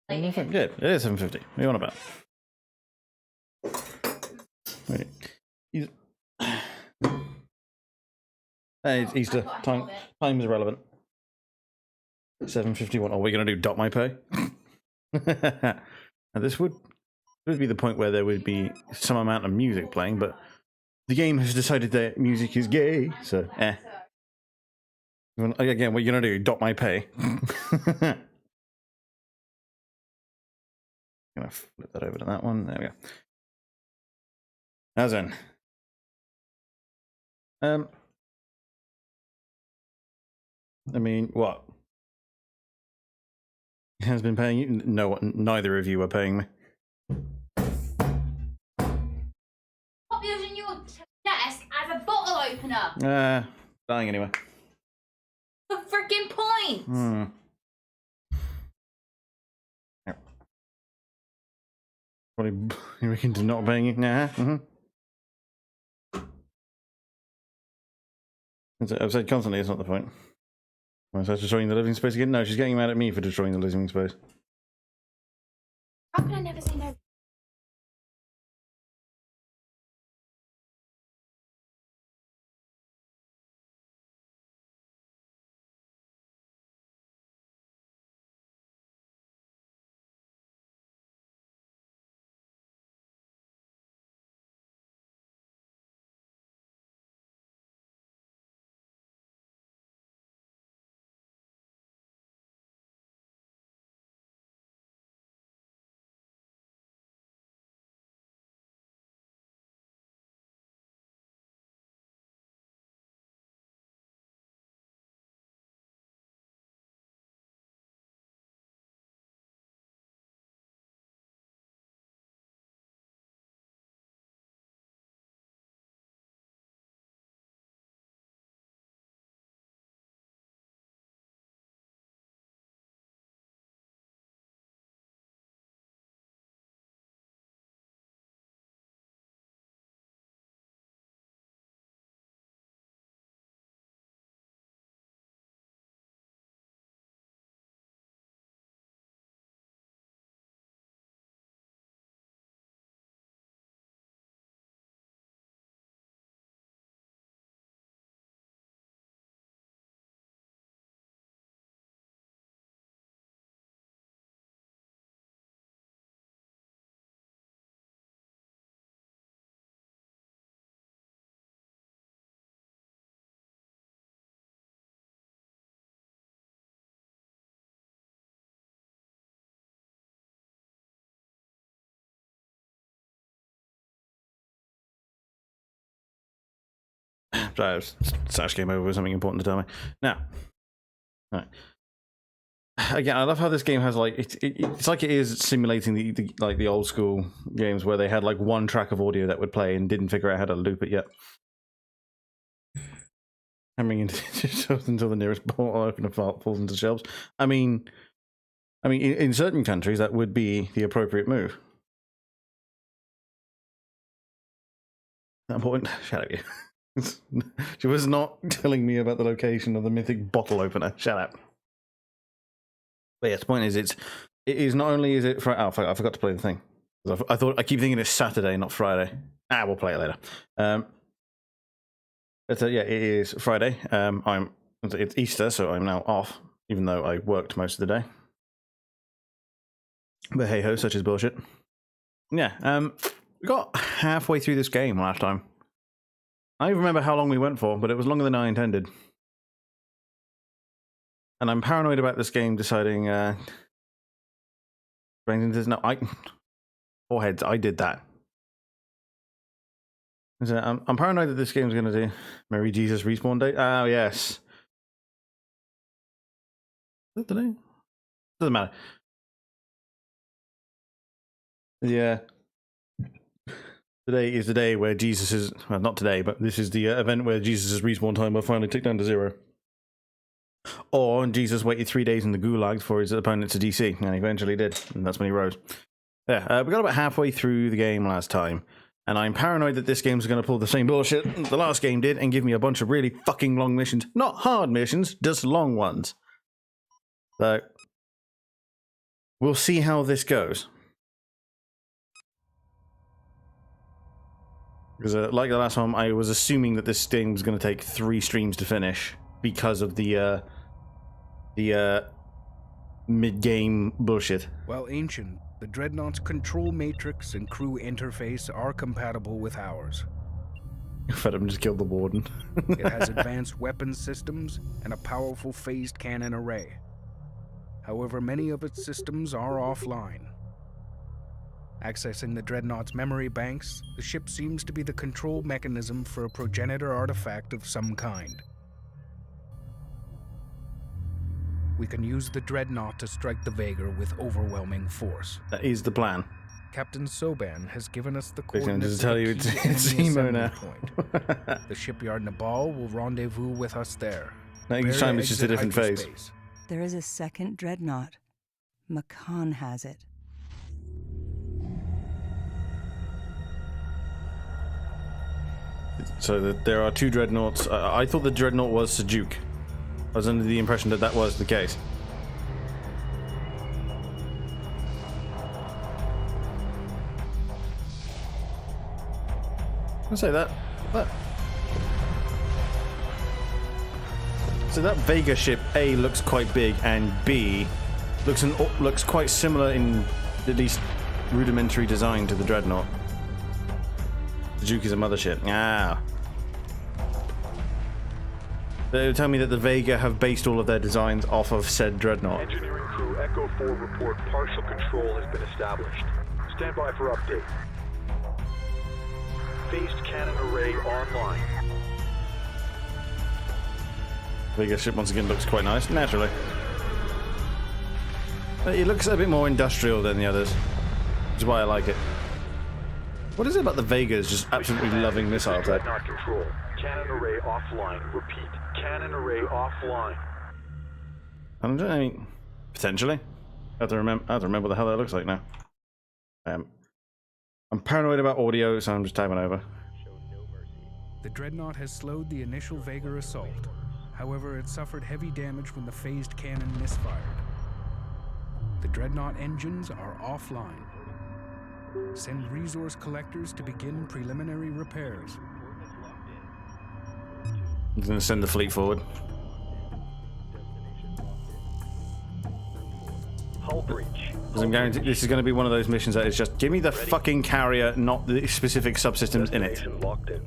Good. It is 7:50. What do you want about? Wait. It's Easter. Time is irrelevant. 7:51. Are we going to do dot my pay? Now this would be the point where there would be some amount of music playing, but the game has decided that music is gay, so Again, what are you going to do? Dot my pay. I'm going to flip that over to that one. There we go. As in. I mean, what? Has been paying you? No, neither of you are paying me. Stop using your desk as a bottle opener. Dying anyway. The freaking point. Probably you reckon to not paying you? Nah. I've said constantly it's not the point. Was I destroying the living space again? No, she's getting mad at me for destroying the living space. How can I never say no? Sash came over with something important to tell me. Now, right. Again, I love how this game has like it's like it is simulating the old school games where they had like one track of audio that would play and didn't figure out how to loop it yet. Hammering into shelves until the nearest bottle opener falls into shelves. I mean, in certain countries that would be the appropriate move. At that point, shut up, you. She was not telling me about the location of the mythic bottle opener. Shut up. But yeah, the point is, it is not only is it Friday. Oh, I forgot to play the thing. I keep thinking it's Saturday, not Friday. We'll play it later. Yeah, it is Friday. It's Easter, so I'm now off, even though I worked most of the day. But hey ho, such is bullshit. Yeah, we got halfway through this game last time. I don't even remember how long we went for, but it was longer than I intended. And I'm paranoid about this game deciding no, foreheads, I did that. I'm paranoid that this game's gonna do Merry Jesus respawn date. Oh yes. Is that today? Doesn't matter. Yeah. Today is the day where Jesus is, well, not today, but this is the event where Jesus' respawn time will finally tick down to 0. Or Jesus waited 3 days in the gulag for his opponent to DC, and he eventually did, and that's when he rose. Yeah, we got about halfway through the game last time, and I'm paranoid that this game's going to pull the same bullshit the last game did and give me a bunch of really fucking long missions. Not hard missions, just long ones. So, We'll see how this goes. Because like the last time, I was assuming that this thing was going to take 3 streams to finish because of the mid-game bullshit. While ancient, the Dreadnought's control matrix and crew interface are compatible with ours. Fedham just killed the warden. It has advanced weapons systems and a powerful phased cannon array. However, many of its systems are offline. Accessing the Dreadnought's memory banks, the ship seems to be the control mechanism for a progenitor artifact of some kind. We can use the Dreadnought to strike the Vega with overwhelming force. That is the plan. Captain Soban has given us the He's going coordinates to tell of you the it's key Emo enemy now. point. The shipyard Nabal will rendezvous with us there. Next time it's just a different phase. Hyperspace. There is a second dreadnought. Makan has it. So there are 2 dreadnoughts. I thought the dreadnought was Sejuk. I was under the impression that that was the case. I'll say that. So that Vega ship, A, looks quite big, and B, looks quite similar in at least rudimentary design to the Dreadnought. Sejuk is a mothership. Ah. They tell me that the Vega have based all of their designs off of said Dreadnought. Engineering crew Echo 4 report partial control has been established. Stand by for update. Phased cannon array online. Vega ship once again looks quite nice, naturally. It looks a bit more industrial than the others, which is why I like it. What is it about the Vegas just absolutely loving missile attack? Dreadnought control. Cannon array offline. Repeat. Cannon array offline. I mean, potentially. I have to remember what the hell that looks like now. I'm paranoid about audio, so I'm just typing over. The Dreadnought has slowed the initial Vega assault. However, it suffered heavy damage when the phased cannon misfired. The Dreadnought engines are offline. Send resource collectors to begin preliminary repairs. I'm going to send the fleet forward. Hull breach. Because I'm guaranteed this is going to be one of those missions that is just give me the fucking carrier, not the specific subsystems in it. Destination locked in.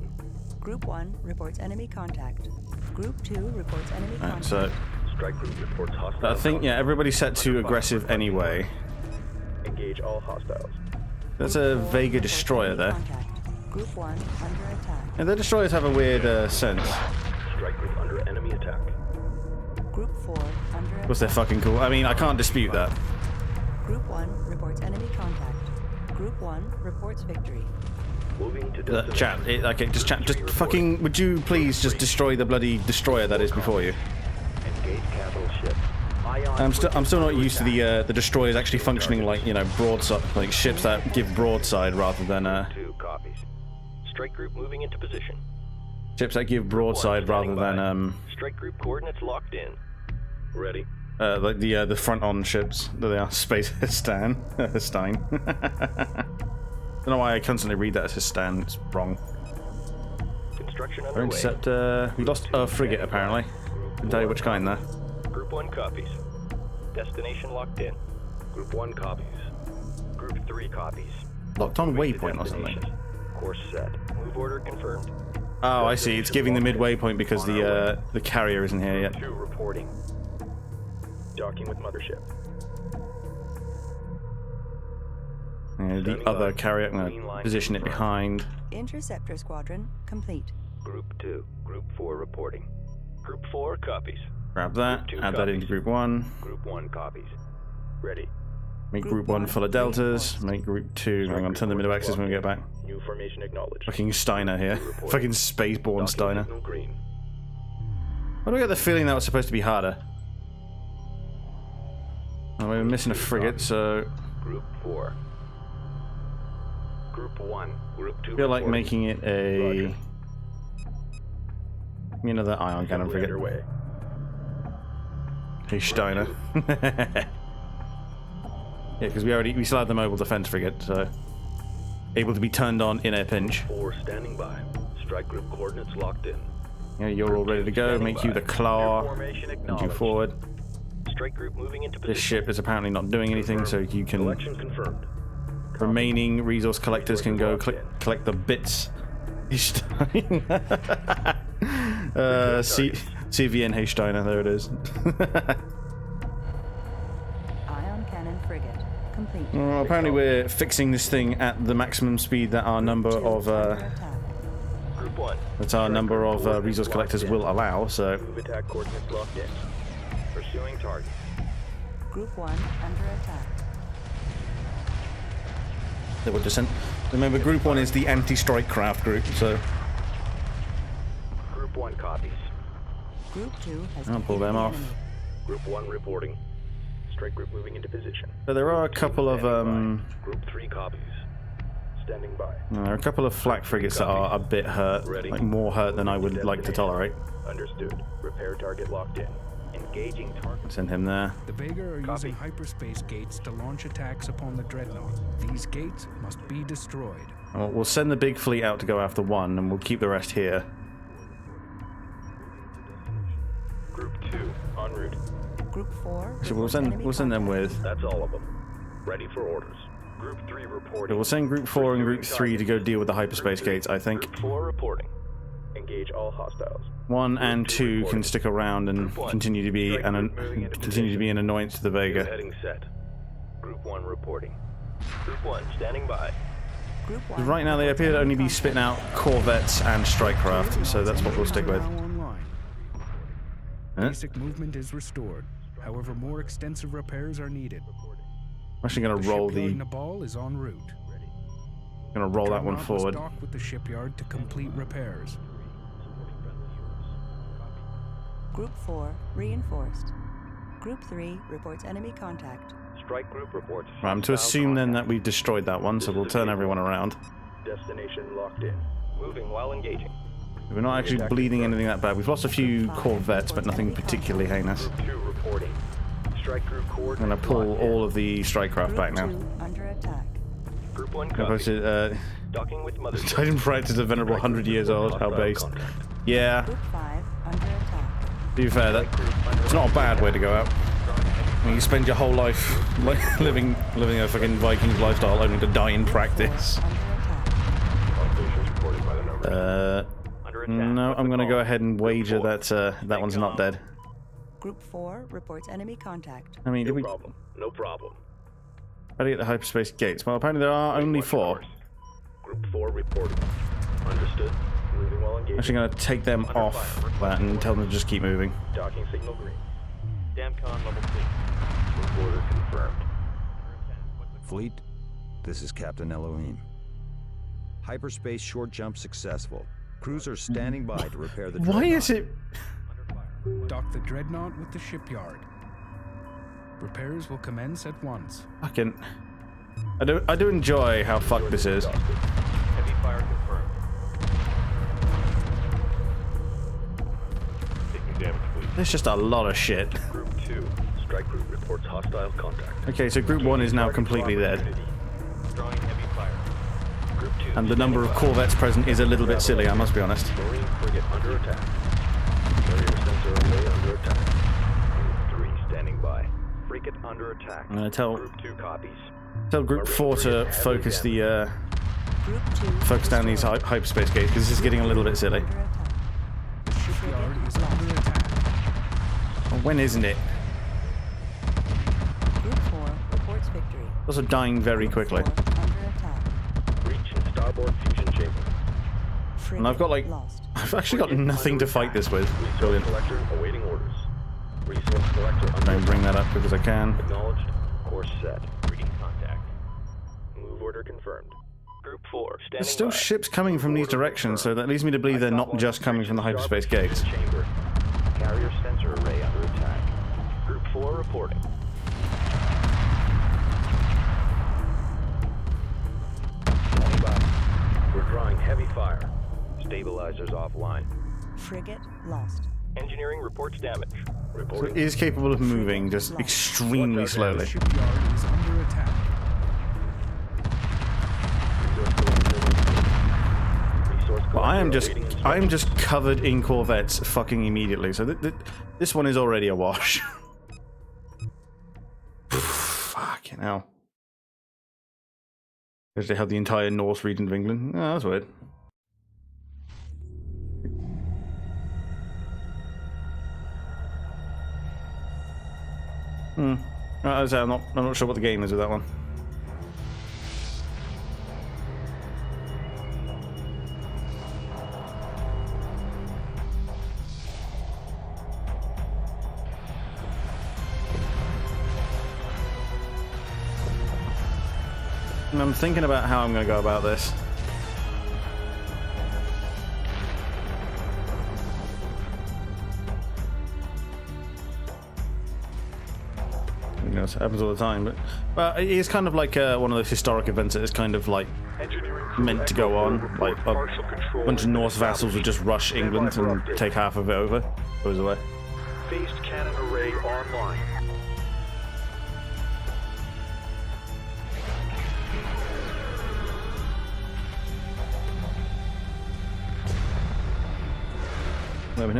Group 1 reports enemy contact. Group 2 reports enemy Right, contact. so Strike group reports hostile. I think yeah, everybody's set to aggressive anyway. Engage all hostiles. There's a Vega destroyer there. Contact. Group 1 under attack. And the destroyers have a weird sense. Strike group under enemy attack. Group 4 under attack. Because they're fucking cool. I mean, I can't dispute that. Group 1 reports enemy contact. Group 1 reports victory. Moving to destination. Chat, okay, just fucking, would you please just destroy the bloody destroyer that is before you? Engage capital ship. I'm still not used to the destroyers actually functioning like, you know, broadside, like ships that give broadside rather than 2 copies. Strike group moving into position. ships that give broadside rather than Strike group coordinates locked in. Ready. like the front on ships that they are. Space Stein. Stein. I don't know why I constantly read that as Histan. It's wrong. Construction Our underway. interceptor. We lost a frigate apparently. Can tell you which kind there. Group 1 copies. Destination locked in. Group 1 copies. Group 3 copies. Locked on Moving to waypoint or something. destination. Course set. Move order confirmed. Oh, I see. It's giving the midway point because the carrier isn't here yet. 2 reporting. Docking with mothership. The other carrier, I'm going to position it behind. Interceptor squadron complete. Group 2. Group 4 reporting. Group 4 copies. Grab that, Group 2 add that into copies. Group 1. Group 1 copies. Ready. Make Group Group 1 one, full of deltas. reinforced. Make Group 2. I'm going to turn them into X's when we get back. New formation acknowledged. Fucking Steiner here. Fucking spaceborn Docking Steiner. signal green. Why do I get the feeling that was supposed to be harder? Oh, we were missing a frigate, so Group 4. Group 1. Group 2 I feel like reporting. making it a... Roger. You know, the ion cannon Assembly frigate. underway. Hey, Steiner. Yeah, because we still have the mobile defense frigate, so able to be turned on in a pinch. 4 standing by. Strike group coordinates locked in. Yeah, you're all ready to go. Make you the claw. Move you forward. Strike group moving into This position. ship is apparently not doing anything, so you can. Collection confirmed. Remaining resource collectors can go collect the bits. CVN H-Steiner, there it is. Ion cannon frigate complete. Well, apparently we're fixing this thing at the maximum speed that our number of Group 1. resource collectors will allow. So Move attack coordinates locked in. Pursuing target. Group 1 under attack. they will descend. Remember, Group 1 is the anti-strike craft group. So Group 1 copies. Group 2 has I'll pull them off. Group 1 reporting. Strike group moving into position. But there are a couple of Group 3 copies. Standing by. there are a couple of flak frigates that are a bit hurt, like more hurt than I would like to tolerate. Understood. Repair target locked in. Engaging target. Send him there. The Vega are Copy. using hyperspace gates to launch attacks upon the Dreadnought. These gates must be destroyed. Well, we'll send the big fleet out to go after one, and we'll keep the rest here. Group 2 en route. Group 4. So we'll enemy send them contact. with. That's all of them. Ready for orders. Group 3 So reporting. we'll send Group 4 and Group 3 to go deal with the hyperspace gates, I think. Group 4 reporting. Engage all hostiles. 1 and 2 can stick around and continue to be an annoyance to the Vega. Heading set. Group 1 reporting. Group 1 standing by. Group 1 Right now they appear to only be spitting out corvettes and strike craft, so that's what we'll stick with. Now online. Huh? Basic movement is restored. However, more extensive repairs are needed. I'm actually going to roll shipyard the. Nabal is en route. Going to roll that one Dreadnought forward. was docked with the shipyard to complete repairs. Group 4 reinforced. Group 3 reports enemy contact. Strike group reports. Right, I'm to assume then that we've destroyed that one, so we'll turn everyone around. Destination locked in. Moving while engaging. We're not actually bleeding anything that bad. We've lost a few corvettes, but nothing particularly heinous. Group 2 reporting. Strike group I'm coordinates. going to pull locked in. all of the strike craft Group back now. 2 under attack. Group 1 I copy. posted, Docking with mothership. Titan Practice is a venerable 100 years old. How based? Yeah, Group 5 under attack. to be fair, it's not a bad way to go out. I mean, you spend your whole life living a fucking Vikings lifestyle only to die in practice. Under attack. No, I'm going to go ahead and wager that that one's not dead. Group 4 reports enemy contact. I mean, did No we... problem. No problem. How do you get the hyperspace gates? Well, apparently there are only 4. Group 4 reporting. Understood. Moving while engaging. Actually going to take them off that and tell them to just keep moving. Docking signal green. Damcon level 6. Order confirmed. Fleet, this is Captain Elohim. Hyperspace short jump successful. Cruiser standing by to repair the Why Dreadnought. is it... Dock the Dreadnought with the shipyard. Repairs will commence at once. Fucking... I do enjoy how fucked this is. Heavy fire confirmed. Taking damage, please. There's just a lot of shit. Group 2. Strike group reports hostile contact. Okay, so Group 1 is now completely dead. Drawing heavy fire. Group 2. And the number of corvettes present is a little bit silly, I must be honest. Marine frigate under attack. Carrier sensor array under attack. Group 3 standing by. Frigate under attack. I'm going to tell Group 2 copies. Group 4 to focus the Group 2 focus down these hyperspace gates, because this is getting a little bit silly. under attack. The shipyard is under attack. Well, when isn't it? Group 4 reports victory. Also dying very quickly. Group 4 under attack. Breach in starboard fusion chamber. And I've got like... Lost. I've actually got nothing to fight this with. Resource Brilliant. collector awaiting orders. Resource collector Try under and bring that up because I can. Acknowledged. Course set. Reading contact. Move order confirmed. Group 4 standing There's still by. ships coming from these directions, so that leads me to believe they're not just coming from the hyperspace gates. Chamber. Carrier sensor array under attack. Group 4 reporting. Standing by. We're drawing heavy fire. Stabilizers offline. Frigate lost. Engineering reports damage. So Reporting. it is capable of moving, just extremely The slowly. shipyard is under attack. I am just covered in corvettes fucking immediately. So this one is already a wash. Fucking hell. Because they have the entire North region of England. Oh, that's weird. Right, I'm not sure what the game is with that one. I'm thinking about how I'm going to go about this. You know, it happens all the time, but it is kind of like one of those historic events that is kind of like meant to go on. Like a bunch of Norse vassals would just rush England and take half of it over. Goes away. Phased cannon array online.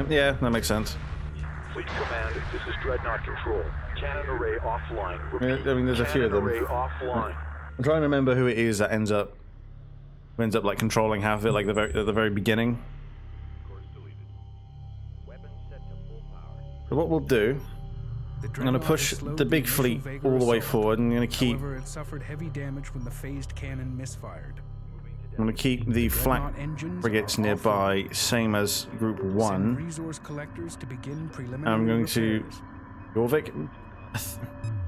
Yeah, that makes sense. Fleet command, this is Dreadnought Control. Cannon array offline. Repeat, I mean, there's a few of them. Cannon array offline. I'm trying to remember who it is that ends up like controlling half of it, like at the very beginning. So what we'll do, I'm going to push the big fleet all the way forward, and I'm going to keep. However, it suffered heavy damage when the phased cannon misfired. I'm going to keep the flak frigates nearby, same as Group 1. Resource collectors to begin preliminary I'm going to Jorvik. I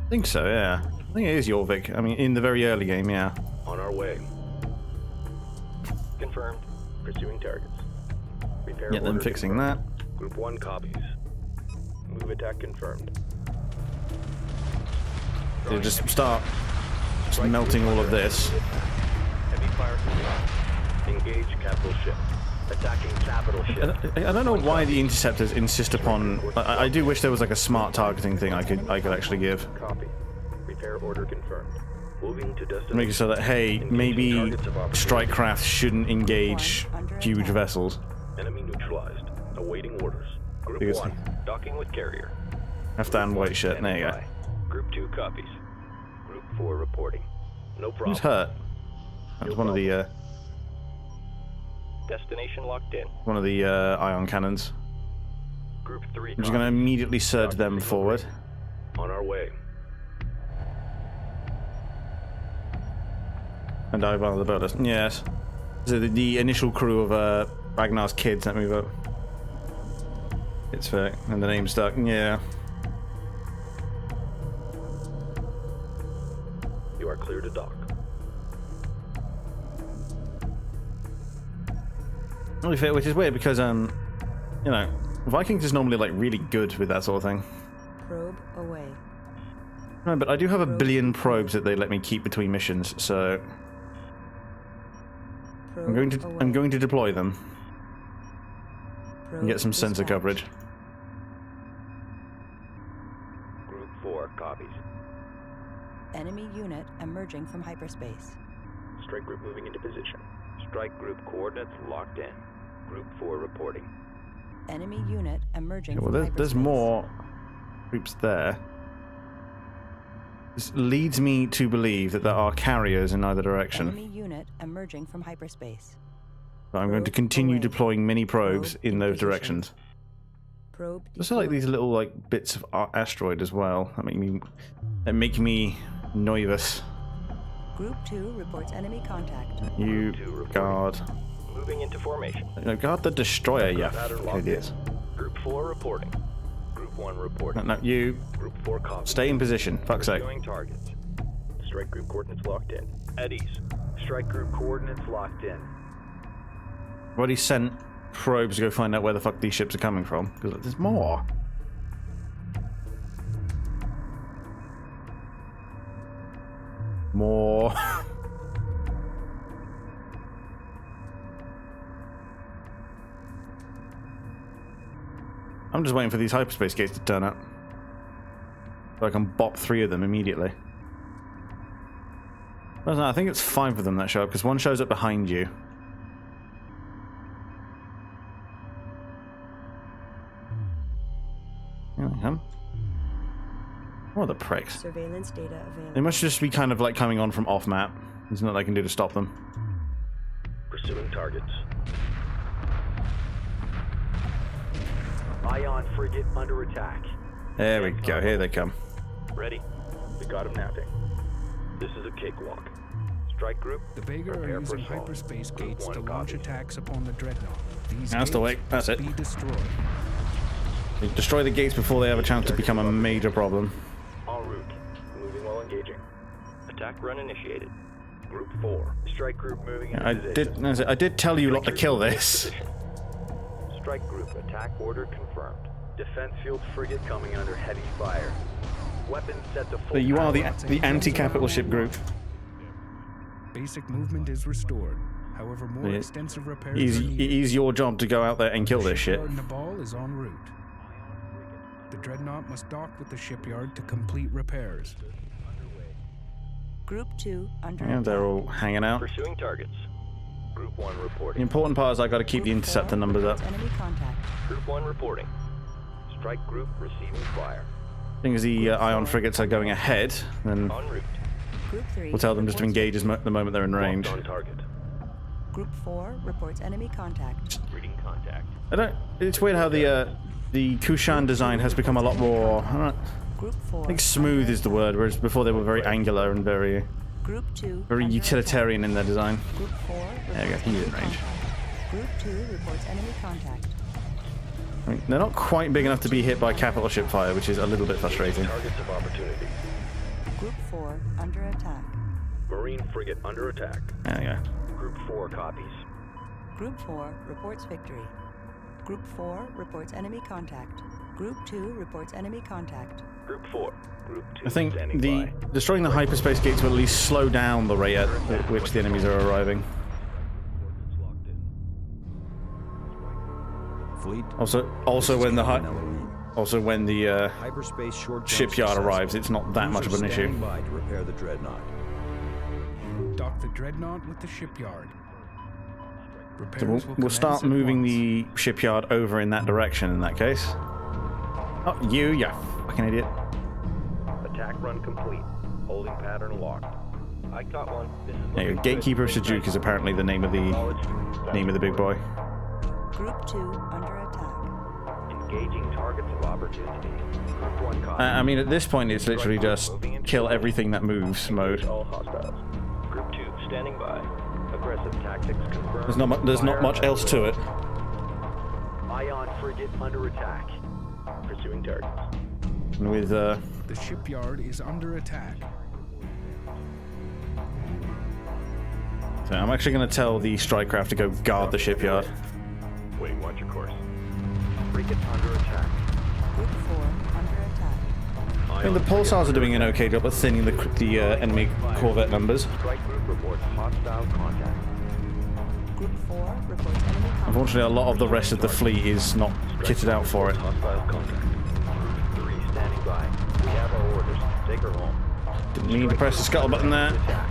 think so, yeah. I think it is Jorvik. I mean, in the very early game, yeah. On our way. Confirmed. Pursuing targets. Repair Get them order fixing confirmed. that. Group 1 copies. Move attack confirmed. So just start melting all of this. Heavy fire complete. Engage capital ship. Attacking capital ship. I don't know why the interceptors insist upon. I do wish there was like a smart targeting thing I could actually give. Copy. Repair order confirmed. Moving to destination. Make it so that, hey, maybe strike craft shouldn't engage huge vessels. Enemy neutralized. Awaiting orders. Group Because 1. Docking with carrier. Afghan white shirt. There you go. Standing by. Group 2 copies. Group 4 reporting. No problem. Who's hurt? That was one of the Destination locked in. ion cannons. Group 3. I'm just going to immediately surge them forward. On our way. And dive on the boat. Yes. So the initial crew of Ragnar's kids, let me vote. It's fair. And the name stuck. Yeah. You are clear to dock. Really fair, which is weird because you know, Vikings is normally like really good with that sort of thing. Probe away. No, but I do have a billion probes that they let me keep between missions, so Probe I'm going to deploy them Probe and get some sensor dispatched. coverage. Group 4 copies. Enemy unit emerging from hyperspace. Strike group moving into position. Strike group coordinates locked in. Group 4 reporting. Enemy unit emerging Well, from hyperspace. there's more groups there. This leads me to believe that there are carriers in either direction. Enemy unit emerging from hyperspace. But I'm going to continue deploying mini probes in those directions. Probe. There's like these little like bits of asteroid as well that make me nervous. Group 2 reports enemy contact. You guard. Moving into formation. No, guard the destroyer, you Pattern locked idiots. in. Group 4 reporting. Group 1 reporting. No, you Group 4 copies. stay in position. Fuck's sake. Pursuing targets. Strike group coordinates locked in. At ease. Strike group coordinates locked in. I've already sent probes to go find out where the fuck these ships are coming from. Because there's more. More. I'm just waiting for these hyperspace gates to turn up. So I can bop 3 of them immediately. Well, no, I think it's 5 of them that show up, because one shows up behind you. What the pricks? Surveillance data available. They must just be kind of like coming on from off map. There's nothing I can do to stop them. Pursuing targets. Ion frigate under attack. There we go. Here they come. Ready. We got him napping. This is a cakewalk. Strike group. The Vega are prepare for using assault. hyperspace Group gates one, to launch copy. attacks upon the Dreadnought. These That's the way. gates That's must it. be destroyed. They destroy the gates before they have a chance to become a major problem. En route. Moving while engaging. Attack run initiated. Group 4. Strike group moving into position. I did tell you not to kill this. Strike group attack order confirmed. Defense field frigate coming under heavy fire. Weapons set to full So you are the power. anti-capital ship group. Basic movement is restored. However, more Yeah. extensive repairs It are needed. is your job to go out there and kill this shit. Shipyard Nabal is en route. The Dreadnought must dock with the shipyard to complete repairs. Group 2 under Yeah, they're all hanging out. Pursuing targets. Group 1 The reporting. important part is I got to keep the Group interceptor 4 numbers up. reports Enemy contact. Group 1 reporting. Strike group receiving fire. Thing is, the ion frigates are going ahead, then En route. Group 3 we'll tell them just to reports- engage the moment they're in range. Locked on target. Group 4 reports enemy contact. Reading contact. It's weird how the Kushan design has become a lot more. Group 4 I think smooth is the word, whereas before they were very angular and very Group 2 very under utilitarian in their design. attack. Group 4 There we go, reports he's in enemy range. contact. Group 2 reports enemy contact. I mean, they're not quite big enough to be hit by capital ship fire, which is a little bit frustrating. Targets of opportunity. Group 4 under attack. Marine frigate under attack. There we go. Group 4 copies. Group 4 reports victory. Group 4 reports enemy contact. Group 2 reports enemy contact. Group 4. Group 2 I think standing the by. destroying the hyperspace gates will at least slow down the rate at which the enemies are arriving. Locked in. Fleet. Also when the Captain Elohim. Hyperspace short jump shipyard successful. arrives, it's not that much of an Cruisers issue. standing by to repair the Dreadnought. Dock the Dreadnought with the shipyard. So Repairs will we'll start commence at moving once. the shipyard over in that direction in that case. Oh, you fucking idiot. Attack run complete. Holding pattern locked. I caught one. This is There you go. looking Gatekeeper good. Sajuk is apparently the name of the big boy. Group 2 under attack. Engaging targets of opportunity. Group 1 copy. I mean, at this point, it's literally just kill everything that moves mode. All hostiles. Group 2 standing by. Aggressive tactics confirmed. There's not much else to it. Ion frigate under attack. Pursuing targets. With The shipyard is under attack. so I'm actually going to tell the strike craft to go guard the shipyard. Wait, watch your course. Frigate under attack. Group 4 under attack. I mean, the pulsars are doing an okay job of thinning the enemy corvette numbers. Strike group reports hostile contact. Group 4 reports enemy contact. Unfortunately, a lot of the rest of the fleet is not kitted out for it. Hostile contact. Group 3 standing by. We have our orders. Take her home. Didn't need to press the scuttle button there. Attack.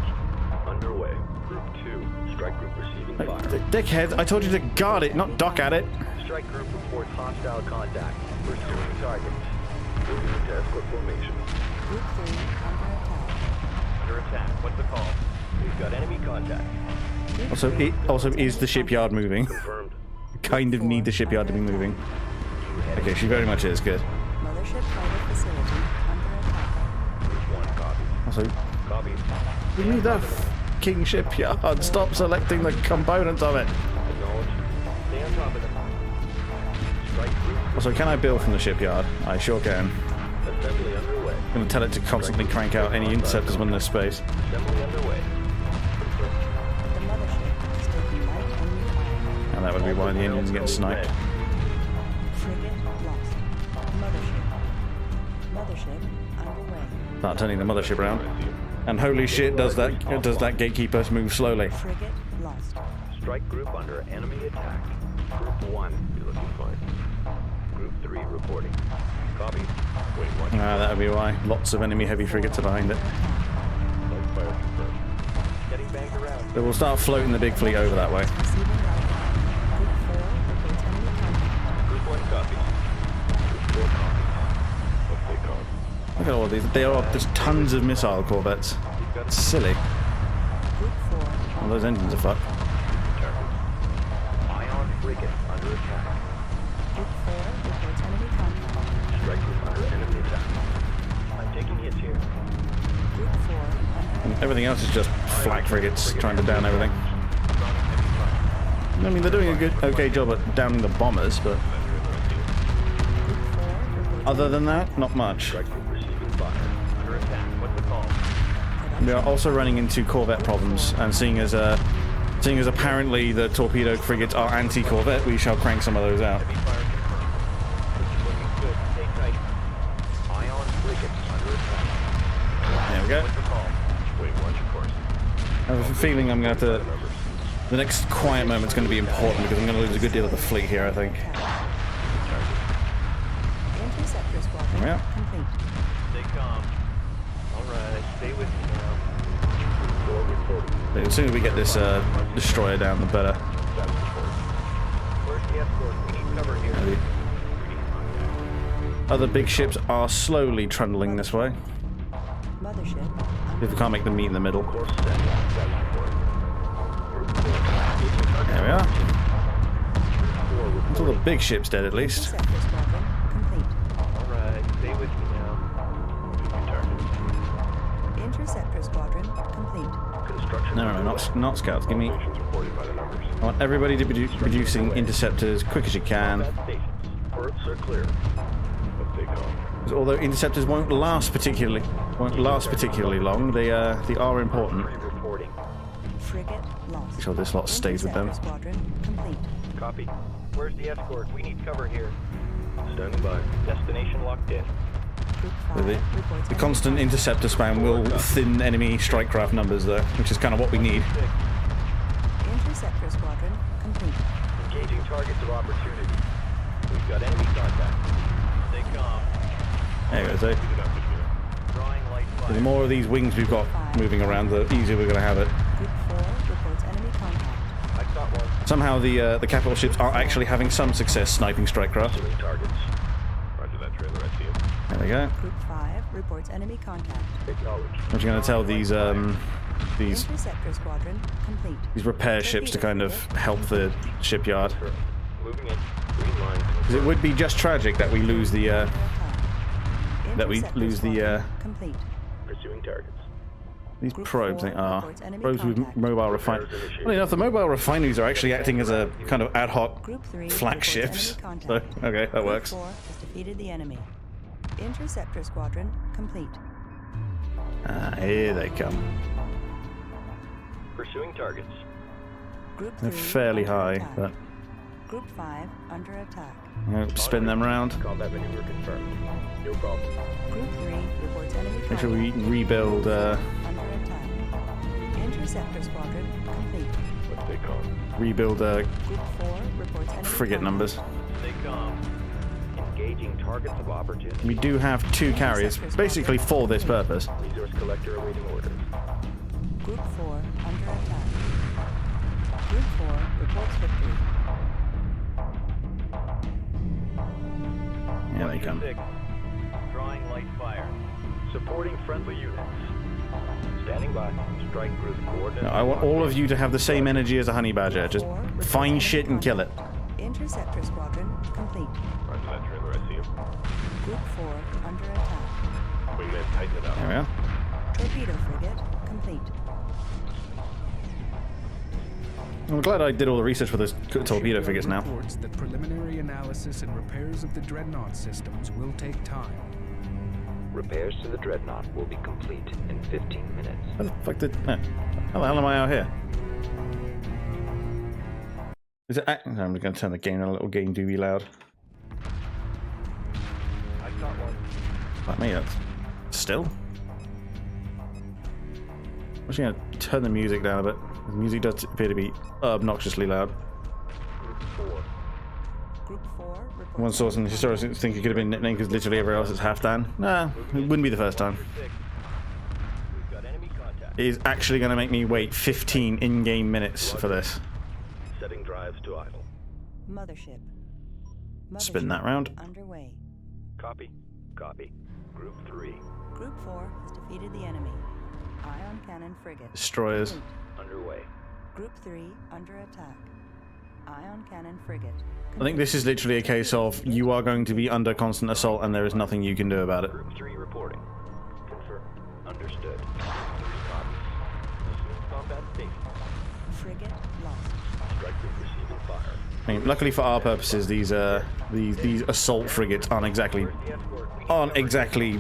Underway. Group 2. Strike group receiving Like, fire. dickhead, I told you to guard it, not dock at it. Strike group reports hostile contact. Pursuing targets. Moving to escort formation. Group 3 under attack. Under attack. What's the call? We've got enemy contact. Also, is the shipyard moving? Confirmed. Kind of need the shipyard to be moving. Okay, she very much is, good. Mothership fighter facility under attack. Group 1 copy. Also, Copy. we need the fucking shipyard. Stop selecting the components of it. Acknowledge. Stay on top of them. Strike group. Also, can I bill from the shipyard? I sure can. Assembly underway. I'm going to tell it to constantly crank out any interceptors when there's space. Assembly underway. The mothership is taking light enemy fire. And that would be why the engine's getting sniped. Frigate lost. Mothership underway. Start turning the mothership around. And holy shit, does that gatekeeper move slowly? Frigate lost. Strike group under enemy attack. Group 1, you're looking fine. Group 3 reporting. Copy. Wait, watch. That would be why. Lots of enemy heavy frigates are behind it. Light fire confirmed. Getting banged around. So we'll start floating the big fleet over that way. Receiving light. Group 4 reports enemy contact. Group 1 copy. Group 4 copy. What's they call? Look at all these. There are just tons of missile corvettes. It's silly. Group 4 Well, those engines are fucked. Ion frigate under attack. Group 4 reports enemy contact. Strike group under enemy attack. I'm taking hits here. Group 4 under And everything else is just flak frigates trying to down everything. I mean, they're doing a good, okay job at downing the bombers, but Group 4 reports other than that, not much. Strike group receiving fire. Under attack. What's the call? We are also running into corvette problems, and seeing as apparently the torpedo frigates are anti-corvette, we shall crank some of those out. Heavy fire confirmed. This is looking good. Stay tight. Ion frigate under attack. There we go. What's the call? Wait, watch your course. I have a feeling I'm going to have to... The next quiet moment's going to be important because I'm going to lose a good deal of the fleet here, I think. Interceptor squadron Yeah. complete. Stay calm. Alright, stay with me now. Door reporting. But as soon as we get this destroyer down, the better. Status report. Where's the escort? We need cover here. Maybe. Other big ships are slowly trundling this way. Mothership If we can't make them meet in the middle. Course set. Status report. Group 4. There we are. Group 4 That's all the big ships dead at least. interceptor squadron complete. Alright, stay with me now. Moving target. Interceptor squadron complete. Construction. No, not scouts. Give me... Stations reported by the numbers. I want everybody to be producing interceptors as quick as you can. Combat stations. Berths are clear. Let's take off. Because although interceptors won't last particularly long, they are important. Reporting. Frigate lost. Make sure this lot stays with them. Interceptor squadron complete. Copy. Where's the escort? We need cover here. Standing by. Destination locked in. Group 5 The, reports the constant interceptor spam will thin enemy strike craft numbers though, which is kind of what we need. interceptor squadron complete. Engaging targets of opportunity. We've got enemy contact. Stay calm. There you go, so Drawing light the fire. more of these wings we've got moving around, the easier we're going to have it. Group 4 reports enemy contact. I got one. Somehow the capital ships are actually having some success sniping strike craft. Pursuing targets. Roger that trailer. I see him. There we go. Group 5 reports enemy contact. Acknowledged. What you going to tell these Interceptor squadron complete. repair ships to kind of help the shipyard? Moving in. Green line. Because it would be just tragic that we lose the Under attack. that we Interceptor lose the squadron complete. Pursuing targets. these Group probes. They 4 are reports enemy probes with contact. mobile refineries. Funny enough, the mobile refineries are actually acting as a kind of ad hoc Group 3 flak reports ships. enemy So contact. okay, that Group works. 4 has defeated the enemy. Interceptor squadron complete. Here they come. Pursuing targets. Group 3 They're fairly under high, attack. but Group 5 under attack. spin them around. Combat maneuver confirmed. No problem. Group 3 reports enemy Make sure we contact. rebuild. Under attack. Interceptor squadron complete. Let's stay calm. Rebuild Group 4 reports enemy frigate contact. numbers. Stay calm. Engaging targets of opportunity. We do have 2 carriers, basically for this purpose. Resource collector awaiting orders. Group 4 under attack. Group 4 reports victory. Here they come. 6. Drawing light fire. Supporting friendly units. Standing by. Strike group coordinates. Now, I want all of you to have the same energy as a honey badger. Just find shit and kill it. Interceptor squadron complete. Roger that trailer. I see him. Group 4 under attack. Wingman, tighten it up. There we are. Torpedo frigate complete. I'm glad I did all the research for those torpedo Shipyard frigates now. reports that preliminary analysis and repairs of the dreadnought systems will take time. Repairs to the dreadnought will be complete in 15 minutes. How the fuck did... How the hell am I out here? Is it... I'm just going to turn the gain a little gain do be loud. I got one. Fuck me, that's... Still? I'm just going to turn the music down a bit. The music does appear to be obnoxiously loud. Group 4. Group 4 reports One source in the historians think it could have been nicknamed because literally everywhere else is half-dan. Nah, it wouldn't be the first time. 6. We've got enemy contact. It is actually going to make me wait 15 in-game minutes for this. Setting drives to idle. Mothership. Spin that Mothership round. Underway. Copy. Copy. Group 3. Group 4 has defeated the enemy. Ion cannon frigate. Destroyers. complete. Underway. Group 3 under attack. Ion cannon frigate. I think this is literally a case of you are going to be under constant assault and there is nothing you can do about it. Group 3 reporting. Confirmed. Understood. 3 copies. Assume combat station. Frigate lost. Strike group receiving fire. I mean, luckily for our purposes, these assault frigates aren't exactly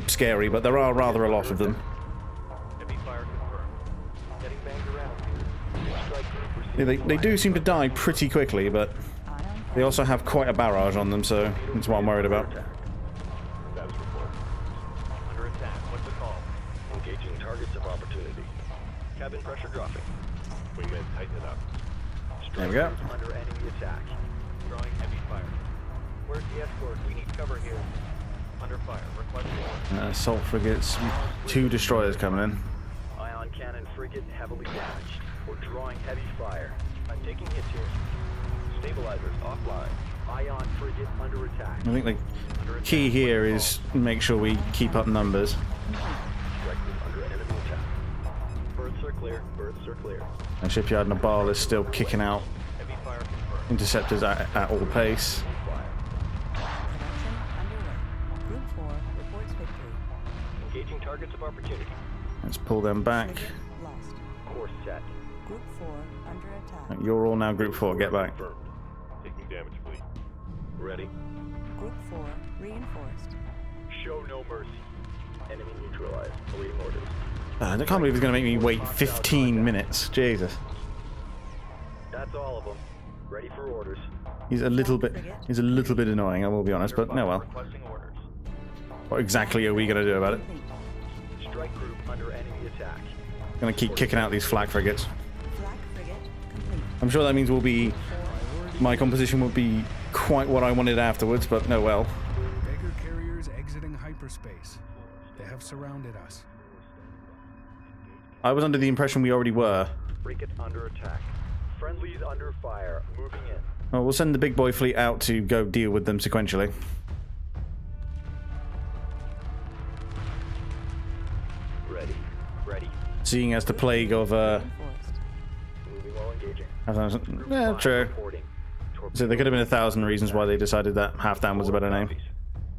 scary, but there are rather a lot of them. Heavy fire confirmed. Getting banged around. Strike group receiving Yeah, they do seem to die pretty quickly, but Ion they also have quite a barrage on them, so that's what I'm worried about. Status report. Under attack. What's the call? Engaging targets of opportunity. Cabin pressure dropping. Wingmen, tighten it up. There we go. Strike under enemy attack. Drawing heavy fire. Where's the escort? We need cover here. Under fire. Requesting order. Assault frigates, 2 destroyers coming in. Ion cannon frigate heavily damaged. We're drawing heavy fire. I'm taking hits here. Stabilizers offline. Ion frigate under attack. I think the key here is make sure we keep up numbers. Strike group under enemy attack. Berths are clear. Berths are clear. And Shipyard Nabal is still kicking out Heavy fire confirmed. interceptors at all pace. Fire. production underway. Group 4 reports victory. Engaging targets of opportunity. Let's pull them back. Frigate lost. Course set. Group 4 under attack. You're all now Group 4, get back. Confirmed. Taking damage, fleet. Ready. Group 4 reinforced. Show no mercy. Enemy neutralized. Awaiting orders. I can't believe he's going to make me wait 15 minutes. Jesus. That's all of them. Ready for orders. He's a little bit annoying, I will be honest, but no well. Requesting orders. What exactly are we going to do about it? Complete. Strike group under enemy attack. Going to keep kicking out these flak frigates. Flak frigate complete. I'm sure that means my composition will be quite what I wanted afterwards, but no well. Beggar carriers exiting hyperspace. They have surrounded us. I was under the impression we already were. Frigate under attack. Friendlies under fire. Moving in. Well, we'll send the big boy fleet out to go deal with them sequentially. Ready. Ready. Seeing as the plague of Reinforced. Moving while engaging. yeah, true. Reporting. So there could have been 1,000 reasons why they decided that Halfdan was a better name.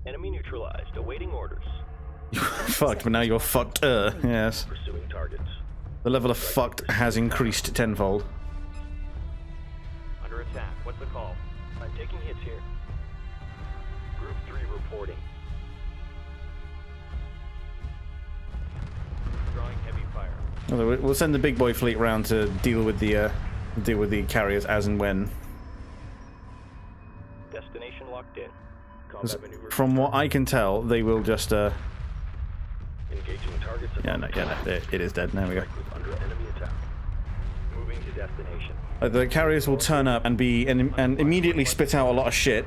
Enemy neutralized. Awaiting orders. Fucked, but now you're fucked. Yes. Pursuing targets. The level of fucked has increased tenfold. Under attack. What's the call? I'm taking hits here. Group 3 reporting. Drawing heavy fire. Although we'll send the big boy fleet round to deal with the carriers as and when. Destination locked in. Combat maneuver. From what I can tell, they will just Engaging targets. yeah, no, it is dead. There we go. Under enemy attack. Moving to destination. The carriers will turn up and and immediately spit out a lot of shit.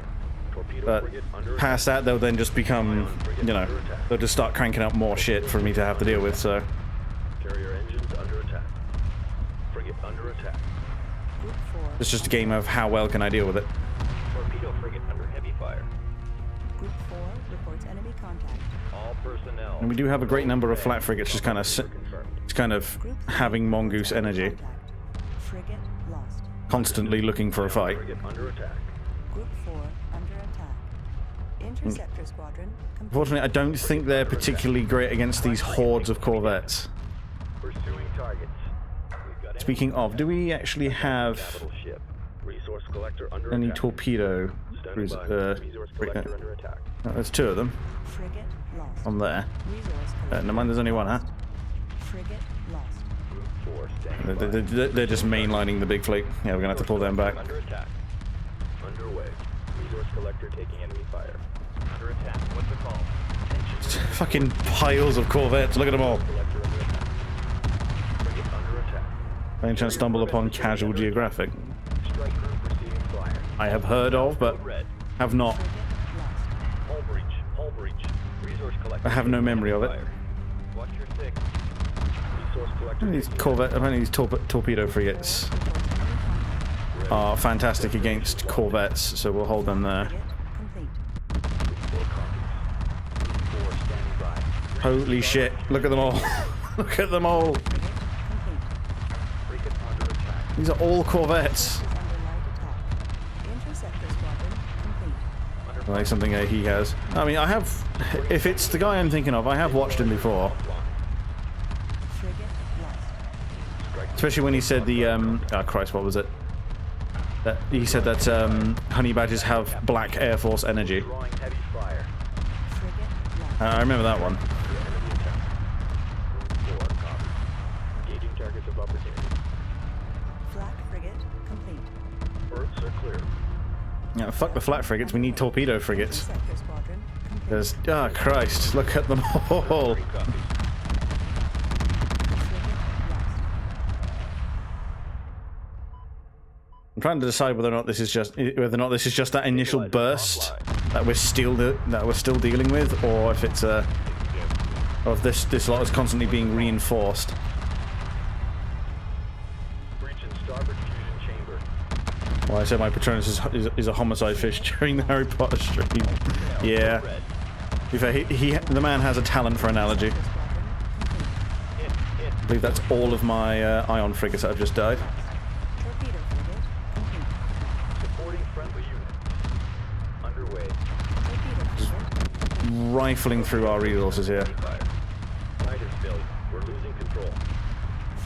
Torpedo But frigate under past that, they'll then just become, they'll just start cranking out more shit for me to have to deal with. So carrier engines under attack. Frigate under attack. Group 4. it's just a game of how well can I deal with it. Torpedo frigate under heavy fire. Group 4 reports enemy contact. All personnel. And we do have a great number of flat frigates, just kind of Group 3 having mongoose energy, contact. Frigate lost. constantly looking for a fight. Frigate under attack. Group 4 under attack. Interceptor squadron complete. Unfortunately, I don't think they're particularly great against these hordes of corvettes. Pursuing targets. We've got Speaking of, do we actually have capital ship. Resource collector under any attack. torpedo? Standing by. Resource collector under attack. There's 2 of them Frigate lost. on there. Resource collector. Never mind, there's only 1, huh? Frigate lost. Group 4 standing by. They're just mainlining the big fleet. Yeah, we're gonna have to pull them back. Under attack. Underway. Resource collector taking enemy fire. Under attack. What's the call? Attention. Fucking piles of corvettes. Look at them all. Collector under attack. Frigate under attack. By any chance stumble upon Casual Geographic? Strike group receiving fire. I have heard of, but Red. have not. Frigate lost. Hull breach. Hull breach. Resource collector. I have no memory of it. Fire. Watch your 6. Resource collector. Apparently these torpedo frigates are fantastic against corvettes, so we'll hold them there. Frigate complete. Group 4 copies. Group 4 standing by. Holy shit. Look at them all. Look at them all. Frigate complete. Frigate under attack. These are all corvettes. Is under light attack. Interceptor squadron complete. Like something he has. I mean, I have... If it's the guy I'm thinking of, I have watched him before. Frigate lost. Especially when he said the... oh, Christ, what was it? That he said that honey badgers have black Air Force energy. Drawing heavy fire. Frigate lost. I remember that one. Enemy attack. 4 copy. Engaging targets of opportunity. Flak frigate complete. Berths are clear. Yeah, fuck the flat frigates, we need torpedo frigates. Interceptor squadron complete. There's... Oh, Christ, look at them all. 3 copies. I'm trying to decide whether or not this is just that initial burst that we're still dealing with, or if it's or if this lot is constantly being reinforced. Breach in starboard fusion chamber. Well, I said my Patronus is a homicide fish during the Harry Potter stream. Yeah. Red. To be fair, the man has a talent for analogy. I believe that's all of my ion frigates that have just died. Torpedo frigate complete. Supporting friendly unit. Underway. Torpedo frigate Rifling through our resources here. Fire. Night is failure. We're losing control.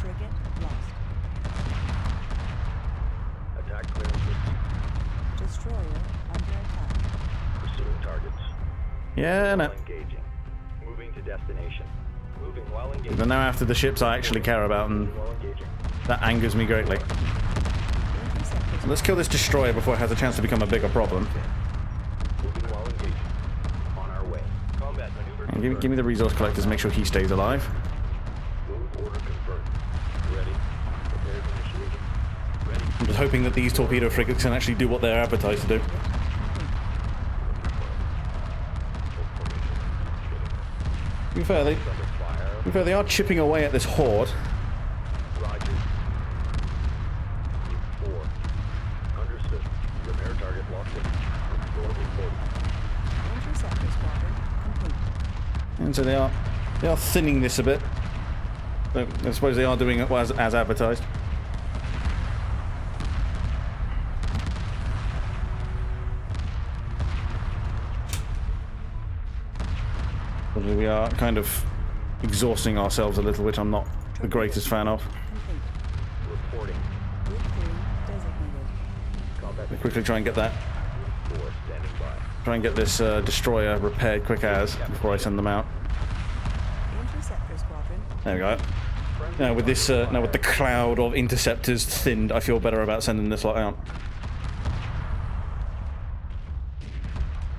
frigate lost. Attack clearances. Destroyer under attack. Pursuing targets. Yeah, no. While engaging. Moving to destination. Moving while engaging. But now after the ships I actually care about, and Moving while engaging. that angers me greatly. Interceptor Let's kill this destroyer before it has a chance to become a bigger problem. Moving while engaging. On our way. Combat maneuver. And give me the resource collectors, make sure he stays alive. Move order confirmed. Ready. Prepared initiating. Ready. I'm just hoping that these torpedo frigates can actually do what they're advertised to do. To be fair, they are chipping away at this horde. Roger. 4. Understood. Repair target locked in. Door reporting. Interceptor squadron complete. And so they are thinning this a bit. But I suppose they are doing it as advertised. Probably we are kind of exhausting ourselves a little, which I'm not the greatest fan of. Complete. Reporting. Group 3 designated. Combat Quickly try and get that. 4 standing by. Try and get this destroyer repaired quick as before I send them out. Interceptor squadron. There we go. Now with this, now with the cloud of interceptors thinned, I feel better about sending this lot out.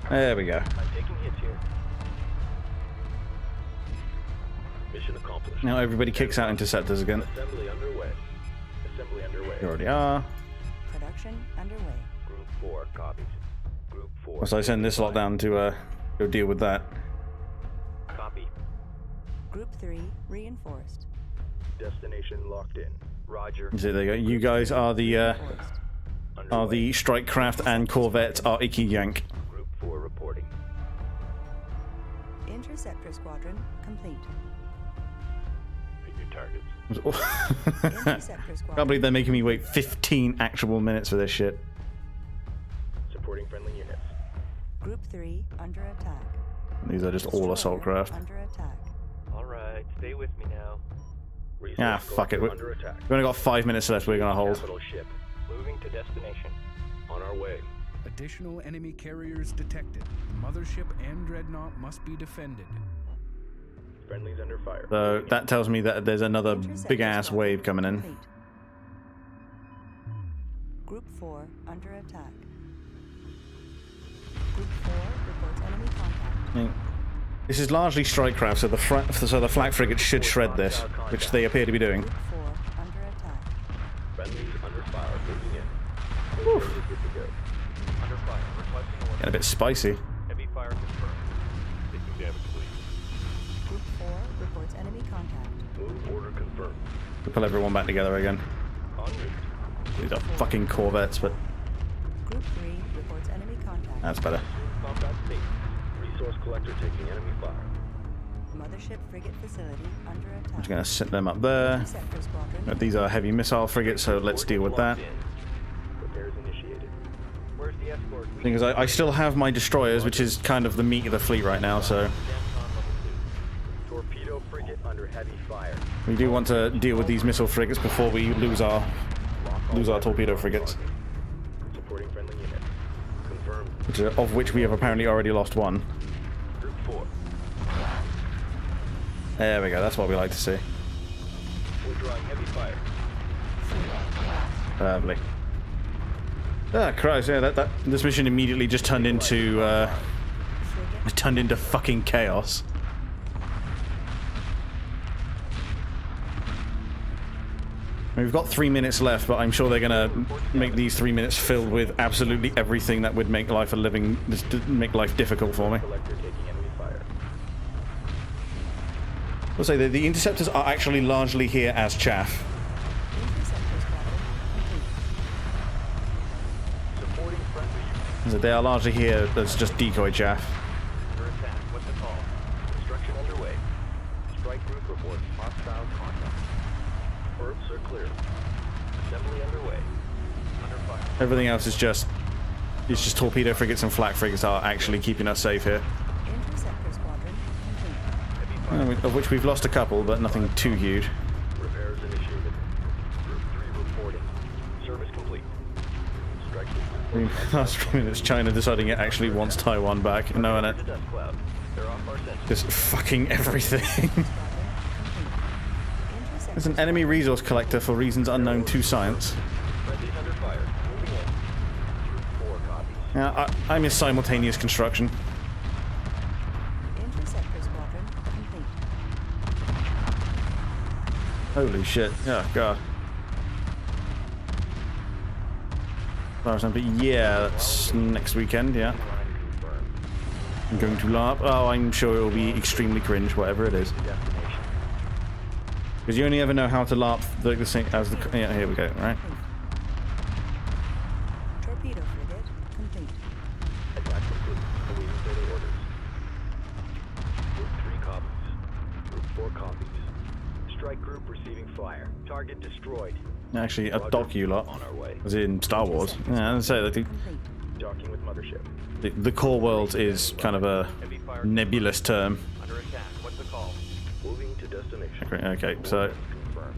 There we go. I'm taking hits here. Mission accomplished. Now everybody kicks out interceptors again. Assembly underway. Assembly underway. You already are. Production underway. Group 4 copies. Group 4. So I send this lot down to go deal with that. Copy. Group 3 reinforced. Destination locked in. Roger. So there you go. You guys are the Underway. strike craft and corvette are Icky Yank. Group 4 reporting. Interceptor squadron complete. Pick your targets. Interceptor squadron. Can't believe they're making me wait 15 actual minutes for this shit. Supporting friendly units. Group 3 under attack. These are just all assault craft. Under attack. Alright, stay with me now. Ah, fuck it. We've Under attack. only got 5 minutes left. We're gonna hold. Capital ship. Moving to destination. On our way. Additional enemy carriers detected. The mothership and dreadnought must be defended. Friendlies under fire. So that tells me that there's another Interceptor big ass squadron wave coming in. complete. Group 4 under attack. Group 4 reports enemy contact. This is largely strike craft, so the flak frigate should shred this, which they appear to be doing. Group 4 under attack. Friendlies under fire. Moving in. Good to go. Under fire. Requesting order. Getting a bit spicy. Heavy fire confirmed. Taking damage, please. Group 4 reports enemy contact. Move order confirmed. To pull everyone back together again. En route. These are fucking corvettes, but Group 3 reports enemy contact. that's better. Combat state. Resource collector taking enemy fire. mothership frigate facility under attack. I'm just going to set them up there. Interceptor squadron. These are heavy missile frigates, so let's deal with that. Repairs initiated. Where's the escort? The thing is, I still have my destroyers, which is kind of the meat of the fleet right now, so Torpedo frigate under heavy fire. we do want to deal with these missile frigates before we lose our torpedo frigates, Supporting friendly units. Confirmed. of which we have apparently already lost one. Group 4. There we go, that's what we like to see. We're drawing heavy fire. Lovely. Ah, Christ, yeah, this mission immediately just turned into fucking chaos. We've got 3 minutes left, but I'm sure they're gonna make these 3 minutes filled with absolutely everything that would make life make life difficult for me. Collector taking enemy fire. I'll say the interceptors are actually largely here as chaff. Interceptor squadron complete. Supporting friendly units. So they are largely here as just decoy chaff. Under attack. What's the call? Construction underway. Strike group reports hostile contact. Berths are clear. Assembly underway. Under fire. Everything else is just torpedo frigates and flak frigates are actually keeping us safe here. Interceptor squadron complete. Heavy fire. Of which we've lost a couple, but nothing too huge. Repairs initiated. Group 3 reporting. Service complete. Strike I mean, last 3 minutes, China deciding it actually wants Taiwan back. No, and the dust cloud. They're off our sensors. just fucking everything. There's an Interceptor enemy resource collector for reasons unknown to science. Friendly's under fire. Moving in. Group 4 copies. Yeah, I miss simultaneous construction. Interceptor squadron complete. Holy shit. Oh, God. But yeah, that's next weekend, yeah. Line confirmed. I'm going to LARP. Oh, I'm sure it will be extremely cringe, whatever it is. Destination. Because you only ever know how to LARP the same as the... Yeah, here we go, right? Torpedo frigate complete. Attack complete. Awaiting further orders. Group 3 copies. Group 4 copies. Strike group receiving fire. Target destroyed. Actually, a dock you lot. On our way. As in Star Wars. Yeah, I'd say that Complete. Docking with mothership. the core world is kind of a Heavy fire. nebulous term. Under attack. What's the call? Moving to destination. Okay, so Confirmed.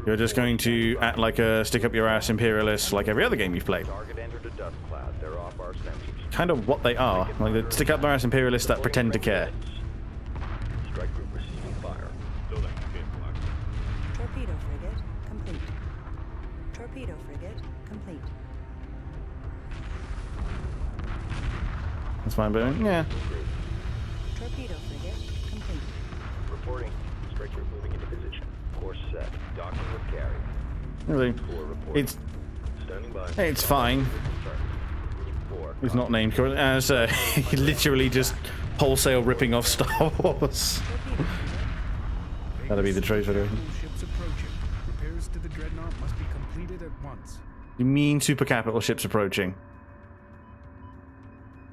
you're just going to act like a stick up your ass imperialist like every other game you've played. Target entered a dust cloud. They're off our sensors. Kind of what they are. Like the stick up their ass imperialists that pretend to care. Strike group receiving fire. Building. Torpedo frigate complete. Torpedo frigate complete. That's fine, but yeah. Torpedo frigate complete. Reporting. Strike group moving into position. Course set. Docking with carrier. Really, Four reporting. It's Standing by. it's fine. Four. It's not named correctly. As literally just wholesale ripping off Star Wars. That'll be the truth video. Ships approaching. Repairs to the dreadnought must be completed at once. You mean super capital ships approaching?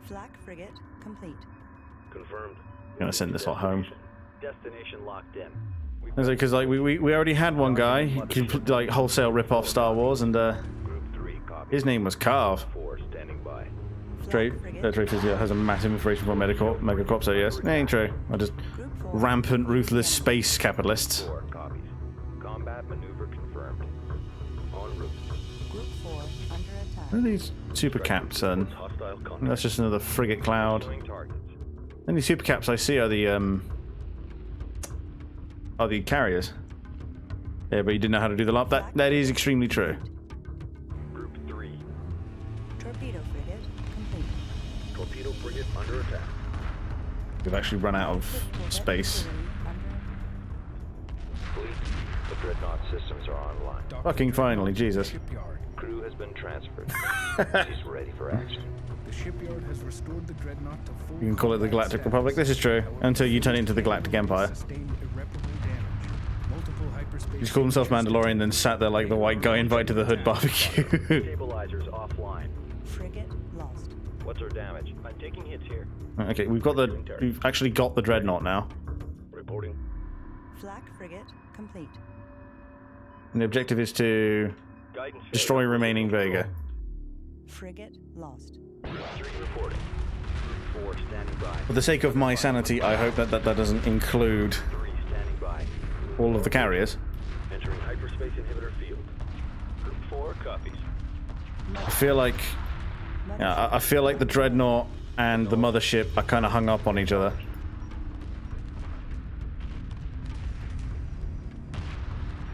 Flak frigate complete. Confirmed. Gonna send this lot home. Destination locked in. Because like we already had one guy who could like wholesale rip off Star Wars, and Group 3 copy. his name was Carve. 4 standing by. Dreyfus has a massive inspiration from Megacorp, so yes. It ain't true. I just rampant, ruthless space capitalists. 4 copies. Combat maneuver confirmed. En route. Group 4 under attack. What are these super caps, son? Hostile contact. That's just another frigate cloud. Pursuing targets. The only super caps I see are the carriers. Yeah, but you didn't know how to do the LARP. That is extremely true. Group 3. Torpedo frigate complete. Torpedo frigate under attack. We've actually run out of Corvette space. facility Fleet, the dreadnought systems are online. Doctor Fucking finally, Dreadnought Jesus. Shipyard. Crew has been transferred. She's ready for action. The shipyard has restored the dreadnought to full. You can call it the combat Galactic status. Republic. This is true. Until you turn it into the Galactic Empire. Sustained irreparable damage. Multiple hyperspace. He's called himself Mandalorian, then sat there like the white guy invited to the hood barbecue. Stabilizers offline. frigate lost. What's our damage? I'm taking hits here. Okay, we've actually got the Dreadnought now. Reporting. Flak frigate complete. And the objective is to Guidance destroy failure. remaining Vega. Frigate lost. Group 3 reporting. Group 4 standing by. For the sake of my sanity, I hope that doesn't include 3 standing by. all of the carriers. Entering hyperspace inhibitor field. Group 4 copies. I feel like the Dreadnought and the mothership are kind of hung up on each other.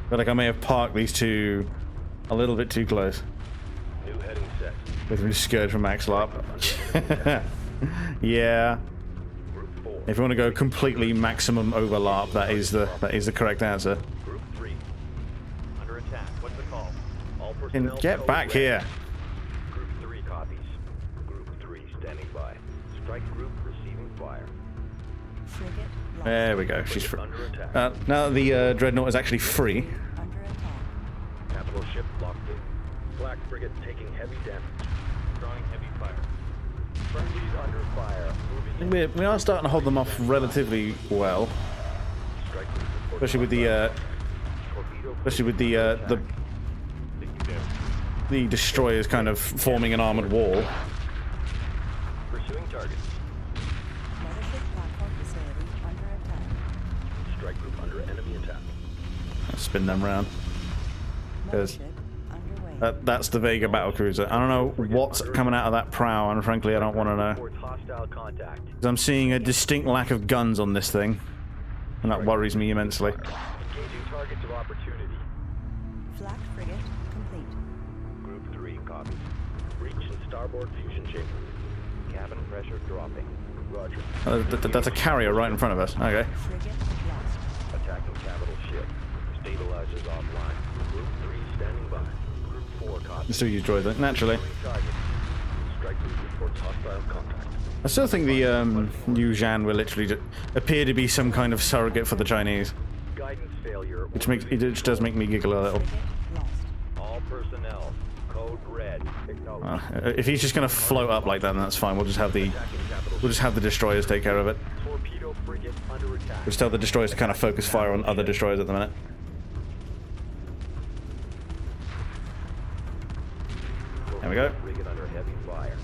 I feel like I may have parked these two a little bit too close. New heading set. With me scared from Max Larp. Yeah. Group 4. If you want to go completely maximum overlap, that is the correct answer. Group 3. Under attack. What's the call? All And personnel. get back here. Group 3 copies. Group 3 standing by. Strike group receiving fire. Frigate lost. There we go. She's free. Under attack. Now that the Dreadnought is actually free. Under attack. Capital ship locked in. Black frigate taking heavy damage. Drawing heavy fire. Friendlies under fire. Moving in. We are starting to hold them off relatively well, Strike group report. especially with the destroyers kind of forming an armored wall. Pursuing targets. Mothership platform facility under attack. Strike group under enemy attack. Spin them round. Because Mothership underway. that's the Vega battlecruiser. I don't know what's coming out of that prow, and frankly, I don't want to know. Reports hostile contact. 'Cause I'm seeing a distinct lack of guns on this thing, and that worries me immensely. Engaging targets of opportunity. Flak frigate complete. Group 3 copies. Breach in starboard fusion chamber. Cabin pressure dropping. Roger. That's a carrier right in front of us. Okay. Frigate lost. Attacking capital ship. Stabilizers offline. Group 3 standing by. Group 4 copies. Still use droids, naturally. Target. Strike group reports hostile contact. I still think the New Zhan will literally appear to be some kind of surrogate for the Chinese, Guidance failure. which does make me giggle a little. Frigate lost. All personnel. Code red. Acknowledge. If he's just going to float up like that, then that's fine. We'll just have the destroyers take care of it. Torpedo frigate under attack. We'll just tell the destroyers to kind of focus fire on other destroyers at the minute. There we go. Frigate under heavy fire.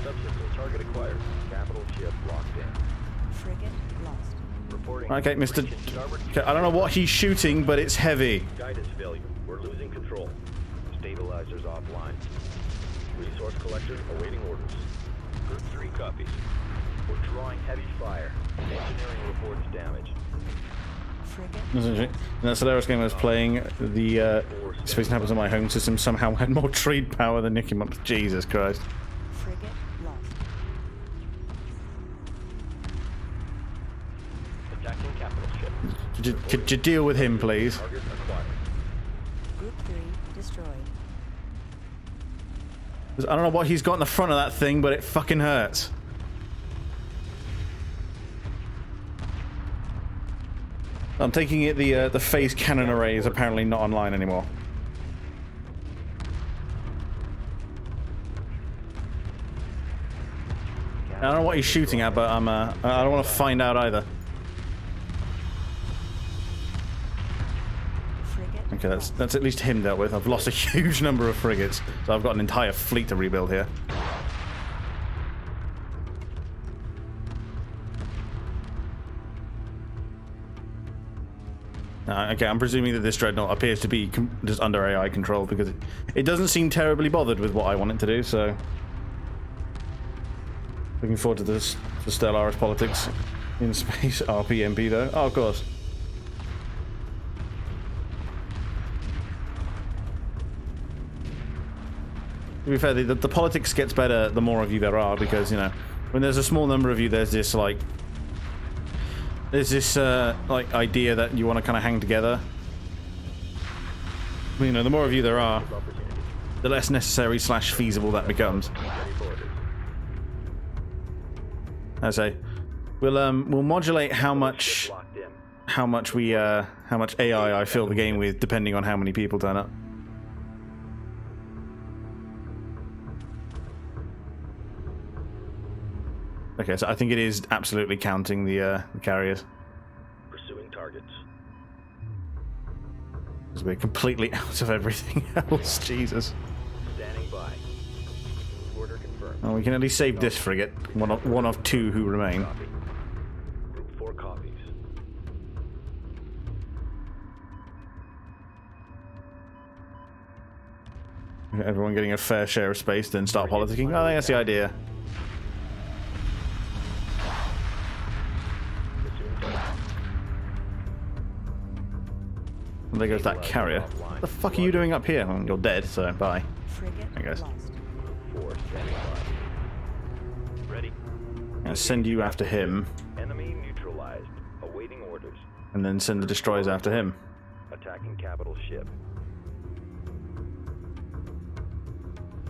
Subsystem target acquired. Capital ship locked in. Frigate lost. Reporting. Okay, Mr. breach in starboard Okay, I don't know what he's shooting, but it's heavy. Guidance failure. We're losing control. Stabilizers offline. Resource collector awaiting orders. Group 3 copies. We're drawing heavy fire. Engineering reports damage. Frigate That's interesting. In that Solaris game I was playing, the Space Inhabitants on my home system somehow had more trade power than Nicky Mumps. Jesus Christ. frigate lost. Attacking capital ship. Could you deal with him, please? Target acquired. Group 3 destroyed. I don't know what he's got in the front of that thing, but it fucking hurts. I'm taking it the phase cannon array is apparently not online anymore. I don't know what he's shooting at, but I don't want to find out either. Frigate Okay, that's at least him dealt with. I've lost a huge number of frigates, so I've got an entire fleet to rebuild here. Okay, I'm presuming that this dreadnought appears to be just under AI control because it doesn't seem terribly bothered with what I want it to do, so... Looking forward to this, the Stellaris politics in space. RPMP though. Oh, of course. To be fair, the politics gets better the more of you there are, because, you know, when there's a small number of you, there's this, like... There's this, like, idea that you want to kind of hang together. You know, the more of you there are, the less necessary / feasible that becomes. I say, we'll modulate how much AI I fill the game with, depending on how many people turn up. Okay, so I think it is absolutely counting the carriers. Because we're completely out of everything else. Jesus. Standing by. Order confirmed. Oh, we can at least save this frigate. One of two who remain. Copy. Group 4 copies. Everyone getting a fair share of space, then start politicking. I think that's the idea. And there goes that carrier. What the fuck are you doing up here? Well, you're dead, so bye. Frigate I guess. lost. Group 4 standing by. Ready. And send you after him, Enemy neutralized. Awaiting orders. and then send the destroyers after him. Attacking capital ship.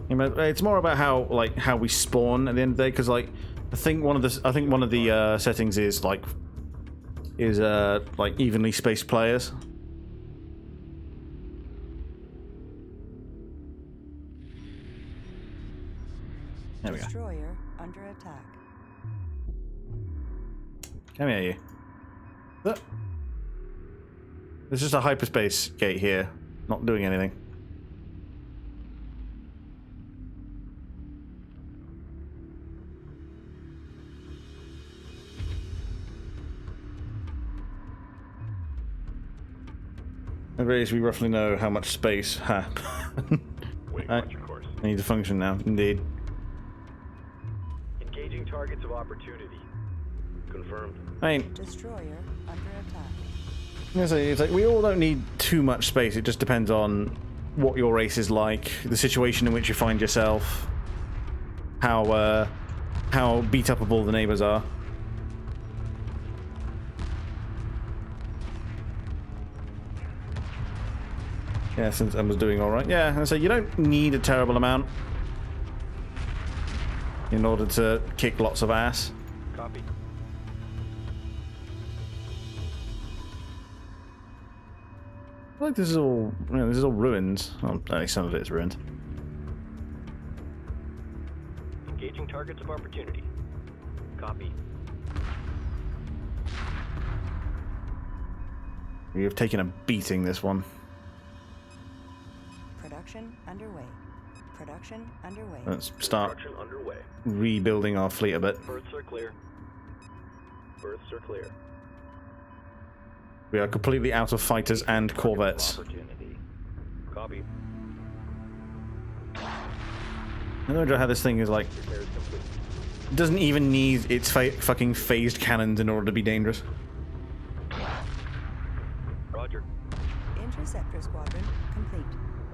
You know, it's more about how we spawn at the end of the day, because I think one of the settings is like evenly spaced players. There we go. Destroyer under attack. Come here, you. Look. There's just a hyperspace gate here, not doing anything. At least we roughly know how much space. Wait, I watch your course. need to function now, indeed. Engaging targets of opportunity. Confirmed. I mean, Destroyer under attack. it's like we all don't need too much space. It just depends on what your race is like, the situation in which you find yourself, how beat upable the neighbors are. Yeah, since I was doing all right. Yeah, and so you don't need a terrible amount in order to kick lots of ass. Copy. I feel like this is all ruins. Well, at least some of it is ruined. Engaging targets of opportunity. Copy. We have taken a beating this one. Production underway. Production underway. Let's start Construction underway. rebuilding our fleet a bit. Berths are clear. Berths are clear. We are completely out of fighters and corvettes. Opportunity. Copy. I don't know how this thing is like. Repairs complete. It doesn't even need its fucking phased cannons in order to be dangerous. Roger. Interceptor squadron complete.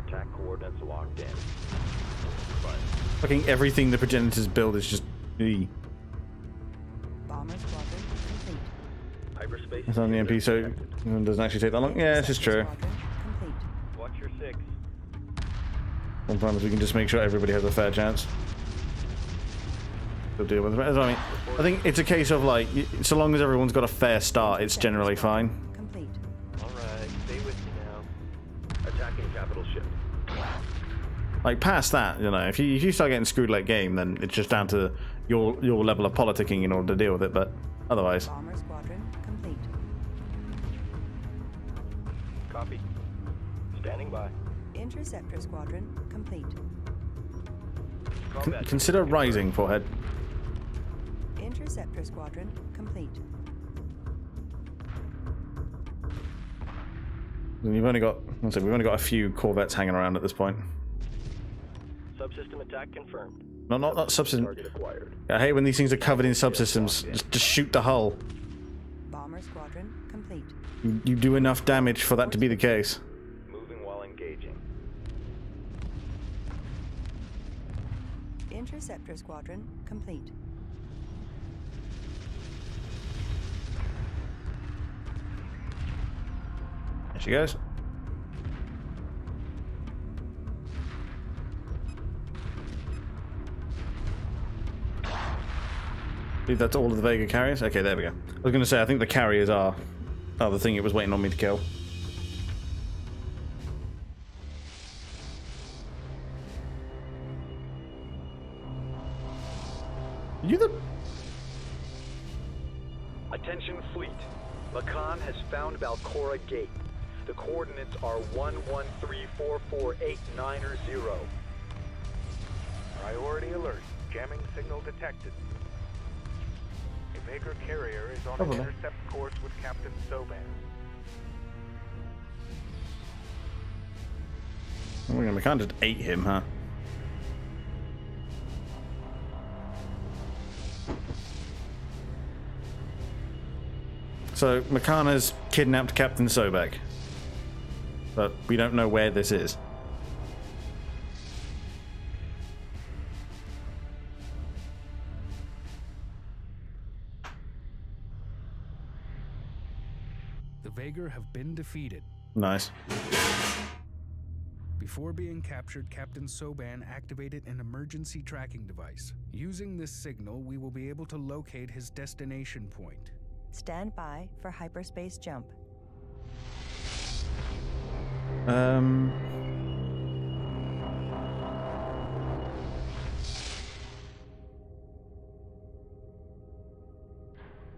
Attack coordinates locked in. Fine. Fucking everything the progenitors build is just. Bomber squadron complete. Hyperspace. It's on the MP, so it doesn't actually take that long. Yeah, this is true. Squadron complete. Watch your 6. Sometimes we can just make sure everybody has a fair chance to deal with it. I mean, I think it's a case of like, so long as everyone's got a fair start, it's generally fine. Complete. Alright, stay with me now. Attacking capital ship. Like past that, you know, if you start getting screwed late game, then it's just down to your level of politicking in order to deal with it. But otherwise, Bomber squadron complete. Copy. Standing by. Interceptor squadron complete. Combat. consider rising, forehead. Interceptor squadron complete. And we've only got a few corvettes hanging around at this point. Subsystem attack confirmed. Not subsystem. Target acquired. I hate when these things are covered in subsystems. Just shoot the hull. Bomber squadron complete. You do enough damage for that to be the case. Moving while engaging. Interceptor squadron complete. There she goes. I believe that's all of the Vega carriers. Okay, there we go. I was going to say, I think the carriers are the thing it was waiting on me to kill. You the... Attention fleet. Lacan has found Valcora Gate. The coordinates are 1134489 Priority alert. Jamming signal detected. A Vega carrier is on an intercept course with Captain Soban. We can't just ate him, huh? So, Meccana's kidnapped Captain Sobek. But we don't know where this is. The Vagar have been defeated. Nice. Before being captured, Captain Soban activated an emergency tracking device. Using this signal, we will be able to locate his destination point. Stand by for hyperspace jump.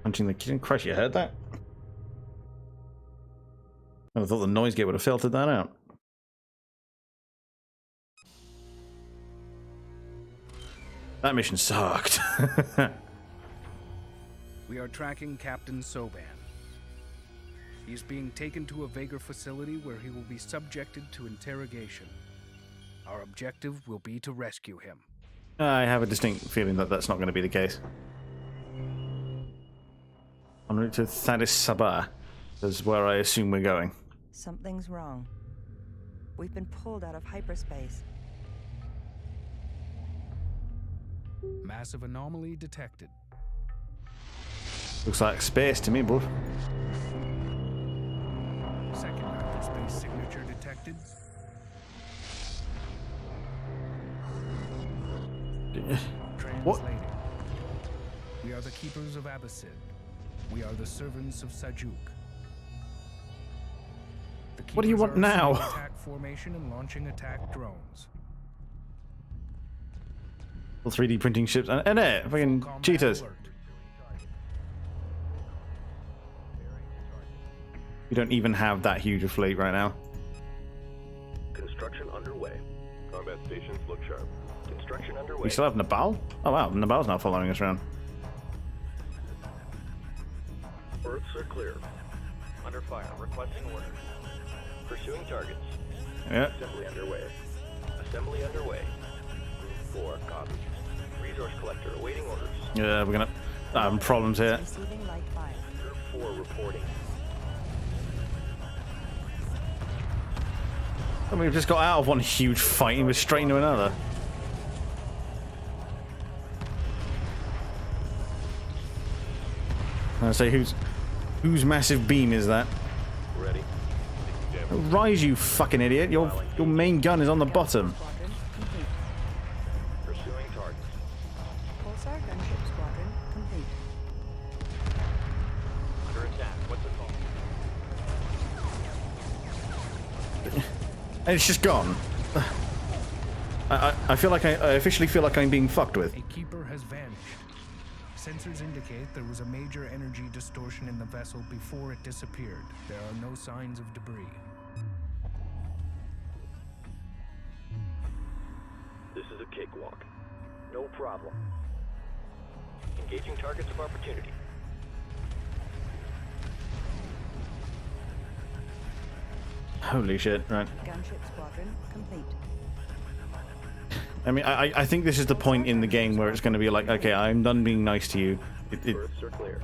Punching the kitchen. Christ, you heard that? I thought the noise gate would have filtered that out. That mission sucked. We are tracking Captain Soban. He is being taken to a Vagar facility where he will be subjected to interrogation. Our objective will be to rescue him. I have a distinct feeling that that's not going to be the case. En route to Thadis Sabah is where I assume we're going. Something's wrong. We've been pulled out of hyperspace. Massive anomaly detected. Looks like space to me, bud. Second hyperspace signature detected. What? Translated. We are the keepers of Abbasid. We are the servants of Sajuk. The What do you keepers want are now? assuming attack formation and launching attack drones. 3D printing ships and fucking Combat cheaters. alert. We don't even have that huge a fleet right now. Construction underway. Combat stations look sharp. Construction underway. We still have Nabal? Oh wow, Nabal's not following us around. Berths are clear. Under fire. Requesting orders. Pursuing targets. Yeah. Assembly underway. Assembly underway. Group 4, copy. Resource collector awaiting orders. Yeah, we're gonna have problems here. Receiving light fire. Group 4 reporting. I mean, we've just got out of one huge fight and we're straight into another. I say, whose massive beam is that? Ready. Rise, you fucking idiot! Your main gun is on the bottom. Squadron complete. Pursuing targets. Pulsar gunship squadron complete. Under attack. What's the call? And it's just gone. I feel like I officially feel like I'm being fucked with. A keeper has vanished. Sensors indicate there was a major energy distortion in the vessel before it disappeared. There are no signs of debris. This is a cakewalk. No problem. Engaging targets of opportunity. Holy shit! Right. Gunship squadron complete. I mean, I think this is the point in the game where it's going to be like, okay, I'm done being nice to you. Berths are clear.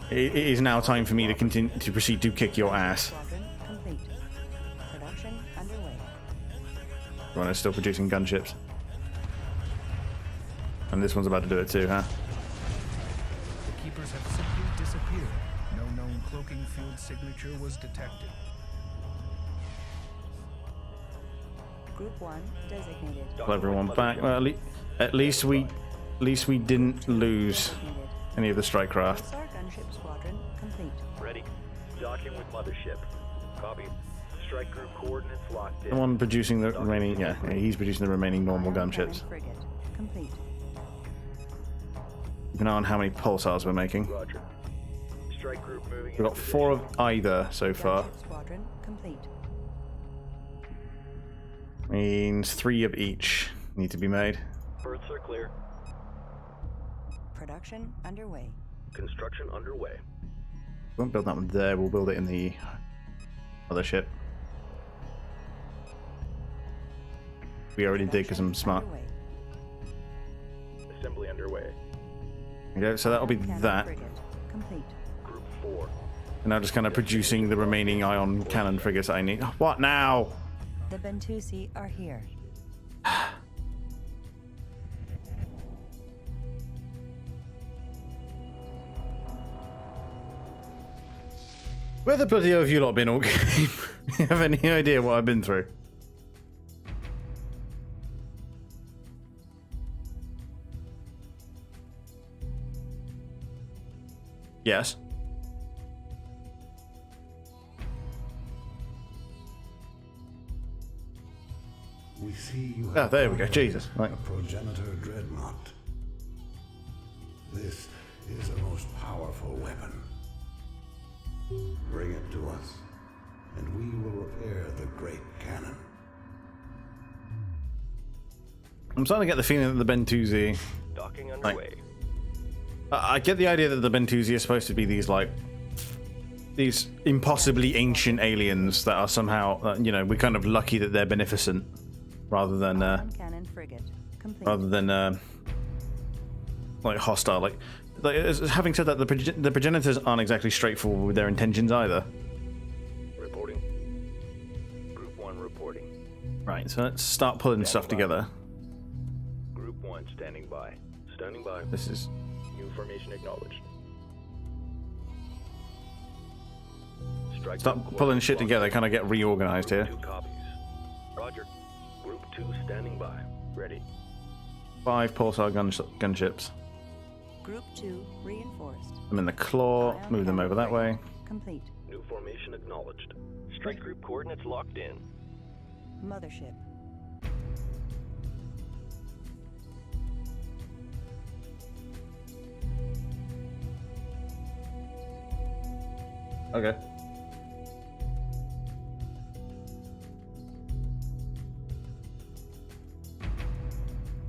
It is now time for me to continue to proceed to kick your ass. Squadron complete. Production underway. Right, it's still producing gunships. And this one's about to do it too, huh? The keepers have simply disappeared. No known cloaking field signature was detected. Group 1 designated. Pull everyone back. Well, at least we didn't lose Designated. any of the strike craft. Pulsar gunship squadron complete. Ready. Docking with mothership. Copy. Strike group coordinates locked in. Someone producing the remaining, yeah, he's producing the remaining normal Ion gunships. cannon frigate complete. Keep an eye on how many pulsars we're making. Roger. Strike group moving We've got 4 of either so far. Gunship squadron complete. Means 3 of each need to be made. Berths are clear. Production underway. Construction underway. We won't build that one there, we'll build it in the mothership. We already did because I'm smart. Underway. Assembly underway. Okay, so that'll be Cannon that. frigate complete. Group 4. And now just kind of producing the remaining ion cannon frigates I need. What now? The Bentusi are here. Where the bloody hell have you lot been all game? You have any idea what I've been through? Yes. We see you Ah, have there we go. acquired Jesus. Right. a progenitor dreadnought. This is a most powerful weapon. Bring it to us, and we will repair the great cannon. I'm starting to get the feeling that the Bentusi... Docking underway. I get the idea that the Bentusi are supposed to be these, like... these impossibly ancient aliens that are somehow, you know, we're kind of lucky that they're beneficent. Rather than, Ion cannon frigate complete. like hostile. Like, having said that, the progenitors aren't exactly straightforward with their intentions either. Reporting. Group 1 reporting. Right, so let's start pulling stuff together. Group 1 standing by. Standing by. This is... New formation acknowledged. Strike Start group pulling coordinates shit locked. together, kind of get reorganized here. 2 copies. Roger. Group 2 standing by. Ready. 5 pulsar gunships. Group 2 reinforced. I'm in the claw, Ion move them cannon over that way. frigate complete. New formation acknowledged. Strike group coordinates locked in. Mothership. Okay.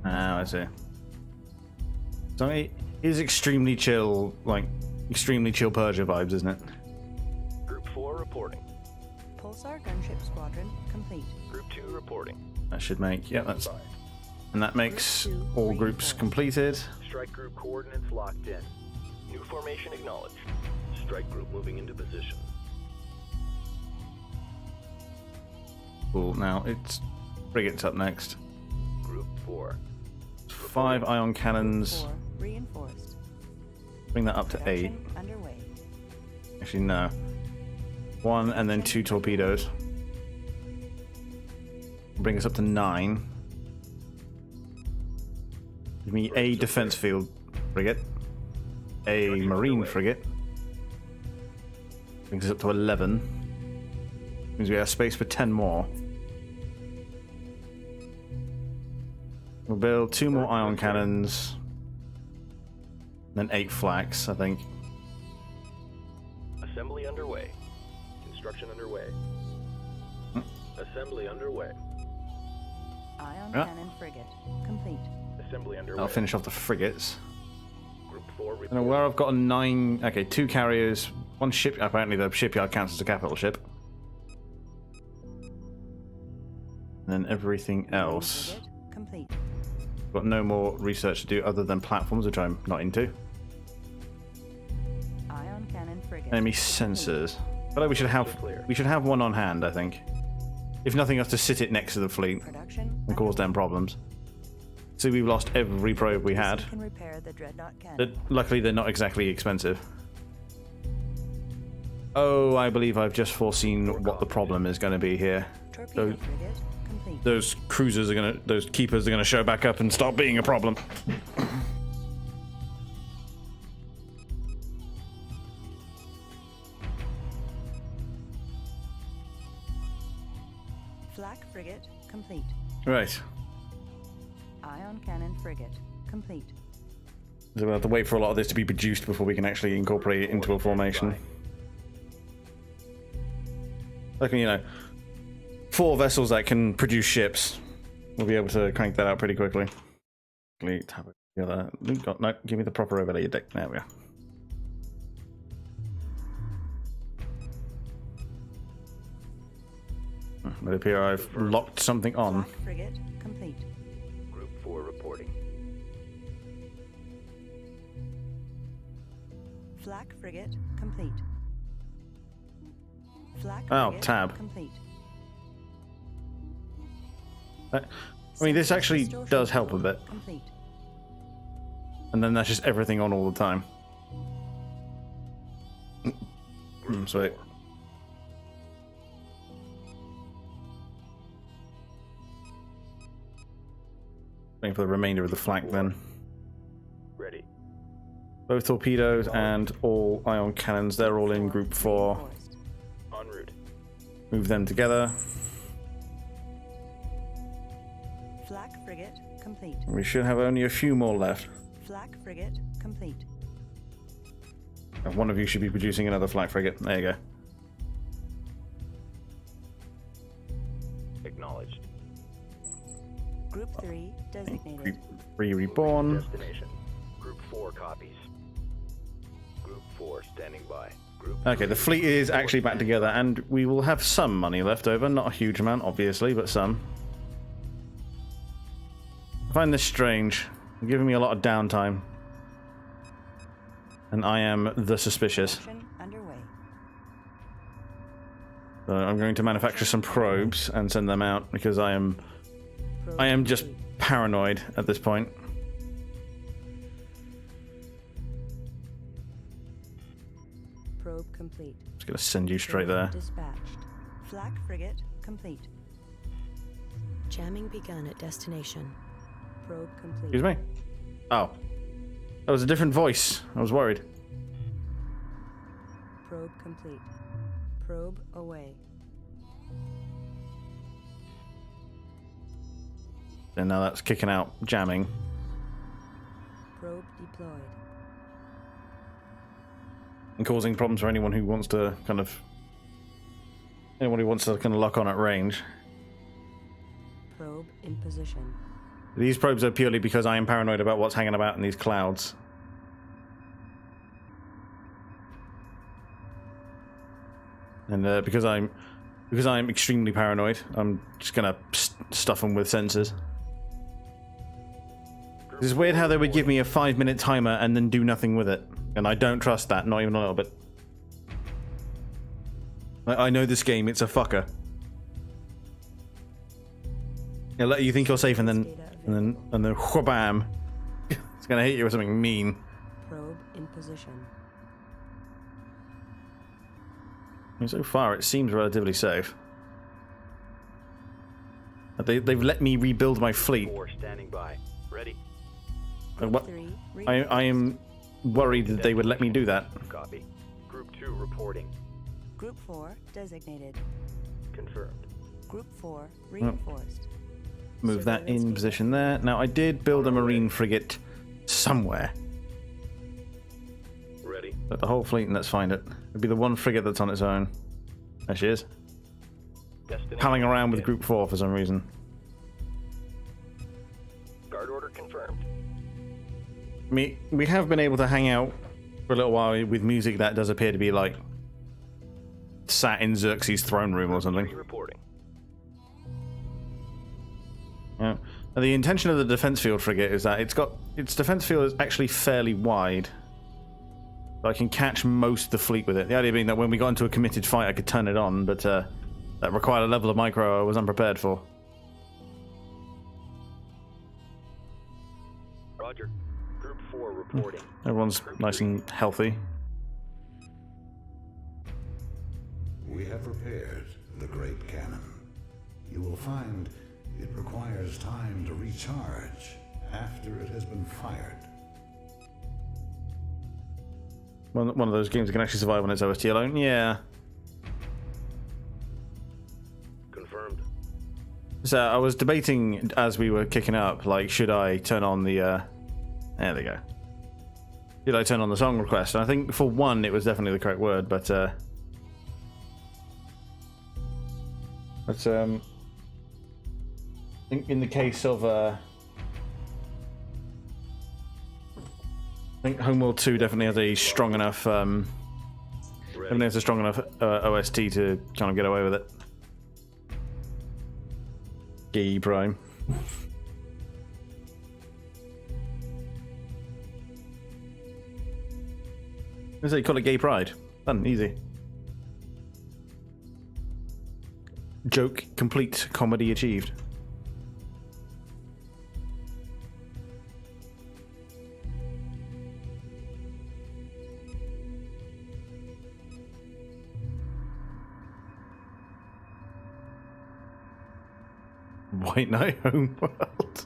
I see. So it is extremely chill, like, extremely chill Persia vibes, isn't it? Group 4 reporting. Pulsar gunship squadron complete. Group 2 reporting. That should make, yeah, that's... Standing And that makes Group 2 all groups reinforced. completed. by. Strike group coordinates locked in. New formation acknowledged. Strike group moving into position. Cool, now it's frigates up next. Group 4. 5 ion cannons, 4 reinforced. bring that up to 8. Production underway. Actually, no. 1 and then 2 torpedoes. Bring us up to 9. Give me a defense field frigate. A marine frigate. Brings us up to 11. Means we have space for 10 more. We'll build 2 more ion cannons. Then 8 flaks, I think. Assembly underway. Construction underway. Assembly underway. Ion Yeah. cannon frigate complete. Assembly underway. I'll finish off the frigates. Group 4 I don't know reporting. where I've got a 9. Okay, 2 carriers, 1 ship. Apparently, the shipyard counts as a capital ship. And then everything else. Frigate complete. Got no more research to do other than platforms, which I'm not into. Ion cannon frigate. Enemy sensors. I feel like we should have one on hand, I think. If nothing else, to sit it next to the fleet Production and cause them problems. See, we've lost every probe we had. Can repair the dreadnought cannon. But luckily, they're not exactly expensive. Oh, I believe I've just foreseen what the problem is going to be here. Torpedo So frigate complete. those cruisers are going to, those keepers are going to show back up and stop being a problem. Flak frigate complete. Right. Ion cannon frigate complete. So we'll have to wait for a lot of this to be produced before we can actually incorporate it into a formation. Like, you know, 4 vessels that can produce ships. We'll be able to crank that out pretty quickly. No, give me the proper overlay deck. There we are. It appears I've locked something on. Flak frigate complete. Group 4 reporting. Flak frigate complete. Flak Oh, frigate tab. complete. I mean, this actually does help a bit. Complete. And then that's just everything on all the time. Sweet. Waiting for the remainder of the flak then. Ready. Both torpedoes and all ion cannons, they're all in group 4. Reinforced. En route. Move them together. Flak frigate complete. We should have only a few more left. Flak frigate complete. And one of you should be producing another flak frigate. There you go. Acknowledged. Group 3 designated. Group 3 reborn. Destination. Group 4 copies. Group 4 standing by. Group Okay, the fleet is actually back together, and we will have some money left over. Not a huge amount, obviously, but some. I find this strange. You're giving me a lot of downtime. And I am the suspicious. Action underway. So I'm going to manufacture some probes and send them out because I am just paranoid at this point. Probe complete. Just gonna send you straight there. Dispatched. Flak frigate complete. Jamming begun at destination. Probe complete. Excuse me? Oh. That was a different voice. I was worried. Probe complete. Probe away. And now that's kicking out jamming. Probe deployed. And causing problems for anyone who wants to kind of lock on at range. Probe in position. These probes are purely because I am paranoid about what's hanging about in these clouds. And because I'm extremely paranoid, I'm just gonna stuff them with sensors. It's weird how they would give me a 5-minute timer and then do nothing with it. And I don't trust that, not even a little bit. I know this game, it's a fucker. It'll let you think you're safe and then whabam. It's gonna hit you with something mean. Probe in position. I mean, so far it seems relatively safe. They've let me rebuild my fleet. 4 standing by. Ready. I am worried that they would let me do that. Copy. Group 2 reporting. Group 4 designated. Confirmed. Group 4 reinforced. Move that in position there. Now I did build a marine frigate somewhere. Ready. But the whole fleet, and let's find it. It'd be the one frigate that's on its own. There she is. Palling around with Group 4 for some reason. Guard order confirmed. We have been able to hang out for a little while with music that does appear to be like sat in Xerxes' throne room or something. Reporting. Yeah. Now, the intention of the defense field frigate is that its defense field is actually fairly wide. So I can catch most of the fleet with it. The idea being that when we got into a committed fight, I could turn it on, but that required a level of micro I was unprepared for. Roger. Group 4 reporting. Everyone's nice and healthy. We have repaired the great cannon. You will find it requires time to recharge after it has been fired. One of those games that can actually survive on its OST alone? Yeah. Confirmed. So I was debating as we were kicking up, like, should I turn on the... there they go. Did I turn on the song request? And I think for one, it was definitely the correct word, but I think in the case of I think HOMEWORLD 2 definitely has a strong enough OST to kind of get away with it. Gay Prime. I say call it Gay Pride. Done, easy. Joke complete, comedy achieved. White Knight Homeworld.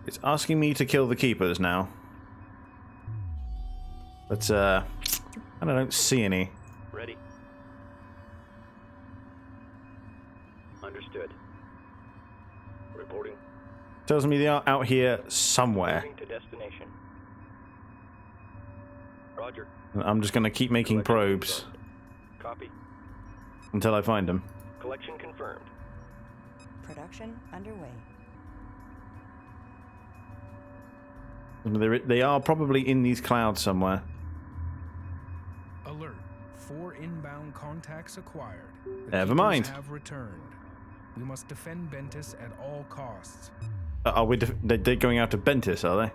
It's asking me to kill the keepers now. But I don't see any. Ready. Understood. Reporting. Tells me they are out here somewhere. Moving to destination. Roger. I'm just gonna keep making probes Copy. until I find them. Collection confirmed. Production underway. They are probably in these clouds somewhere. Alert. 4 inbound contacts acquired. The Never keepers mind. have returned. We must defend Bentis at all costs. Are we? They're going out to Bentis, are they?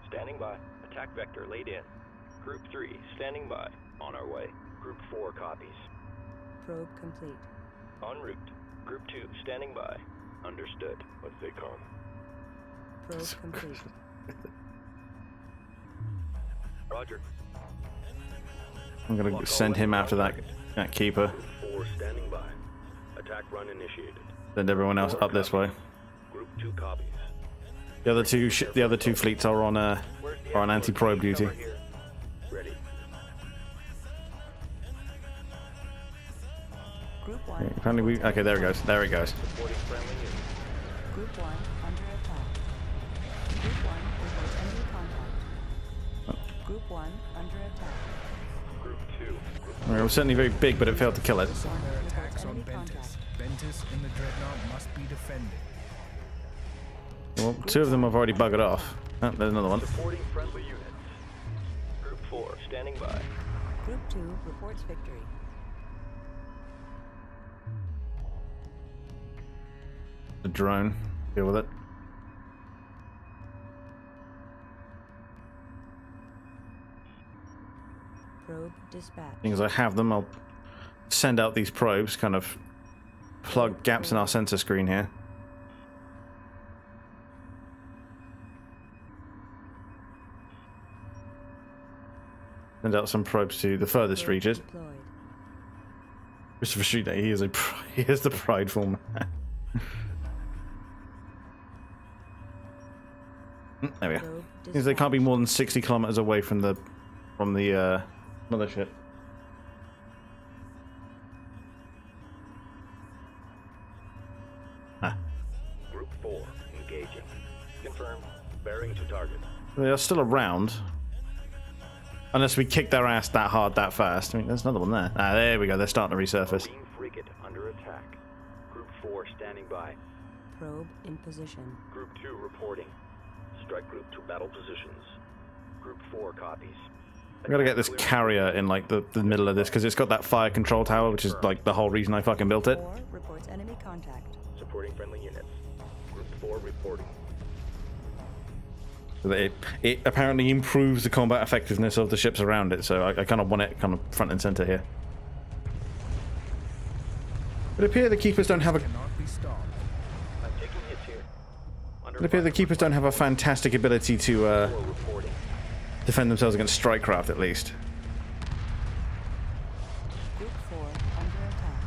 Standing by. Attack vector laid in. Group 3 standing by. On our way. Group 4 copies. Probe complete. En route. Group 2 standing by. Understood. Let's stay calm. Probe complete. Roger. I'm gonna send him after that keeper. Group 4 standing by. Attack run initiated. Send everyone else up this way. Group 2 copies. The other two fleets are on anti-probe duty. Ready. Group 1. Apparently we. Okay, there it goes. There it goes. Supporting friendly units. Group 1 under attack. Group 1 reports enemy contact. Group 1 under attack. Group 2. I mean, it was certainly very big, but it failed to kill it. Their attacks on Bentis. Bentis and the Dreadnought must be defended. Well, 2 of them have already buggered off. Oh, there's another one. Supporting friendly units. Group 4 standing by. Group 2 reports victory. The drone. Deal with it. Probe dispatch. Seeing as I have them, I'll send out these probes, kind of plug gaps in our sensor screen here. Send out some probes to the furthest reaches. Deployed. Christopher Street, he is the prideful man. There we go. Means they can't be more than 60 kilometers away from the mothership. Group 4 engaging. Confirmed. Bearing to target. They are still around. Unless we kick their ass that hard, that fast. I mean, there's another one there. Ah, there we go. They're starting to resurface. Marine frigate under attack. Group 4 standing by. Probe in position. Group 2 reporting. Strike group to battle positions. Group 4 copies. We gotta get this carrier in like the middle of this because it's got that fire control tower, which is like the whole reason I fucking built it. 4 reports enemy contact. Supporting friendly units. Group 4 reporting. It apparently improves the combat effectiveness of the ships around it, so I kind of want it kind of front and center here. It appears the keepers don't have a. Cannot be stopped. I'm taking hits here. It appears the keepers don't have a fantastic ability to 4 reporting. defend themselves against strike craft, at least. Group 4 under attack.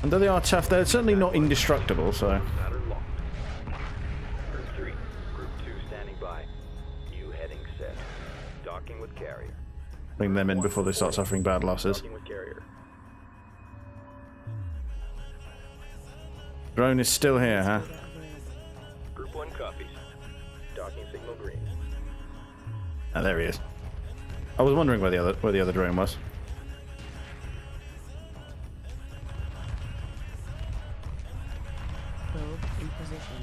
And though they are tough, they're certainly not indestructible. So Ladder locked. Group 3. Group 2 standing by. New heading set. Docking with carrier. bring them in before they start suffering bad losses. Docking with carrier. Drone is still here, huh? Group 1 copies. Tracking signal green. Ah, there he is. I was wondering where the other drone was. Probe in position.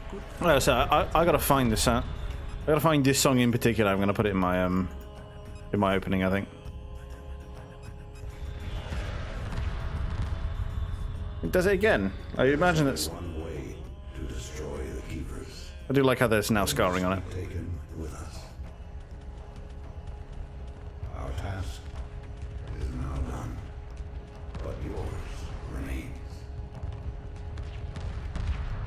Group Well, so I gotta find this. I gotta find this song in particular. I'm gonna put it in my opening, I think. It does it again. I imagine it's. One way to destroy the keepers. I do like how there's now scarring on it. Taken with us. Our task is now done, but yours remains.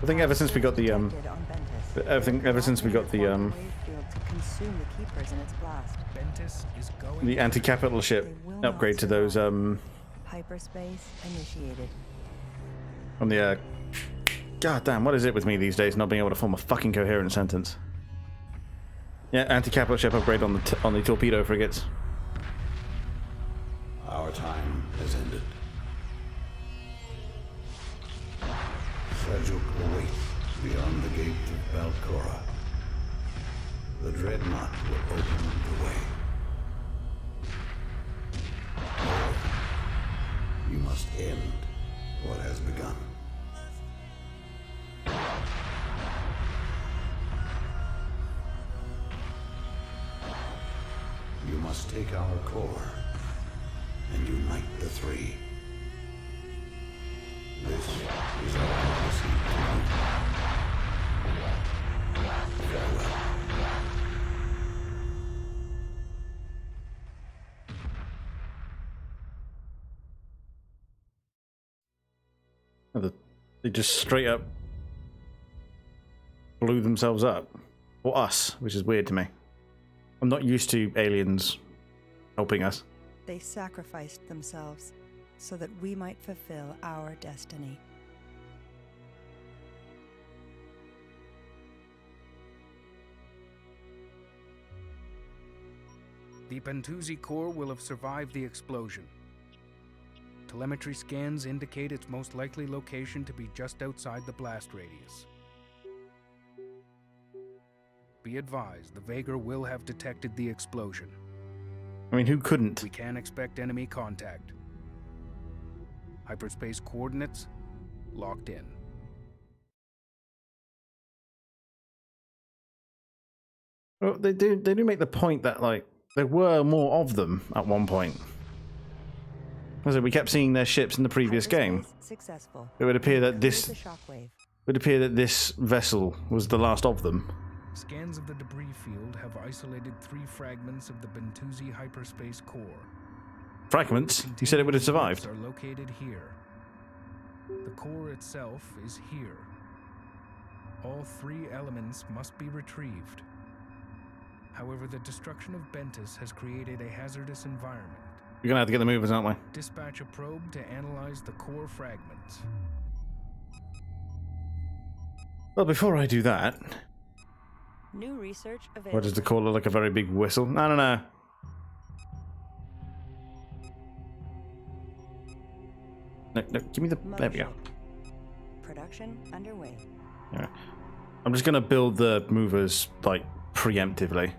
I think ever since we got the detected on Ventus. ever since we got the Wave field to consume the keepers in its blast. Ventus is going. the anti-capital ship They will not upgrade to those Hyperspace initiated. on the God damn, what is it with me these days not being able to form a fucking coherent sentence? Yeah, anti-capital ship upgrade on the torpedo frigates. Our time has ended. Seljuk awaits beyond the gate of Balcora. The dreadnought will open the way. Or you must end what has begun. You must take our core and unite the three. This is our legacy to you. Farewell. They just straight up blew themselves up. Or us, which is weird to me. I'm not used to aliens helping us. They sacrificed themselves so that we might fulfill our destiny. The Bentusi core will have survived the explosion. Telemetry scans indicate its most likely location to be just outside the blast radius. Be advised, the Vagar will have detected the explosion. I mean, who couldn't? We can expect enemy contact. Hyperspace coordinates locked in. Well, they do make the point that, like, there were more of them at one point. So we kept seeing their ships in the previous game. Successful. It would appear that The shockwave. this vessel was the last of them. Scans of the debris field have isolated 3 fragments of the Bentusi hyperspace core. Fragments? You said it would have survived. Are located here. The core itself is here. All 3 elements must be retrieved. However, the destruction of Bentus has created a hazardous environment. We're gonna have to get the movers, aren't we? Dispatch a probe to analyze the core fragments. Well, before I do that, New research available. what does the call look like? A very big whistle? No. No, give me the. There we go. Production underway. Yeah. I'm just gonna build the movers like preemptively.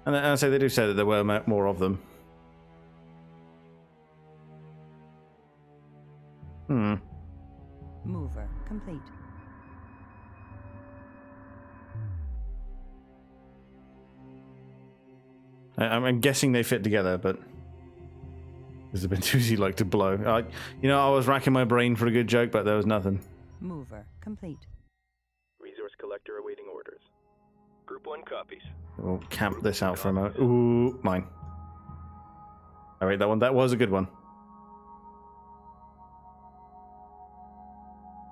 And I say they do say that there were more of them. Mover complete. I'm guessing they fit together, but there's a bit too like to blow. I was racking my brain for a good joke, but there was nothing. Mover complete. Resource collector awaiting orders. Group 1 copies. We'll camp this out for a moment. Ooh, mine. All right, that was a good one.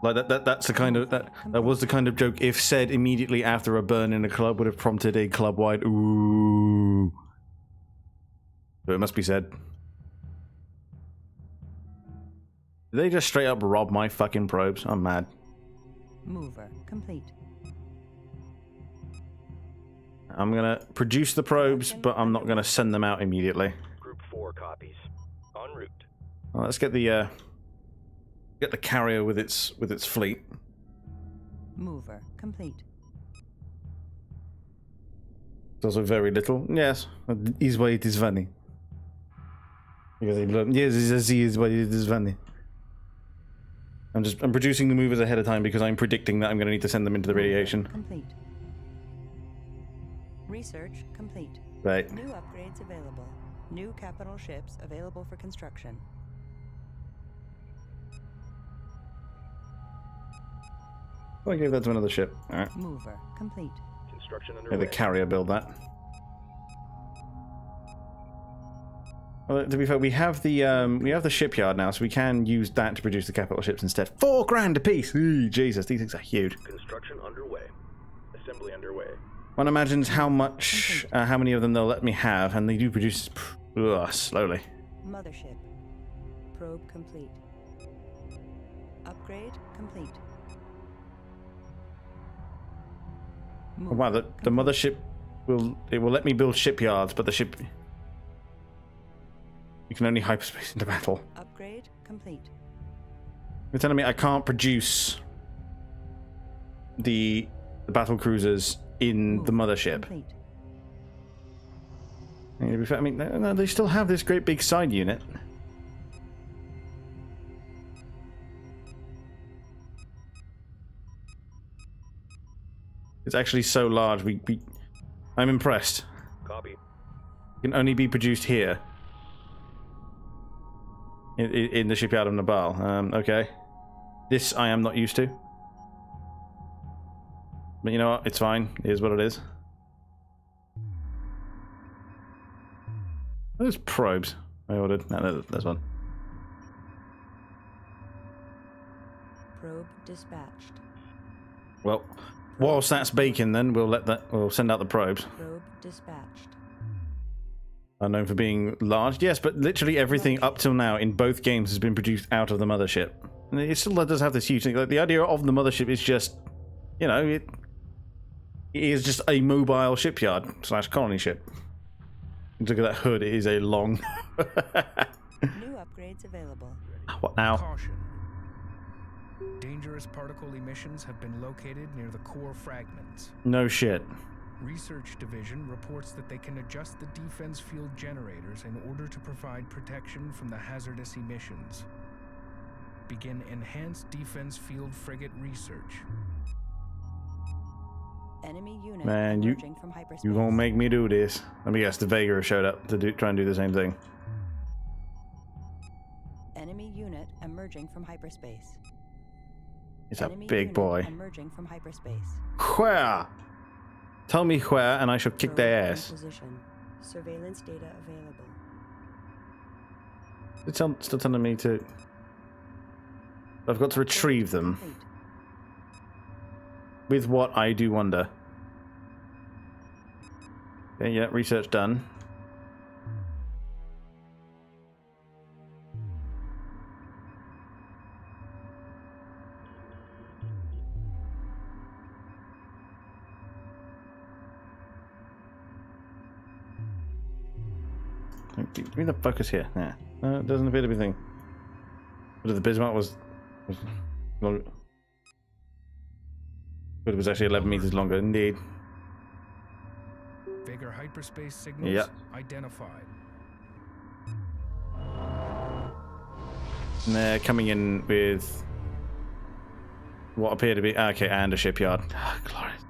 Like that's the kind of that was the kind of joke if said immediately after a burn in a club would have prompted a club-wide ooh. But it must be said. Did they just straight up rob my fucking probes? I'm mad. Mover complete. I'm gonna produce the probes, but I'm not gonna send them out immediately. Group 4 copies. En route. Well, let's get the carrier with its fleet. Mover complete. It's also very little. Yes, is why it is funny. Because yes, is why it is funny. I'm producing the movers ahead of time because I'm predicting that I'm going to need to send them into the radiation. Complete. Research complete. Right. New upgrades available. New capital ships available for construction. I gave that to another ship. All right. Mover complete. Construction Yeah, underway. the carrier build that. Well, to be fair, we have the shipyard now, so we can use that to produce the capital ships instead. $4 grand a piece. Ooh, Jesus, these things are huge. Construction underway. Assembly underway. One imagines how much, how many of them they'll let me have, and they do produce slowly. Mothership. Probe complete. Upgrade complete. Oh, wow, the mothership will let me build shipyards, but the ship you can only hyperspace into battle. Upgrade complete. You're telling me I can't produce the battle cruisers in the mothership? Complete. And to be fair, I mean, no, they still have this great big side unit. It's actually so large. I'm impressed. Copy. It can only be produced here. In the shipyard of Nabal. Okay. This I am not used to. But you know what? It's fine. It is what it is. There's probes I ordered. No, there's one. Probe dispatched. Well, whilst that's baking, then we'll send out the probes. Probe dispatched. Are known for being large. Yes, but literally everything up till now in both games has been produced out of the mothership. And it still does have this huge thing. Like, the idea of the mothership is just, you know, it is just a mobile shipyard / colony ship. Look at that hood. It is a long... New upgrades available. What now? Caution. Dangerous particle emissions have been located near the core fragments. No shit. Research Division reports that they can adjust the defense field generators in order to provide protection from the hazardous emissions. Begin enhanced defense field frigate research. Enemy unit Man, you from hyperspace. gonna make me do this. Let me guess, the Vega showed up to try and do the same thing. Enemy unit emerging from hyperspace. It's a Enemy big unit boy. Emerging from hyperspace. Where? Tell me where, and I shall kick their Probe in ass. position. Surveillance data available. It's still telling me to... I've got to retrieve them. Complete. With what, I do wonder. Okay, yeah, research done. Give me the focus here. Yeah. No, it doesn't appear to be a thing. But the Bismarck was long. But it was actually 11 meters longer, indeed. Vega hyperspace signals Yep. identified. And they're coming in with what appear to be okay, and a shipyard. Oh, glorious.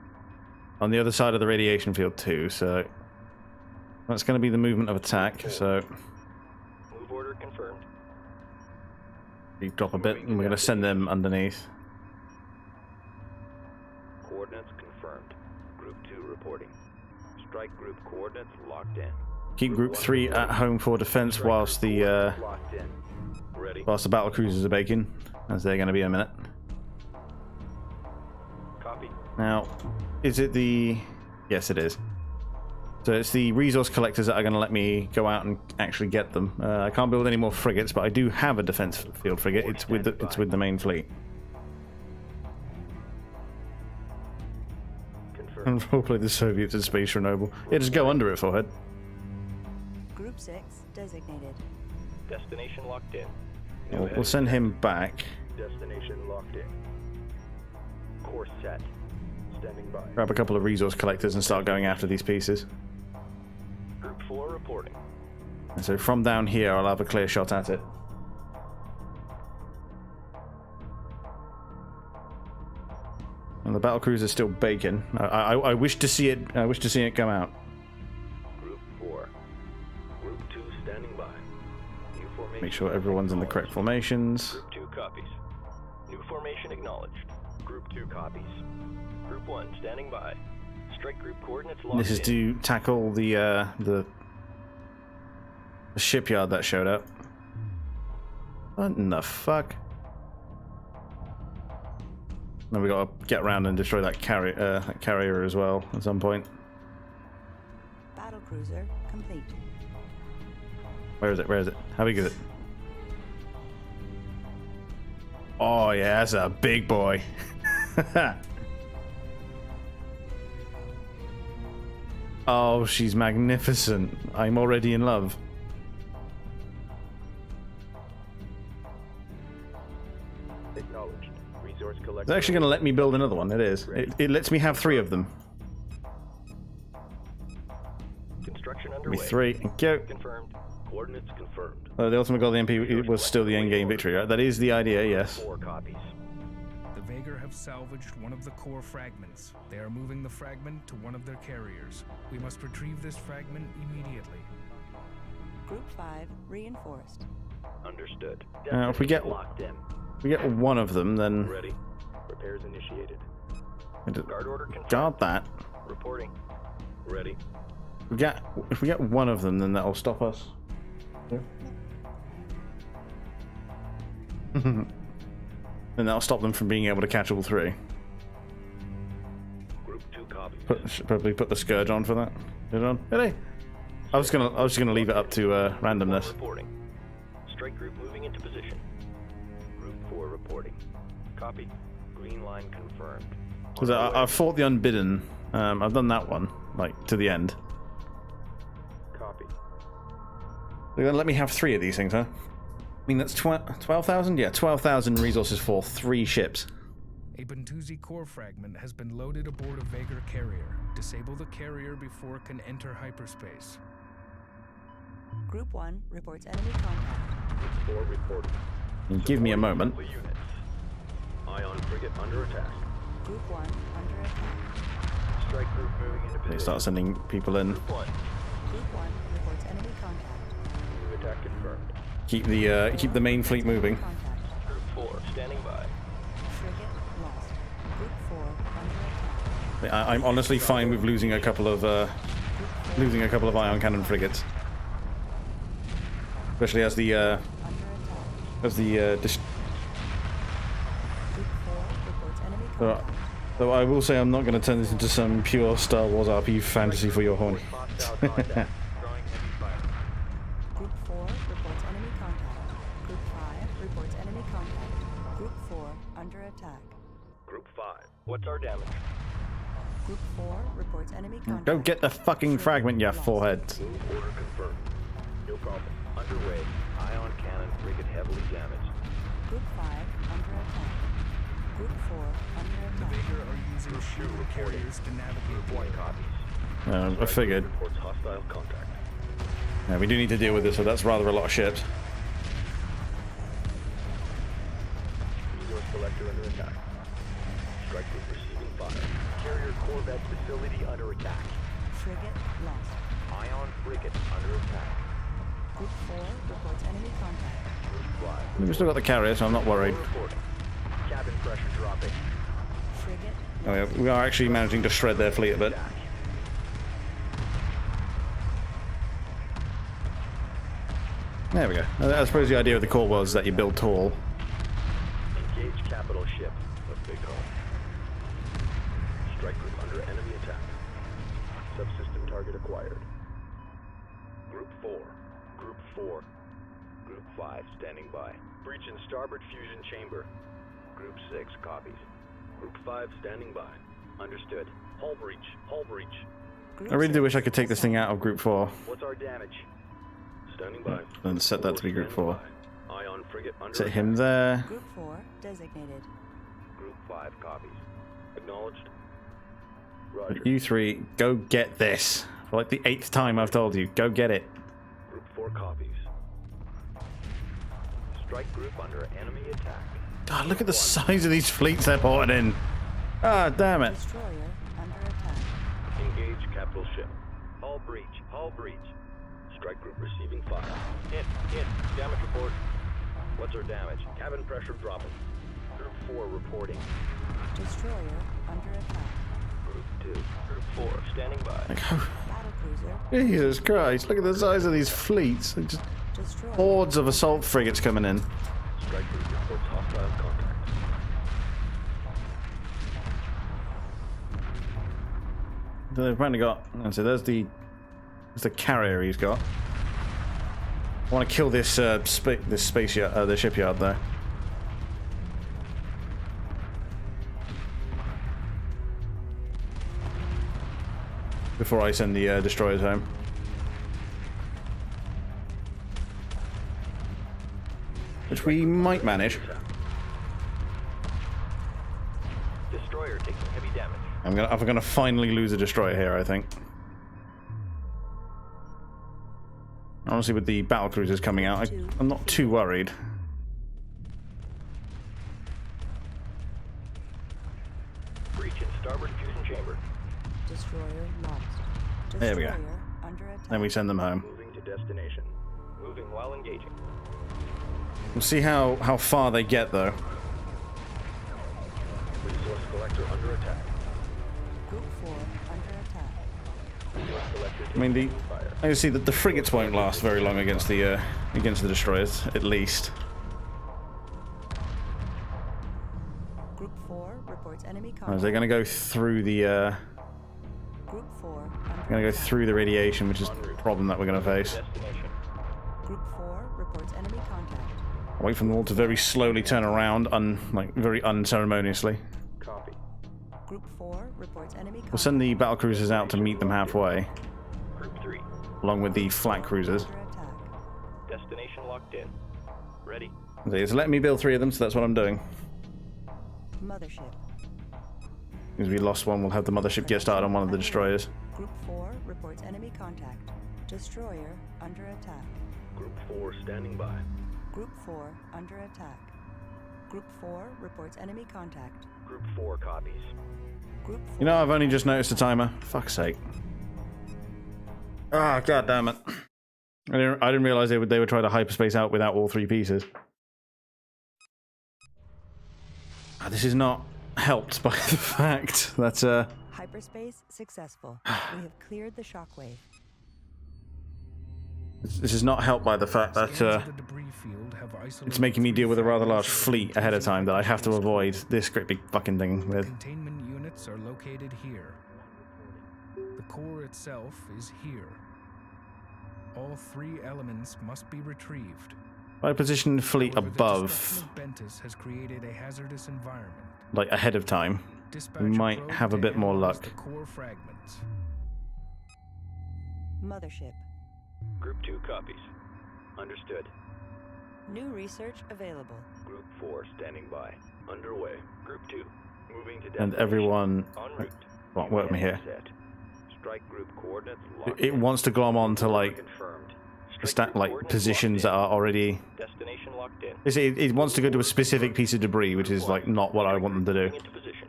On the other side of the radiation field too, so that's going to be the movement of attack. So Move order confirmed. we drop a bit, and we're going to send them underneath. Coordinates confirmed. Group 2 reporting. Strike group coordinates locked in. Keep Group 3 at home for defense whilst the Locked in. Ready. battle cruisers are baking, as they're going to be in a minute. Copy. Now, is it the... Yes, it is. So it's the resource collectors that are going to let me go out and actually get them. I can't build any more frigates, but I do have a defense field frigate. It's with the main fleet. Confirmed. And roleplay the Soviets in space Chernobyl. Yeah, just go under it, forehead. Group 6 designated. Destination locked in. We'll send him back. Destination locked in. course set. Standing by. Grab a couple of resource collectors and start going after these pieces. Group 4 reporting. And so from down here, I'll have a clear shot at it. And the battlecruiser is still baking. I wish to see it. I wish to see it come out. Group 4. Group 2 standing by. New formation. Make sure everyone's in the correct formations. Group 2 copies. New formation acknowledged. Group 2 copies. Group 1 standing by. Strike group coordinates locked This is in. to tackle the shipyard that showed up. What in the fuck? Then we gotta get around and destroy that carrier as well at some point. Battlecruiser complete. Where is it? Where is it? How big is it? Oh yeah, that's a big boy. Oh, she's magnificent. I'm already in love. Acknowledged. Resource collector. It's actually going to let me build another one. It is. It lets me have 3 of them. Construction Give underway. me 3. Thank you. Confirmed. Coordinates confirmed. The ultimate goal of the MP was still the endgame victory, right? That is the idea, yes. 4 copies. The Vagar have salvaged one of the core fragments. They are moving the fragment to one of their carriers. We must retrieve this fragment immediately. Group 5 reinforced. Understood. If we get Locked in. one of them, then Ready. Repairs initiated. Guard order confirmed. guard that. Reporting. Ready. If we get one of them, then that'll stop us. Then that'll stop them from being able to catch all 3. Group 2 copies. Probably put the Scourge on for that. Put it on. Really? I was just gonna leave it up to randomness. Reporting. Strike group moving into position. Group 4 reporting. Copy. Green line confirmed. Because I fought the Unbidden. I've done that one, like to the end. Copy. They're gonna let me have 3 of these things, huh? I mean, that's 12,000? Yeah, 12,000 resources for 3 ships. A Bentusi core fragment has been loaded aboard a Vagar carrier. Disable the carrier before it can enter hyperspace. Group 1 reports enemy contact. Group 4 reporting. Give me a moment. Units. Ion frigate under attack. Group 1 under attack. Strike group moving into They position. start sending people in. Group 1. Group 1 reports enemy contact. New attack confirmed. Keep the main fleet moving. Contact. Group 4 standing by. Frigate lost. Group 4 under attack. I'm honestly fine with losing a couple of ion cannon frigates, especially as the Under attack. dis Group 4 reports enemy contact. Though I will say I'm not going to turn this into some pure Star Wars RP fantasy for your horny. Hostile contact. Drawing heavy fire. Group 4 reports enemy contact. Group 5 reports enemy contact. Group 4 under attack. Group 5. What's our damage? Group 4 reports enemy contact. Go get the fucking fragment, you foreheads. Move order confirmed. No problem. Underway. Ion cannon frigate heavily damaged. Group 5 under attack. Group 4 under The attack. Vagar are using shield carriers to navigate the 1 area. copies. I figured. Reports hostile contact. Yeah, we do need to deal with this, so that's rather a lot of ships. Resource collector under attack. Strike group receiving fire. Carrier corvette facility under attack. Frigate lost. Ion frigate under attack. Group 4 reports enemy contact. Group 5. We've still got the carrier, so I'm not worried. Reporting. Cabin pressure dropping. Frigate Oh, yeah, we are actually managing to shred their fleet a bit. Attack. There we go. I suppose the idea of the core was that you build tall. Engage capital ship. A big home. Strike group under enemy attack. Subsystem target acquired. Group 4. Group 4. Group 5 standing by. Breach in starboard fusion chamber. Group 6 copies. Group 5 standing by. Understood. Hull breach. Hull breach. Group I really do 6 wish I could take this thing out of Group 4 What's our damage? Standing by. and set that to be Group 4. By. Ion frigate under Set attack. him there. Group 4 designated. Group 5 copies. Acknowledged. Roger. You three, go get this. For like the 8th time I've told you, go get it. Group 4 copies. Strike group under enemy attack. God, look at the size of these fleets they're porting in. Ah, damn it. Destroyer under attack. Engage capital ship. Hull breach. Hull breach. Strike group receiving fire. Hit. Damage report. What's our damage? Cabin pressure dropping. Group 4 reporting. Destroyer under attack. Group 2. Group 4 standing by. Battlecruiser. Jesus Christ, look at the size of these fleets. They're just Destroyer. hordes of assault frigates coming in. Strike group reports hostile contact. They've apparently got. So there's the carrier he's got. I want to kill this this space yard, the shipyard there. Before I send the destroyers home. Which we might manage. Destroyer taking heavy damage. I'm gonna finally lose a destroyer here, I think. Honestly, with the battle cruisers coming out, I'm not too worried. Breach in starboard fusion chamber. Destroyer lost. Destroyer There we go. under attack. Then we send them home. Moving to destination. Moving while engaging. We'll see how far they get, though. Resource collector under attack. Group 4 under attack. Resource collector I mean, taking fire. I can see that the frigates won't last very long against the destroyers, at least. Group 4 reports enemy As contact. they're going to go through the Group 4 under going to go attack. through the radiation, which is the problem that we're going to face. Destination. Group 4 reports enemy contact. I'll wait for them all to very slowly turn around, like very unceremoniously. Copy. Group 4 reports enemy contact. We'll send the battle cruisers out to meet them halfway, Group 3. along with the flak cruisers. Under attack. Destination locked in. Ready. It's letting me build 3 of them, so that's what I'm doing. Mothership. Because we lost one, we'll have the mothership get started on one of the destroyers. Group 4 reports enemy contact. Destroyer under attack. Group 4 standing by. Group 4 under attack. Group 4 reports enemy contact. Group 4 copies. Group 4. You know, I've only just noticed the timer. Fuck's sake. Ah, god damn it. I didn't realize they would try to hyperspace out without all 3 pieces. This is not helped by the fact that Hyperspace successful. We have cleared the shockwave. this is not helped by the fact that it's making me deal with a rather large fleet ahead of time that I have to avoid this great big fucking thing with. Containment units are located here. The core itself is here. All 3 elements must be retrieved. If I position the fleet However, above, the destruction of Bentis has created a hazardous environment. like ahead of time, Dispatch we a might probe have a to bit more analyze luck. the core fragments. Mothership. Group 2 copies. Understood. New research available. Group 4 standing by. Underway. Group 2 moving to destination. And everyone En route. won't work me here. Set. Strike group coordinates locked It in. wants to glom on to like Confirmed. like positions that are already. Destination locked in. It wants to go to a specific piece of debris, which is like not what I want them to do. Moving into position.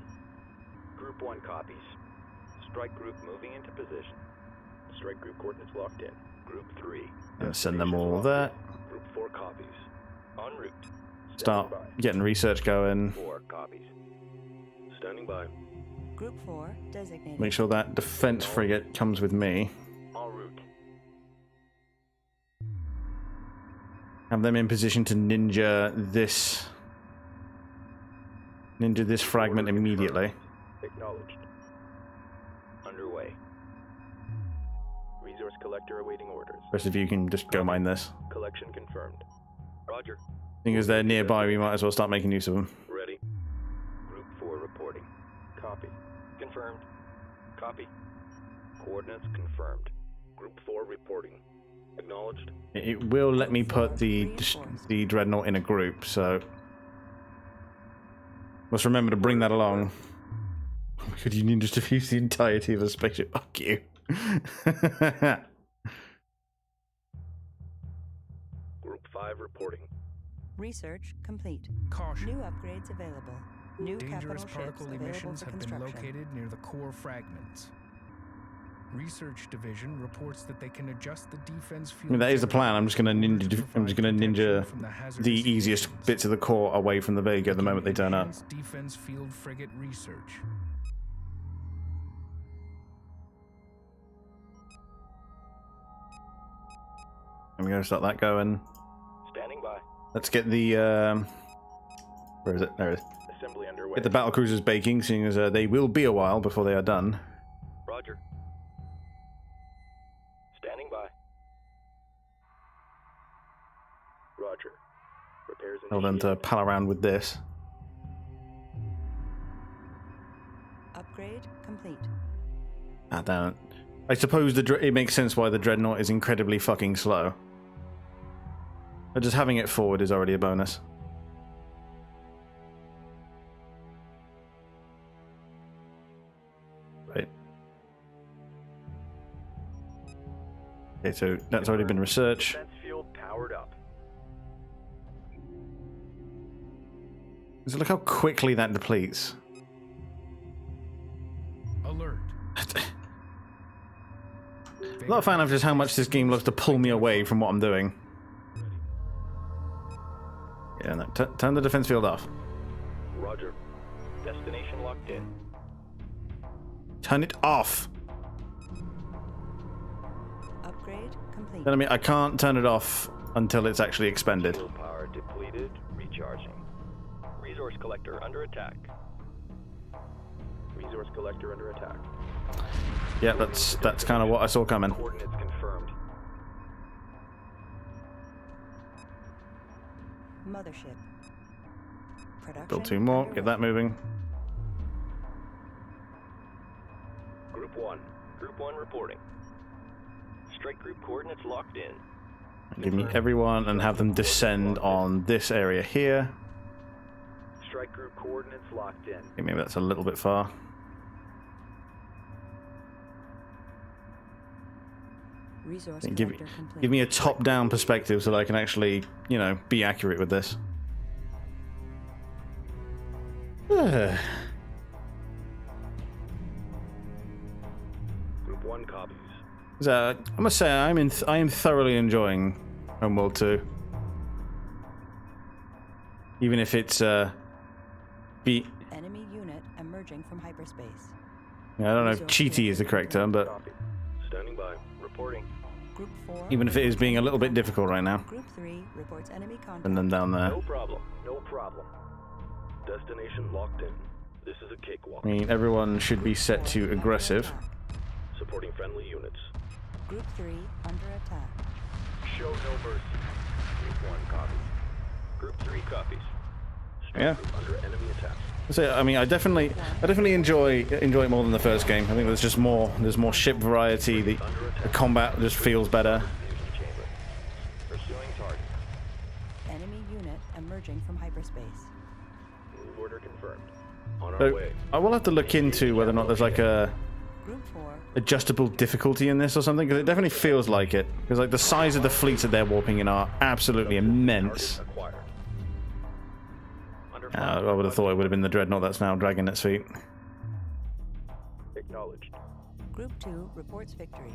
Group 1 copies. Strike group moving into position. Strike group coordinates locked in. Group 3. Send them all locked there. in. Group 4 copies. En route. Standing Start by. getting research going. 4 copies. Standing by. Group 4 designated. Make sure that defense frigate comes with me. En route. Have them in position to ninja this fragment immediately. Acknowledged. Underway. Resource collector awaiting orders. Rest of you can just go mine this. Collection confirmed. Roger. Seeing as they're nearby, we might as well start making use of them. Ready. Group 4 reporting. Copy. Confirmed. Copy. Coordinates confirmed. Group 4 reporting. Acknowledged. It will let me put the dreadnought in a group, so must remember to bring that along. Could you ninjas defuse the entirety of a spaceship? Fuck you. Group 5 reporting. Research complete. Caution. New upgrades available. New Dangerous capital ships particle available emissions for have been construction. located near the core fragments. Research Division reports that they can adjust the defense field. I mean, that is the plan. I'm just gonna ninja the easiest bits of the core away from the Vega the moment they turn up. Defense field frigate research. I'm gonna start that going. Standing by. Let's get the where is it? There it is. Assembly underway. Get the battle cruisers baking, seeing as they will be a while before they are done. Roger. Standing by. Roger. Repairs Hold them to pal around with this. Upgrade complete. Ah, damn it. I suppose it makes sense why the Dreadnought is incredibly fucking slow. But just having it forward is already a bonus. Right. Okay, so that's already been researched. Defense field powered up. So look how quickly that depletes. Alert. I'm not a fan of just how much this game loves to pull me away from what I'm doing. Yeah, no, turn the defense field off. Roger. Destination locked in. Turn it off. Upgrade complete. Then I mean, I can't turn it off until it's actually expended. Fuel power depleted. Recharging. Resource collector under attack. Resource collector under attack. Yeah, that's kind of what I saw coming. Coordinates confirmed. Mothership. Production Build 2 more, underway. get that moving. Group 1. Group 1 reporting. Strike group coordinates locked in. Give me everyone and have them descend on this area here. Strike group coordinates locked in. Okay, maybe that's a little bit far. Resource Give collector complete. me a top-down perspective so that I can actually, you know, be accurate with this. Group 1 copies. So, I must say, I am thoroughly enjoying HOMEWORLD 2. Even if it's Enemy unit emerging from hyperspace. I don't know if cheaty is the correct term, but Copy. Standing by. Reporting. Group 4. even if it is being a little bit difficult right now. Group 3 reports enemy contact. And then down there. No problem. No problem. Destination locked in. This is a cakewalk. I mean, everyone should be set to aggressive. Supporting friendly units. Group 3 under attack. Show no mercy. Group 1 copies. Group 3 copies. Strike Yeah. group under enemy attack. So, I mean, I definitely enjoy it more than the first game. I think there's more ship variety. The combat just feels better. Fusion chamber. Pursuing target. Enemy unit emerging from hyperspace. Move order confirmed. On our So way. I will have to look into whether or not there's like a Group 4. adjustable difficulty in this or something, because it definitely feels like it. Because like the size of the fleets that they're warping in are absolutely immense. Target acquired. Under I would have thought it would have been the Dreadnought that's now dragging its feet. Acknowledged. Group 2 reports victory.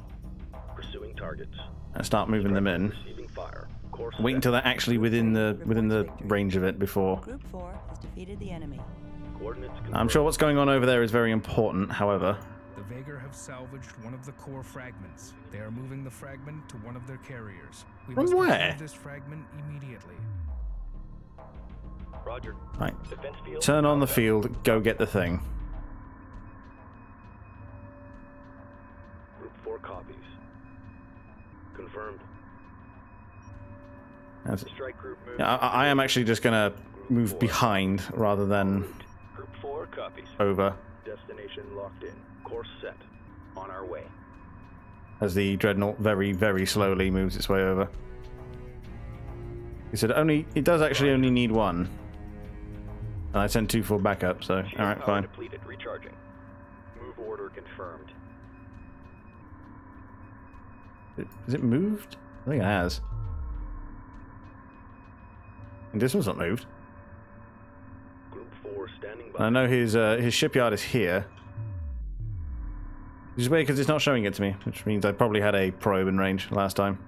Pursuing targets. And start moving them in. Receiving fire. Course Wait set. until they're actually within the range of it before. Group 4 has defeated the enemy. Coordinates I'm confirmed. sure what's going on over there is very important. However, The Vagar have salvaged one of the core fragments. They are moving the fragment to one of their carriers. We From must where? retrieve this fragment immediately. Roger. right, Defense field. turn on the field, go get the thing. Group 4 copies. Confirmed. That's- Strike group move. Yeah, I am actually just gonna move behind rather than Group 4 copies. over, Destination locked in. Course set. On our way. as the Dreadnought very, very slowly moves its way over. He said it does actually only need one. And I sent 2 for backup, so Shield alright, power fine. depleted. Recharging. order confirmed. Is it moved? I think it has. And this one's not moved. Group 4 standing by. I know his shipyard is here. Which is weird because it's not showing it to me, which means I probably had a probe in range last time.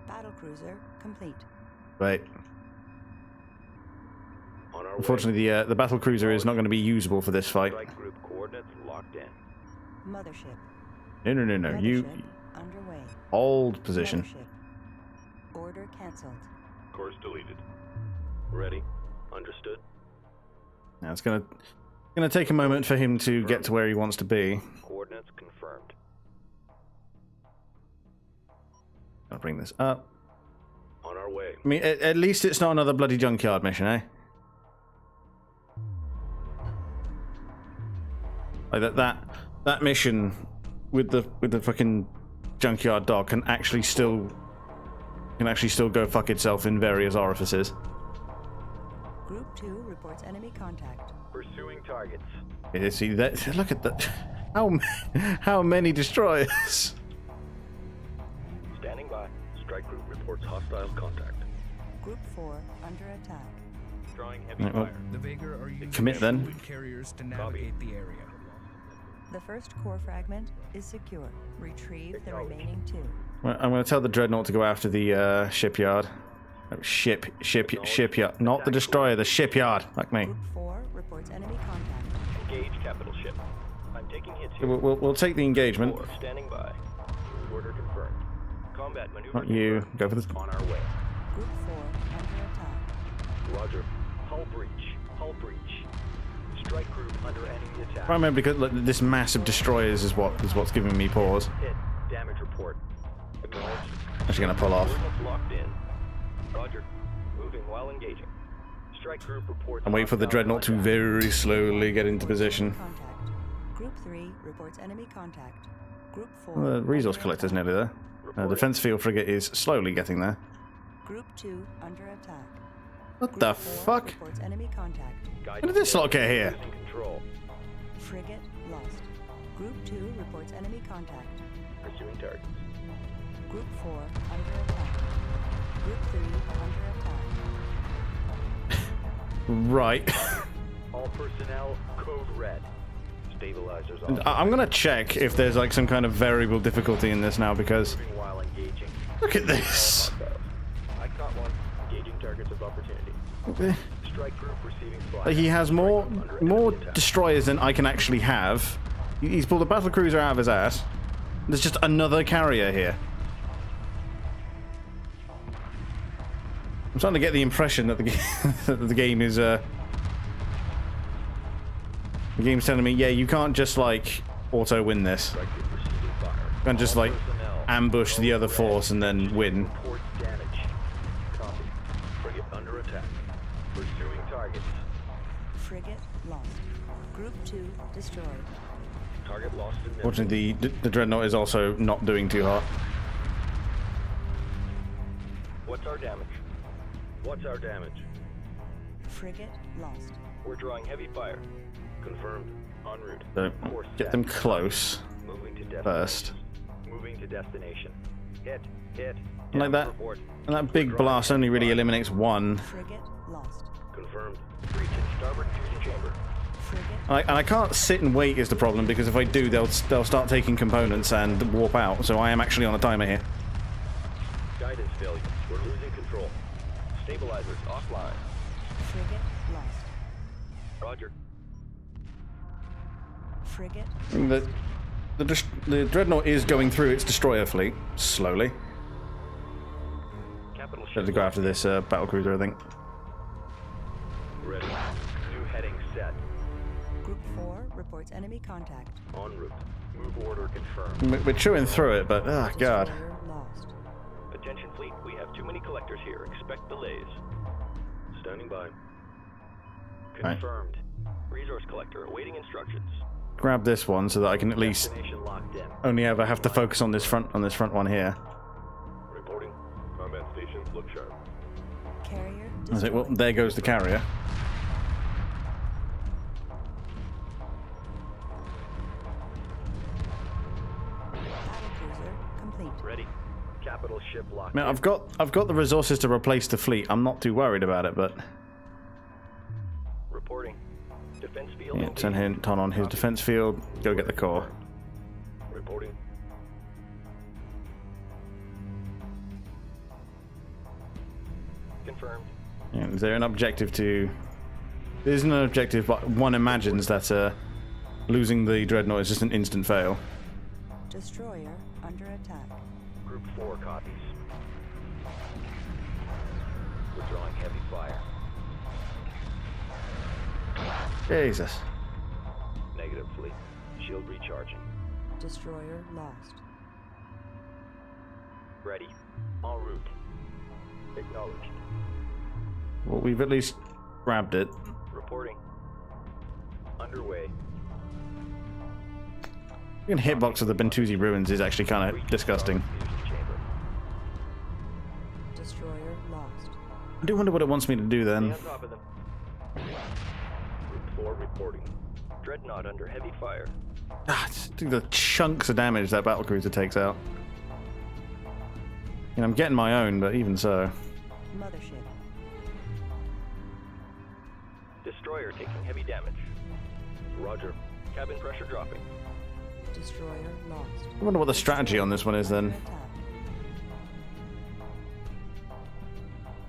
Battlecruiser complete. Right. On our Unfortunately, the battle cruiser is not going to be usable for this fight. Strike group coordinates locked in. Mothership. No. You Mothership underway. hold position. Mothership. Order cancelled. Course deleted. Ready. Understood. Now it's gonna take a moment for him to get to where he wants to be. Coordinates confirmed. I'll bring this up. On our way. I mean, at least it's not another bloody junkyard mission, eh? Like that mission with the fucking junkyard dog can actually still go fuck itself in various orifices. Group 2 reports enemy contact. Pursuing targets. Yeah, see that? Look at that! How many destroyers? Standing by. Strike group reports hostile contact. Group 4 under attack. Drawing heavy Right, well, fire. The Vega are using commit then. fluid carriers to navigate the area. The first core fragment is secure. Retrieve the remaining 2. Well, I'm going to tell the dreadnought to go after the shipyard. Oh, shipyard, not the destroyer, the shipyard. Fuck me. Group 4 reports enemy contact. Engage capital ship. I'm taking hits here. We'll take the engagement. 4 standing by. Order confirmed. Combat maneuver. Not you. confirmed. Go for this. On our way. Group 4 under attack. Roger. Hull breach. Hull breach. Strike group under enemy attack. I remember because look, this massive destroyers is what's giving me pause. Hit. Damage report. Acknowledged. Actually going to pull off. Coordinates locked in. Roger. Moving while engaging. Strike group reports. And wait for the dreadnought to very slowly get into position. Contact. Group 3 reports enemy contact. Group 4. The resource collector's nearly there. Defense field frigate is slowly getting there. Group 2 under attack. What Group the 4 fuck? reports enemy contact. How did this lot get here? Losing control. Frigate lost. Group 2 reports enemy contact. Pursuing targets. Group 4 under attack. Group 3 under attack. Right. All personnel, code red. Stabilizers And off. I'm going to check if there's like some kind of variable difficulty in this now because Moving while engaging. look at this. I caught one. Engaging targets of opportunity. Strike group receiving fire. Like, he has more destroyers than I can actually have. He's pulled a battle cruiser out of his ass. There's just another carrier here. I'm starting to get the impression that the game is the game's telling me, yeah, you can't just like auto win this. Strike group receiving fire. You can't just like Personnel, ambush the other force and then win. report damage. Copy. Frigate under attack. Pursuing targets. Frigate lost. Group 2 destroyed. Target lost in memory. Fortunately, the dreadnought is also not doing too hard. What's our damage? What's our damage? Frigate lost. We're drawing heavy fire. Confirmed. En route. So Course get set. them close Moving to destination. first. Moving to destination. Hit. Like Damage that. report. And that big blast only really eliminates one. Frigate lost. Confirmed. Breach in starboard fusion chamber. Frigate And I can't sit and wait is the problem because if I do, they'll start taking components and warp out. So I am actually on a timer here. Guidance failure. We're losing control. Stabilizers offline. frigate lost. Roger. Frigate The dreadnought is going through its destroyer fleet slowly. Capital Have ship. to go after this battlecruiser, I think. Ready. New heading set. Group 4 reports enemy contact. En route. Move order confirmed. We're chewing through it, but oh god. Destroyer lost. Attention fleet, we have too many collectors here. Expect delays. Standing by. Right. Confirmed. Resource collector awaiting instructions. Grab this one so that I can at least Destination locked in. only ever have to focus on this front one here. Reporting. Combat stations look sharp. Carrier I was like, well, destroyed. there goes the carrier. Mothership locked Man, in. I've got the resources to replace the fleet. I'm not too worried about it, but Reporting. Defense field. yeah, send him on his defense field. Go get the core. Reporting. Confirmed. Yeah, is there an objective to? There isn't an objective, but one imagines that losing the dreadnought is just an instant fail. Destroyer under attack. Group 4 copies. Withdrawing heavy fire. Jesus. Negative, fleet. Shield recharging. Destroyer lost. Ready. En route. Acknowledged. Well, we've at least grabbed it. Reporting. Underway. Being hitbox of the Bentusi ruins is actually kind of disgusting. Fusion chamber. Destroyer lost. I do wonder what it wants me to do then. Stay on top of them. Group 4 reporting. Dreadnought under heavy fire. Ah, just the chunks of damage that battlecruiser takes out. You know, I'm getting my own, but even so. Mothership. Destroyer taking heavy damage. Roger. Cabin pressure dropping. Destroyer lost. I wonder what the strategy on this one is then. Under attack.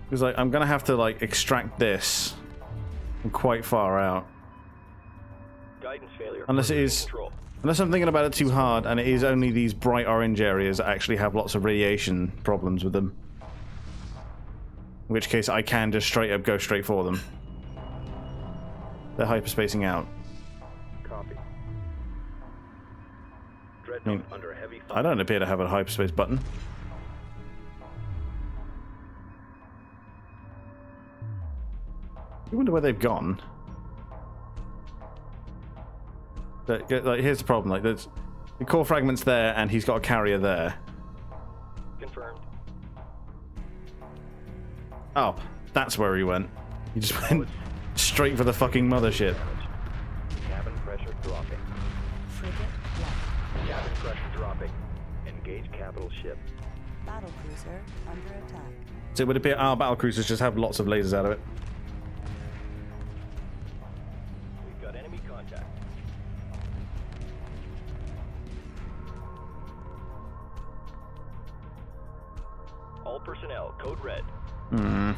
Because like, I'm gonna have to like extract this from quite far out. Guidance failure. Unless it is, Control. unless I'm thinking about it too hard, and it is only these bright orange areas that actually have lots of radiation problems with them. In which case, I can just straight up go straight for them. They're hyperspacing out. Copy. I Dreadnought mean, under heavy fire. I don't appear to have a hyperspace button. I wonder where they've gone. Like, here's the problem. Like, there's the core fragments there, and he's got a carrier there. Confirmed. Oh, that's where he went. He just went straight for the fucking mothership. Cabin pressure dropping. Frigate lost. Cabin pressure dropping. Engage capital ship. Battlecruiser under attack. So it would appear our battlecruisers just have lots of lasers out of it. We've got enemy contact. All personnel, code red. Hmm.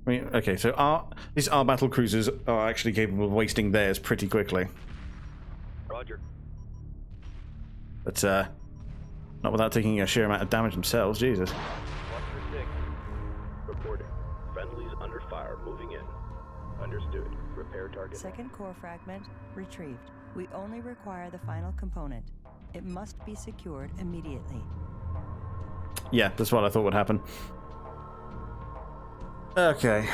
I mean, okay, so our battle cruisers are actually capable of wasting theirs pretty quickly, Roger. but not without taking a sheer amount of damage themselves. Jesus. Cluster 6. Reporting. Friendlies under fire, moving in. Understood. Repair target. Second core fragment retrieved. We only require the final component. It must be secured immediately. Yeah, that's what I thought would happen. Okay.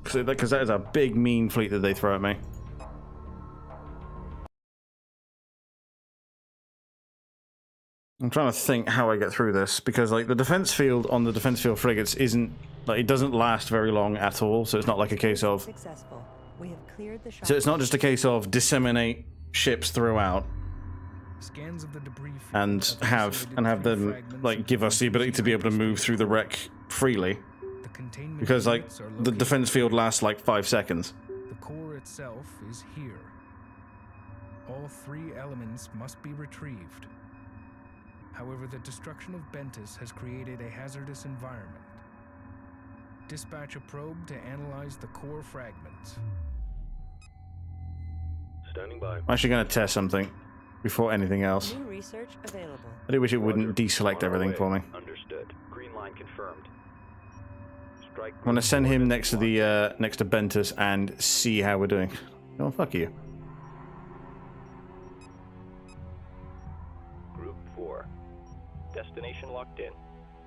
Because that is a big, mean fleet that they throw at me. I'm trying to think how I get through this, because like the defense field on the defense field frigates isn't like, it doesn't last very long at all, so it's not like a case of Successful. We have cleared the so it's not just a case of disseminate ships throughout Scans of the debris field and have them like give us the ability to be able to move through the wreck freely, The containment because like units are the located. defense field lasts like 5 seconds. The core itself is here. All 3 elements must be retrieved. However, the destruction of Bentus has created a hazardous environment. Dispatch a probe to analyze the core fragments. Standing by. I'm actually going to test something before anything else. New research available. I do wish it wouldn't Roger. deselect On our everything way. for me. Understood. Green line confirmed. Strike. I'm going to send him next to the next to Bentus and see how we're doing. Oh, fuck you. Group 4. Destination locked in.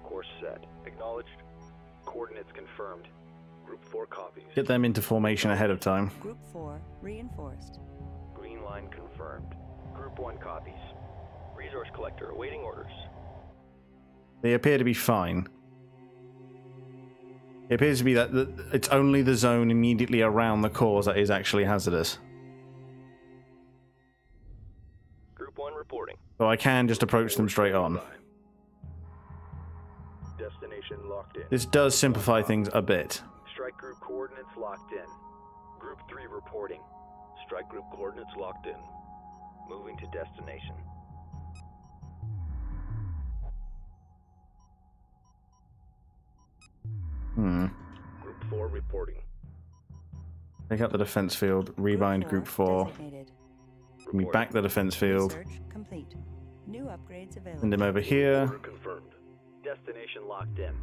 Course set. Acknowledged. Coordinates confirmed. Group 4 copies. Get them into formation ahead of time. Group 4 reinforced. Green line confirmed. Group 1 copies. Resource collector awaiting orders. They appear to be fine. It appears to be that it's only the zone immediately around the cores that is actually hazardous. Group 1 reporting. So I can just approach them straight on. Destination locked in. This does simplify things a bit. Strike group coordinates locked in. Group 3 reporting. Strike group coordinates locked in. Moving to destination. Group 4 reporting. Take out the defense field, rebind Group 4. Designated. Give me back the defense field. Research complete. New upgrades available. Send him over here. Order confirmed. Destination locked in.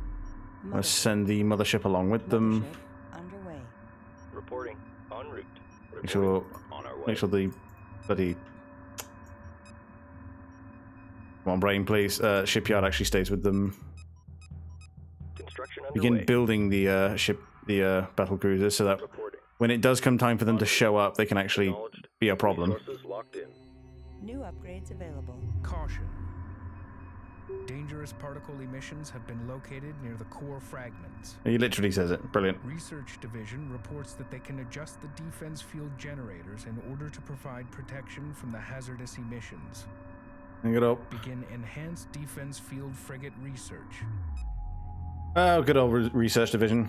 I'm going to send the mothership along with them. Mothership underway. Reporting en route. Make sure, On our way. make sure the bloody... Come on, brain, please. Shipyard actually stays with them. Construction Begin underway. building the battle cruisers so that Reporting. when it does come time for them to show up, they can actually be a problem. Resources locked in. New upgrades available. Caution. Dangerous particle emissions have been located near the core fragments. He literally says it. Brilliant. Research Division reports that they can adjust the defense field generators in order to provide protection from the hazardous emissions. Hang it up. Begin enhanced defense field frigate research. Oh, good old research division.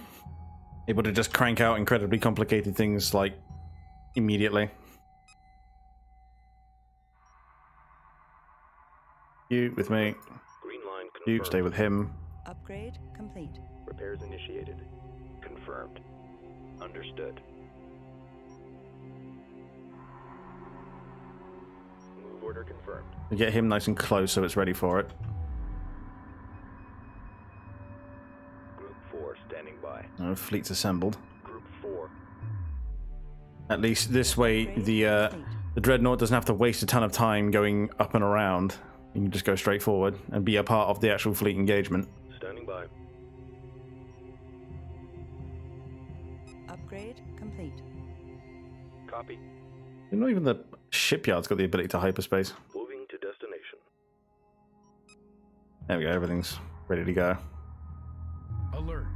Able to just crank out incredibly complicated things, like, immediately. You with me. Green line confirmed. You stay with him. Upgrade complete. Repairs initiated. Confirmed. Understood. Move order confirmed. Get him nice and close so it's ready for it. Group 4 standing by. Fleet's assembled. Group 4. At least this way, the Dreadnought doesn't have to waste a ton of time going up and around. You can just go straight forward and be a part of the actual fleet engagement. Standing by. Upgrade complete. Copy. Not even the shipyard's got the ability to hyperspace. Moving to destination. There we go, everything's ready to go. Alert.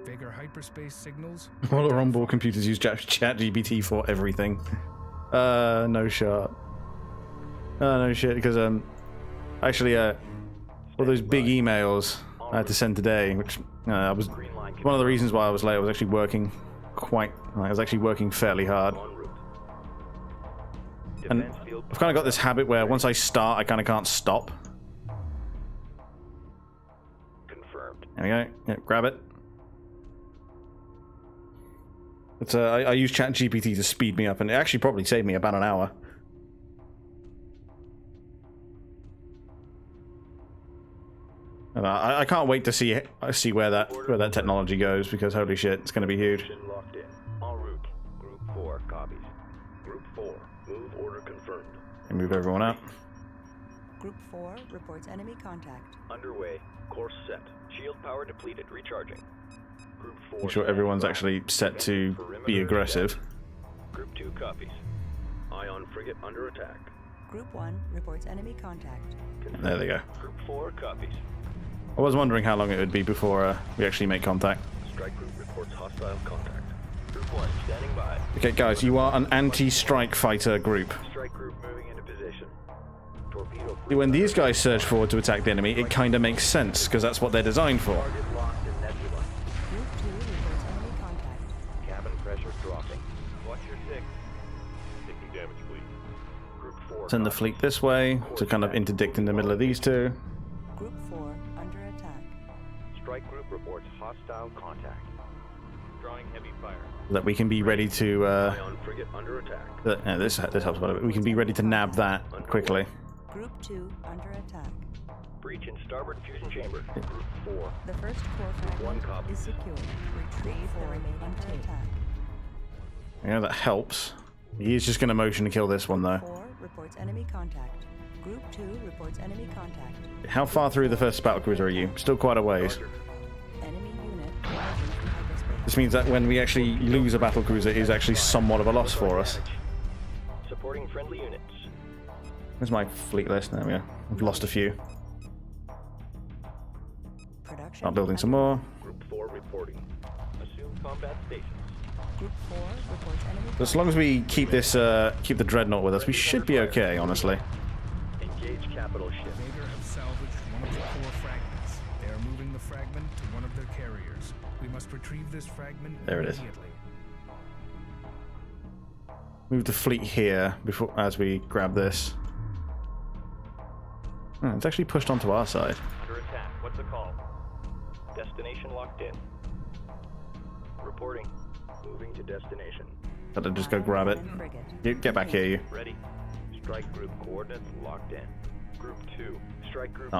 Vagar hyperspace signals. All our onboard computers use ChatGPT for everything. No shot. No shit, because actually all those big emails I had to send today, which I was one of the reasons why I was late. I was actually working fairly hard, and I've kind of got this habit where once I start, I kind of can't stop. Confirmed. There we go. Yeah, grab it. It's I use ChatGPT to speed me up, and it actually probably saved me about an hour. And I can't wait to see where that technology goes, because holy shit, it's going to be huge. Locked in. En route. Group 4 copies. Group 4. Move order confirmed. And move everyone up. Group 4 reports enemy contact. Underway. Course set. Shield power depleted. Recharging. Group 4. Make sure everyone's actually set to be aggressive. Group 2 copies. Ion frigate under attack. Group 1 reports enemy contact. There they go. Group 4 copies. I was wondering how long it would be before we actually make contact. Strike group reports hostile contact. Group 1 standing by. Okay, guys, you are an anti-strike fighter group. Strike group moving into position. Torpedo. When these guys surge forward to attack the enemy, it kind of makes sense, because that's what they're designed for. Target locked in nebula. Group 2 reports enemy contact. Cabin pressure dropping. Watch your 6. Taking damage, please. Group 4. Send the fleet this way to kind of interdict in the middle of these two. Group 4 under attack. Strike group reports hostile contact. Drawing heavy fire. So that we can be ready to. Ion frigate under attack. This helps quite a bit. We can be ready to nab that quickly. Group 2 under attack. Breach in starboard fusion chamber. Group 4. The first core fragment One copy. is secure. Retrieve the remaining under attack. Yeah, that helps. He is just going to motion to kill this one, though. 4 reports enemy contact. Group 2 reports enemy contact. How far through the first battlecruiser are you? Still quite a ways. Enemy unit emerging from hyperspace. This means that when we actually lose a battlecruiser, it is actually somewhat of a loss for us. Supporting friendly units. Where's my fleet list? There we go. I've lost a few. Production Start building some more. Group 4 reporting. Assume combat stations. Group 4 reports enemy. As long as we keep this, keep the dreadnought with us, we should be okay, honestly. Engage capital ship. Vader have salvaged one of the core fragments. They are moving the fragment to one of their carriers. We must retrieve this fragment There it is. immediately. Move the fleet here before as we grab this. Oh, it's actually pushed onto our side. Under attack. What's the call? Destination locked in. Reporting. Moving to destination. Gotta just go grab it. Get back here, you. Ready. Strike group coordinates locked in. Group 2. Strike group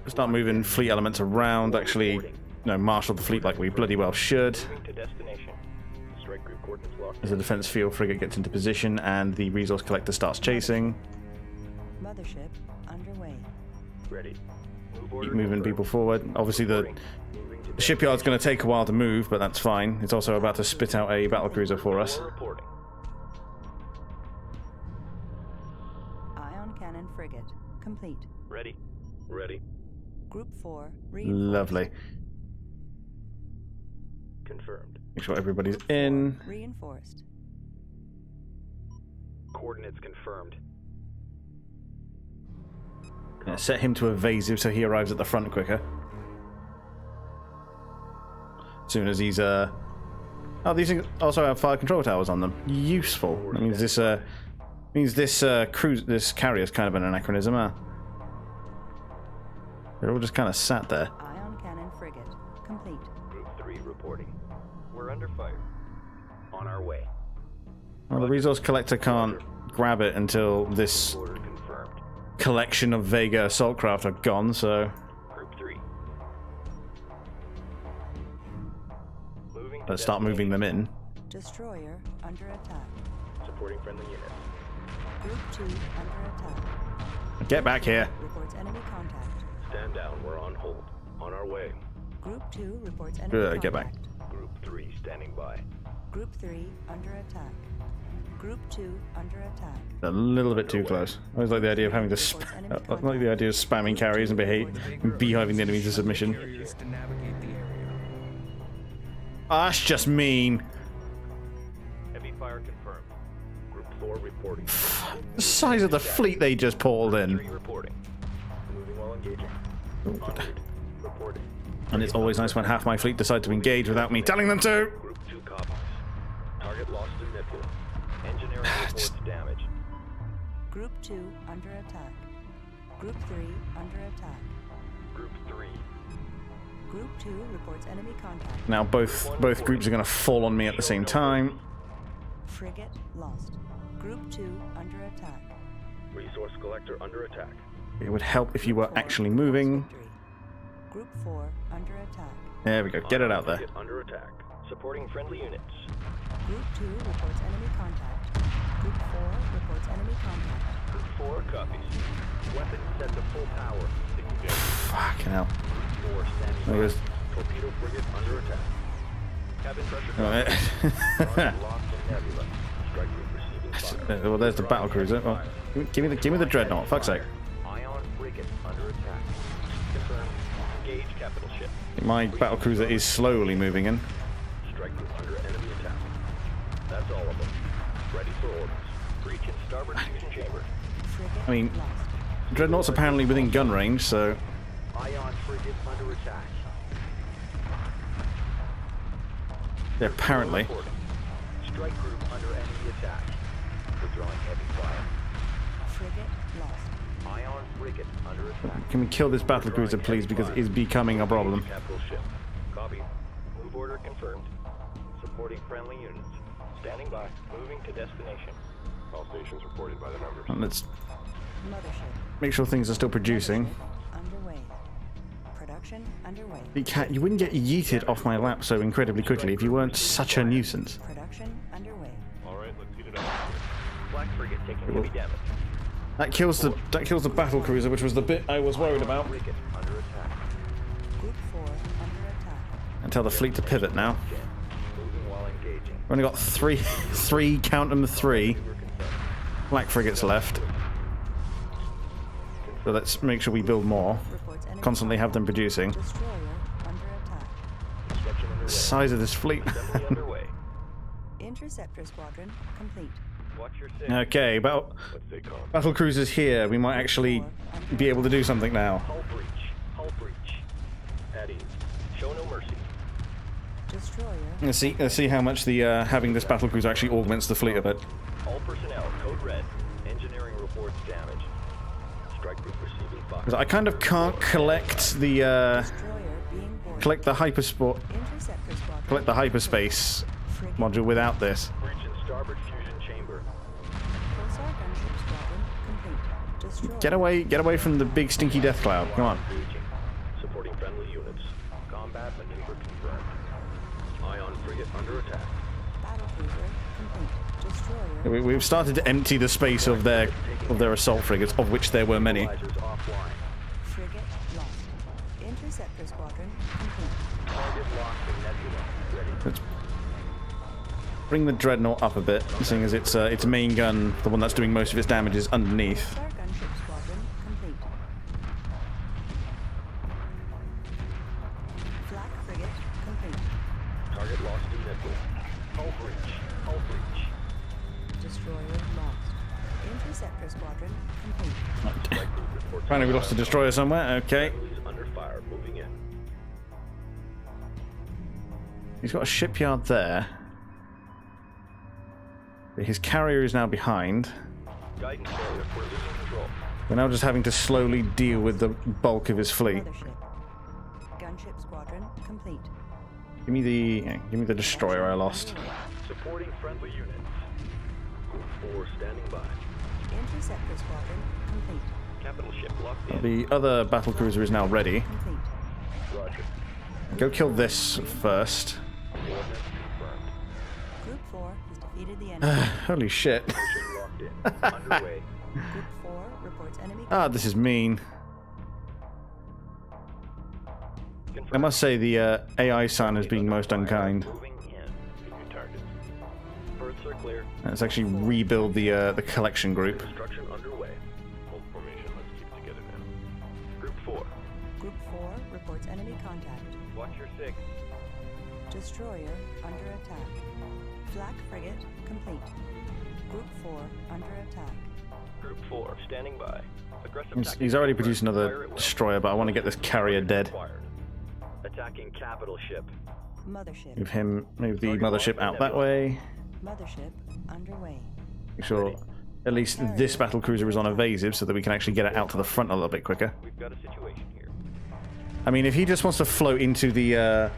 Start moving fleet elements around. Actually, marshal the fleet like we bloody well should. Moving to destination. Strike group coordinates locked As the defense field frigate gets into position and the resource collector starts chasing. Mothership underway. Ready. Keep moving people forward. Obviously, the shipyard's going to take a while to move, but that's fine. It's also about to spit out a battlecruiser for us. Reporting. Ion cannon frigate complete. Ready. Ready. Group 4 reinforced. Lovely. Confirmed. Make sure everybody's in. Reinforced. Coordinates confirmed. Yeah, set him to evasive so he arrives at the front quicker. As soon as he's oh, these things also have fire control towers on them. Useful. That means this this carrier's kind of an anachronism, huh? They're all just kind of sat there. Ion cannon frigate complete. Group 3 reporting. We're under fire. On our way. Well, the resource collector can't grab it until this Order confirmed. collection of Vega assault craft are gone, so Group 3. Moving to let's start moving them in. Destroyer under attack. Supporting friendly units. Group 2 under attack. Get back here. Reports enemy contact. Stand down. We're on hold. On our way. Group 2 reports enemy Good, contact. get back. Group 3 standing by. Group 3 under attack. Group 2 under attack. A little bit too close. I always like the idea of having to I like the idea of spamming carriers and beehiving the enemy to submission. Carriers to navigate the area. That's just mean. Heavy fire confirmed. Group 4 reporting. The size of the fleet they just pulled in. 3 reporting. Moving while engaging. Onward. Reporting. And it's always nice when half my fleet decide to engage without me telling them to. Group 2 copies. Target lost to Nebula. Engineering reports damage. Group 2 under attack. Group 3 under attack. Group 3. Group 2 reports enemy contact. Now both groups are going to fall on me at the same time. Frigate lost. Group 2 under attack. Resource collector under attack. It would help if you were actually moving. Group 4 under attack. There we go. Get it out there. Get under attack. Supporting friendly units. Group 2 reports enemy contact. Group 4 reports enemy contact. Group 4 copies. Weapons set to full power. Engage. Fucking hell. Group 4 standing There by. is. Torpedo frigate under attack. Cabin pressure. Alright. Target lost in Nebula. Strike group receiving fire. Well, there's the battle cruiser. Well, give me the dreadnought. Fuck's sake. Ion frigate under attack. Confirmed. Engage capital ship. My battle cruiser is slowly moving in. Strike group under enemy attack. That's all of them. Ready for orders. Breach in starboard fusion chamber. Frigate I mean, lost. dreadnought's apparently within gun range, so Ion frigate under attack. they're apparently. Reporting. Strike group under enemy attack. Withdrawing heavy fire. Frigate lost. Ion frigate under attack. Can we kill this battle cruiser, please? Because it is becoming a problem. Capital ship. Copy. Move order confirmed. Supporting friendly units. Standing by. Moving to destination. All stations reported by the members. And let's Mothership make sure things are still producing. underway. Production underway. You wouldn't get yeeted off my lap so incredibly quickly if you weren't such a nuisance. Production underway. All right, let's heat it up. Black frigate taking heavy damage. That kills the battle cruiser, which was the bit I was worried about. Frigate under attack. Group 4 under attack. And tell the fleet to pivot now. Moving while engaging. We've only got three, count them, 3 black frigates left. So let's make sure we build more. Reports enemy Constantly have them producing. destroyer under Size of this fleet. Assembly underway. Interceptor squadron complete. Watch your six. Okay, battle cruisers here. We might actually be able to do something now. Hull breach. Hull breach. At ease. Show no mercy. Destroyer. Let's see how much the having this battle cruiser actually augments the fleet a bit. All personnel, code red. Engineering reports damage. Strike group receiving fire. 'Cause I kind of can't collect the Destroyer being boarded. collect the hypersport, Interceptor squadron. collect the hyperspace Frigate. module without this. Breach in starboard fusion chamber. Pulsar gunship squadron complete. Destroyer. Get away from the big stinky death cloud. Come on. Engaging. Supporting friendly units. Combat maneuver confirmed. Ion frigate under attack. Battle cruiser complete. Destroyer. We've started to empty the space of their assault frigates, of which there were many. Stabilizers offline. Frigate lost. Interceptor squadron complete. Target locked in nebula. Ready. Let's bring the dreadnought up a bit, seeing as its main gun, the one that's doing most of its damage, is underneath. Pulsar gunship squadron complete. Flak frigate complete. Target lost in nebula. Hull breach. Hull breach. Destroyer lost. Interceptor squadron complete. Strike group reports. Apparently we lost a destroyer somewhere. Okay. Friendlies under fire. Moving in. He's got a shipyard there. His carrier is now behind. Guidance failure. We're losing control. We're now just having to slowly deal with the bulk of his fleet. Mothership. Gunship squadron complete. Give me the destroyer I lost. Supporting friendly units. Group 4 standing by. Interceptor squadron complete. Capital ship locked in. The other battle cruiser is now ready. Complete. Roger. Go kill this first. Coordinates confirmed. Group 4 has defeated the enemy. Holy shit. Mission locked in. Underway. Group 4 reports enemy. Ah, this is mean. I Confirmed. must say the AI son is being most unkind. Moving in. New targets. Berths are clear. Let's actually rebuild the collection group. Construction underway. Hold formation. Let's keep it together now. Group 4. Group 4 reports enemy contact. Watch your 6. Destroyer under attack. Flak frigate complete. Group 4 under attack. Group 4 standing by. Aggressive He's tactics already confirmed. produced Fire another at will. destroyer, but I want to get this carrier dead. Required. Attacking capital ship. Mothership. Move the mothership out that way. Mothership underway. Make sure at least this battle cruiser is on evasive so that we can actually get it out to the front a little bit quicker. We've got a situation here. I mean, if he just wants to float into the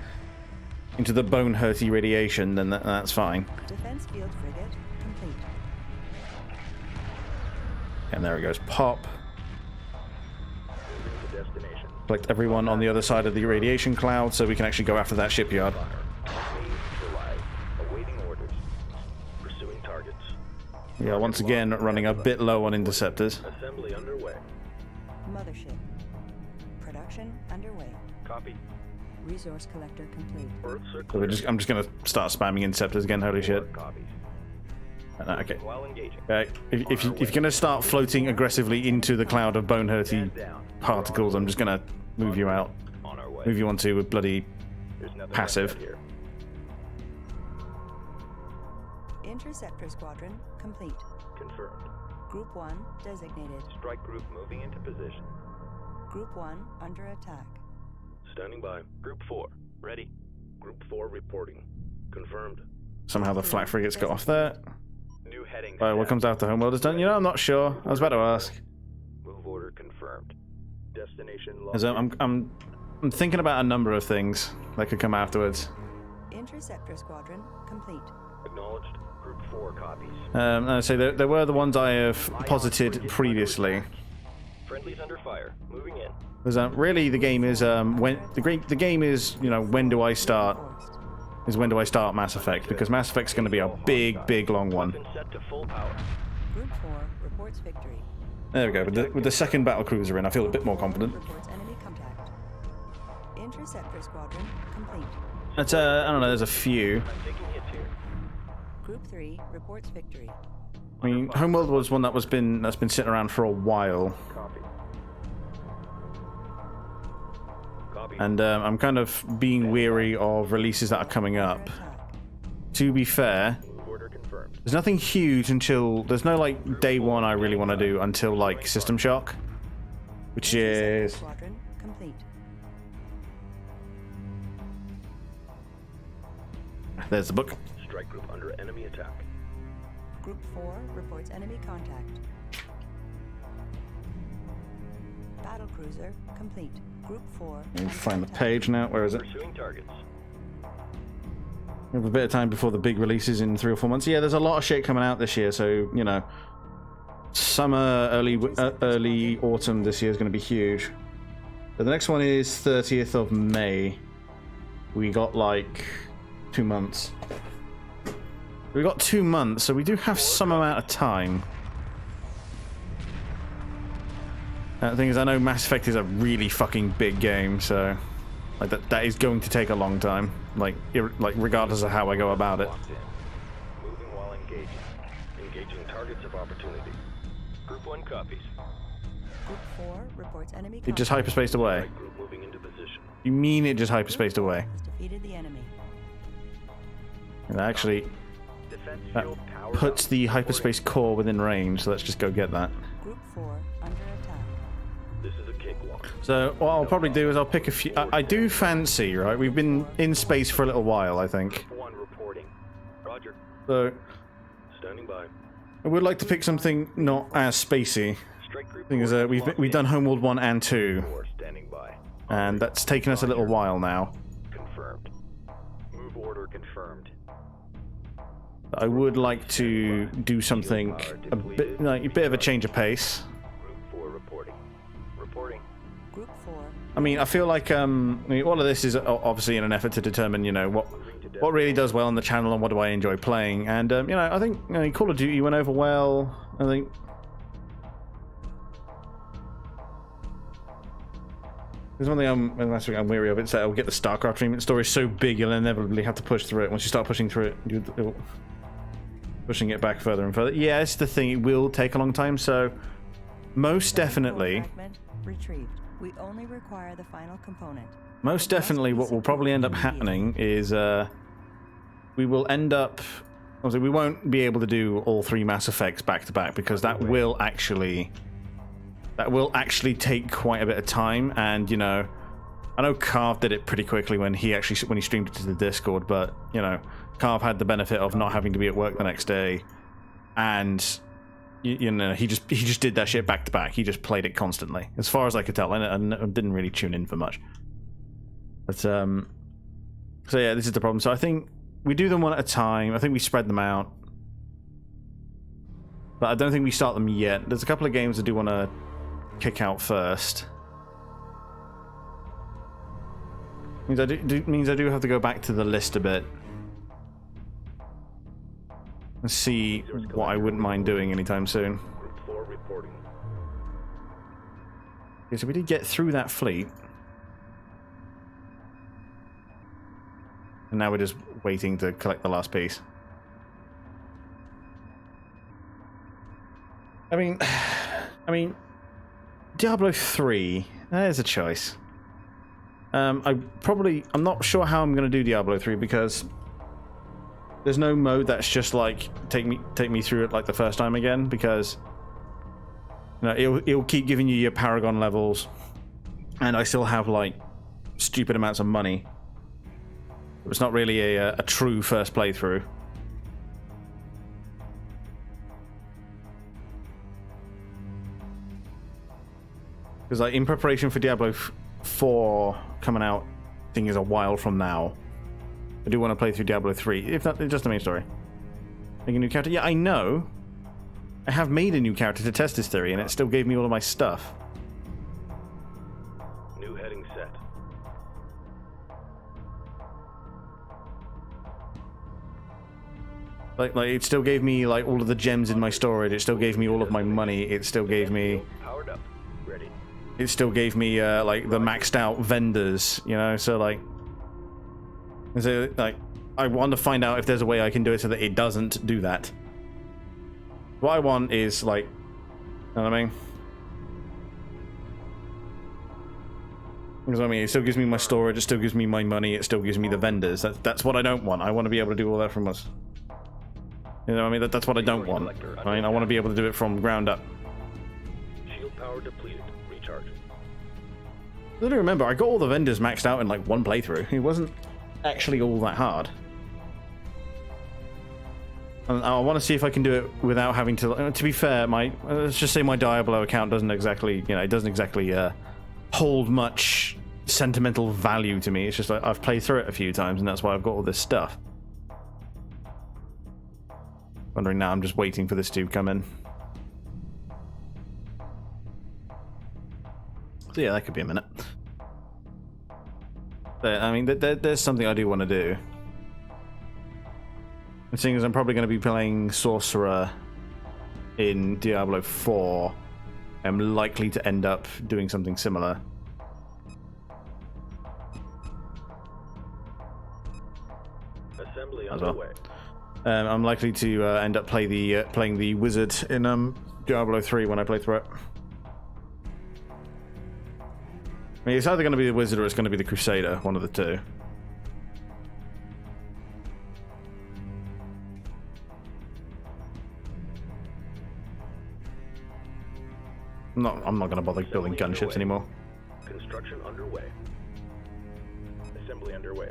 bone hurty radiation, then that's fine. Defense field frigate complete. And there it goes. Pop. Moving to destination. Collect everyone on the other side of the radiation cloud so we can actually go after that shipyard. Fire. Enemy neutralized. Awaiting orders. Pursuing targets. Yeah, once again, running a bit low on interceptors. Assembly underway. Mothership. Production underway. Copy. Resource collector complete. Berths are So clear. I'm just gonna start spamming interceptors again. Holy shit. Copies. Okay. While engaging. If you're gonna start floating aggressively into the cloud of bone hurty Stand down. particles, I'm just gonna move you out. On our way. Move you onto a bloody There's nothing passive. like that here. Interceptor squadron complete. Confirmed. Group 1 designated. Strike group moving into position. Group 1 under attack. Standing by. Group 4. Ready. Group 4 reporting. Confirmed. somehow the flak frigates got off there. New heading. What comes after Homeworld is done? You know, I'm not sure. I was about to ask. Move order confirmed. Destination As I'm thinking about a number of things that could come afterwards. Interceptor squadron complete. Acknowledged. Group 4 copies. I say there were the ones I have posited previously. Friendlies under fire. Moving in. Because really the game is when the game is, you know, when do I start? Is when do I start Mass Effect? Because Mass Effect's going to be a big long one. Weapon set to full power. Group 4 reports victory. There we go. With the second battle cruiser in, I feel a bit more confident. Reports enemy contact. Interceptor squadron complete. It's I don't know. There's a few. I'm taking hits here. Group 3 reports victory. I mean, Homeworld was one that's been sitting around for a while. Copy. and I'm kind of being weary of releases that are coming up. To be fair, there's nothing huge until there's no like day one I really want to do until like System Shock, which is Squadron complete. there's the book. Strike group under enemy attack. Group 4 reports enemy contact. Battle cruiser complete. Group 4. Let me find the page now. Where is it? Pursuing targets. We have a bit of time before the big releases in 3 or 4 months. Yeah, there's a lot of shit coming out this year, so you know, summer, early autumn this year is going to be huge. But the next one is 30th of May. We got like 2 months. We got 2 months, so we do have some amount of time. The thing is, I know Mass Effect is a really fucking big game, so like that is going to take a long time. Like regardless of how I go about it. Moving while engaging. Engaging targets of opportunity. Group 1 copies. Group 4 reports enemy It just hyperspaced away. Strike group moving into position. You mean it just hyperspaced away? has defeated the enemy. And actually, Defense that field powered puts up. the hyperspace core within range, so let's just go get that. Group 4 under attack. This is a cakewalk. So what I'll probably do is I'll pick a few. I do fancy, right? We've been in space for a little while, I think. Group 1 reporting. Roger. So Standing by. I would like to pick something not as spacey. Strike group. Thing is, we've done HOMEWORLD 1 and 2, 4 standing by. and that's taken us a little while now. Confirmed. Move order confirmed. I would like to do something a bit of a change of pace. Group 4 reporting. Reporting. Group 4. I mean, I feel like all of this is obviously in an effort to determine, you know, what really does well on the channel and what do I enjoy playing. And you know, I think Call of Duty went over well. I think there's one thing I'm weary of. It's that I'll get the StarCraft treatment story so big you'll inevitably have to push through it. Once you start pushing through it, pushing it back further and further. Yeah, it's the thing. It will take a long time. So most definitely. Fragment retrieved. We only require the final component. Most definitely, what will probably end up happening is we will end up. Obviously, we won't be able to do all 3 Mass Effects back to back because that will actually take quite a bit of time. And you know, I know Carve did it pretty quickly when he streamed it to the Discord, but you know, Carve had the benefit of not having to be at work the next day, and you know, he just did that shit back to back. He just played it constantly, as far as I could tell, and I didn't really tune in for much. But so yeah, this is the problem. So I think we do them one at a time. I think we spread them out, but I don't think we start them yet. There's a couple of games I do want to kick out first. Means I do have to go back to the list a bit and see what I wouldn't mind doing anytime soon. Group 4 reporting. Okay, so we did get through that fleet. And now we're just waiting to collect the last piece. I mean, Diablo 3, there's a choice. I'm not sure how I'm going to do Diablo 3 because there's no mode that's just like take me through it like the first time again, because you know, it'll keep giving you your Paragon levels, and I still have like stupid amounts of money. It's not really a true first playthrough. Because like in preparation for Diablo 4 coming out, I think is a while from now, I do want to play through Diablo 3, if not just the main story. Make a new character. Yeah, I know. I have made a new character to test this theory, and it still gave me all of my stuff. New heading set. Like it still gave me like all of the gems in my storage. It still gave me all of my money. It still gave me. Powered up. Ready. It still gave me like the maxed out vendors, you know. So like I want to find out if there's a way I can do it so that it doesn't do that. What I want is like, you know what I mean? Because I mean, it still gives me my storage, it still gives me my money, it still gives me the vendors. That's what I don't want. I want to be able to do all that from us. You know what I mean? That's what I don't want. I mean, I want to be able to do it from ground up. Shield power depleted. Recharge. I do remember, I got all the vendors maxed out in like one playthrough. It wasn't actually all that hard. And I want to see if I can do it without having to... To be fair, my let's just say my Diablo account doesn't exactly, you know, it doesn't exactly hold much sentimental value to me. It's just like I've played through it a few times, and that's why I've got all this stuff. Wondering now, I'm just waiting for this to come in. So yeah, that could be a minute. But, I mean, there's something I do want to do. And seeing as I'm probably going to be playing Sorcerer in Diablo 4, I'm likely to end up doing something similar. Assembly As well. underway. I'm likely to end up playing the Wizard in Diablo 3 when I play through it. I mean, it's either going to be the Wizard or it's going to be the Crusader, one of the two. I'm not going to bother building gunships anymore. Construction underway. Assembly underway.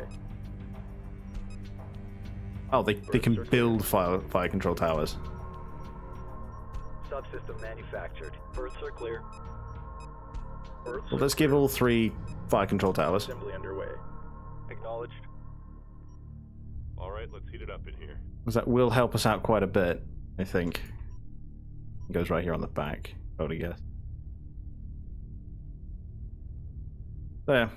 Oh, they can build fire control towers. Subsystem manufactured. Berths are clear. Well, let's give all 3 fire control towers. Assembly underway. Acknowledged. All right, let's heat it up in here. Because that will help us out quite a bit, I think. It goes right here on the back, I would guess. There.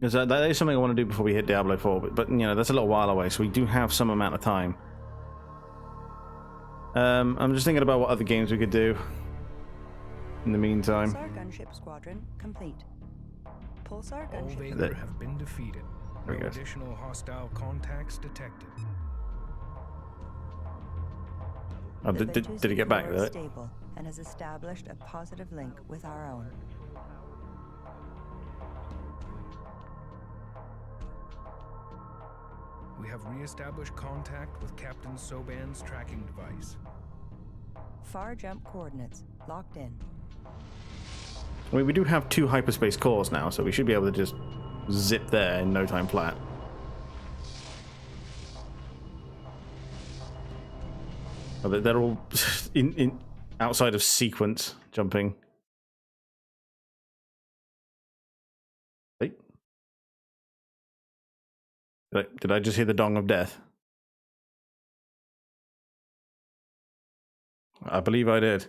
Because that is something I want to do before we hit Diablo 4, but you know, that's a little while away, so we do have some amount of time. I'm just thinking about what other games we could do in the meantime. Pulsar gunship squadron complete. Pulsar All gunship. Vader have been defeated. There we No go. additional hostile contacts detected. Oh, The did Ventusi it get back core there? is stable and has established a positive link with our own. We have re-established contact with Captain Soban's tracking device. Far jump coordinates locked in. I mean, we do have 2 hyperspace cores now, so we should be able to just zip there in no time flat. Oh, they're all in outside of sequence jumping. Wait. Did I just hear the dong of death? I believe I did.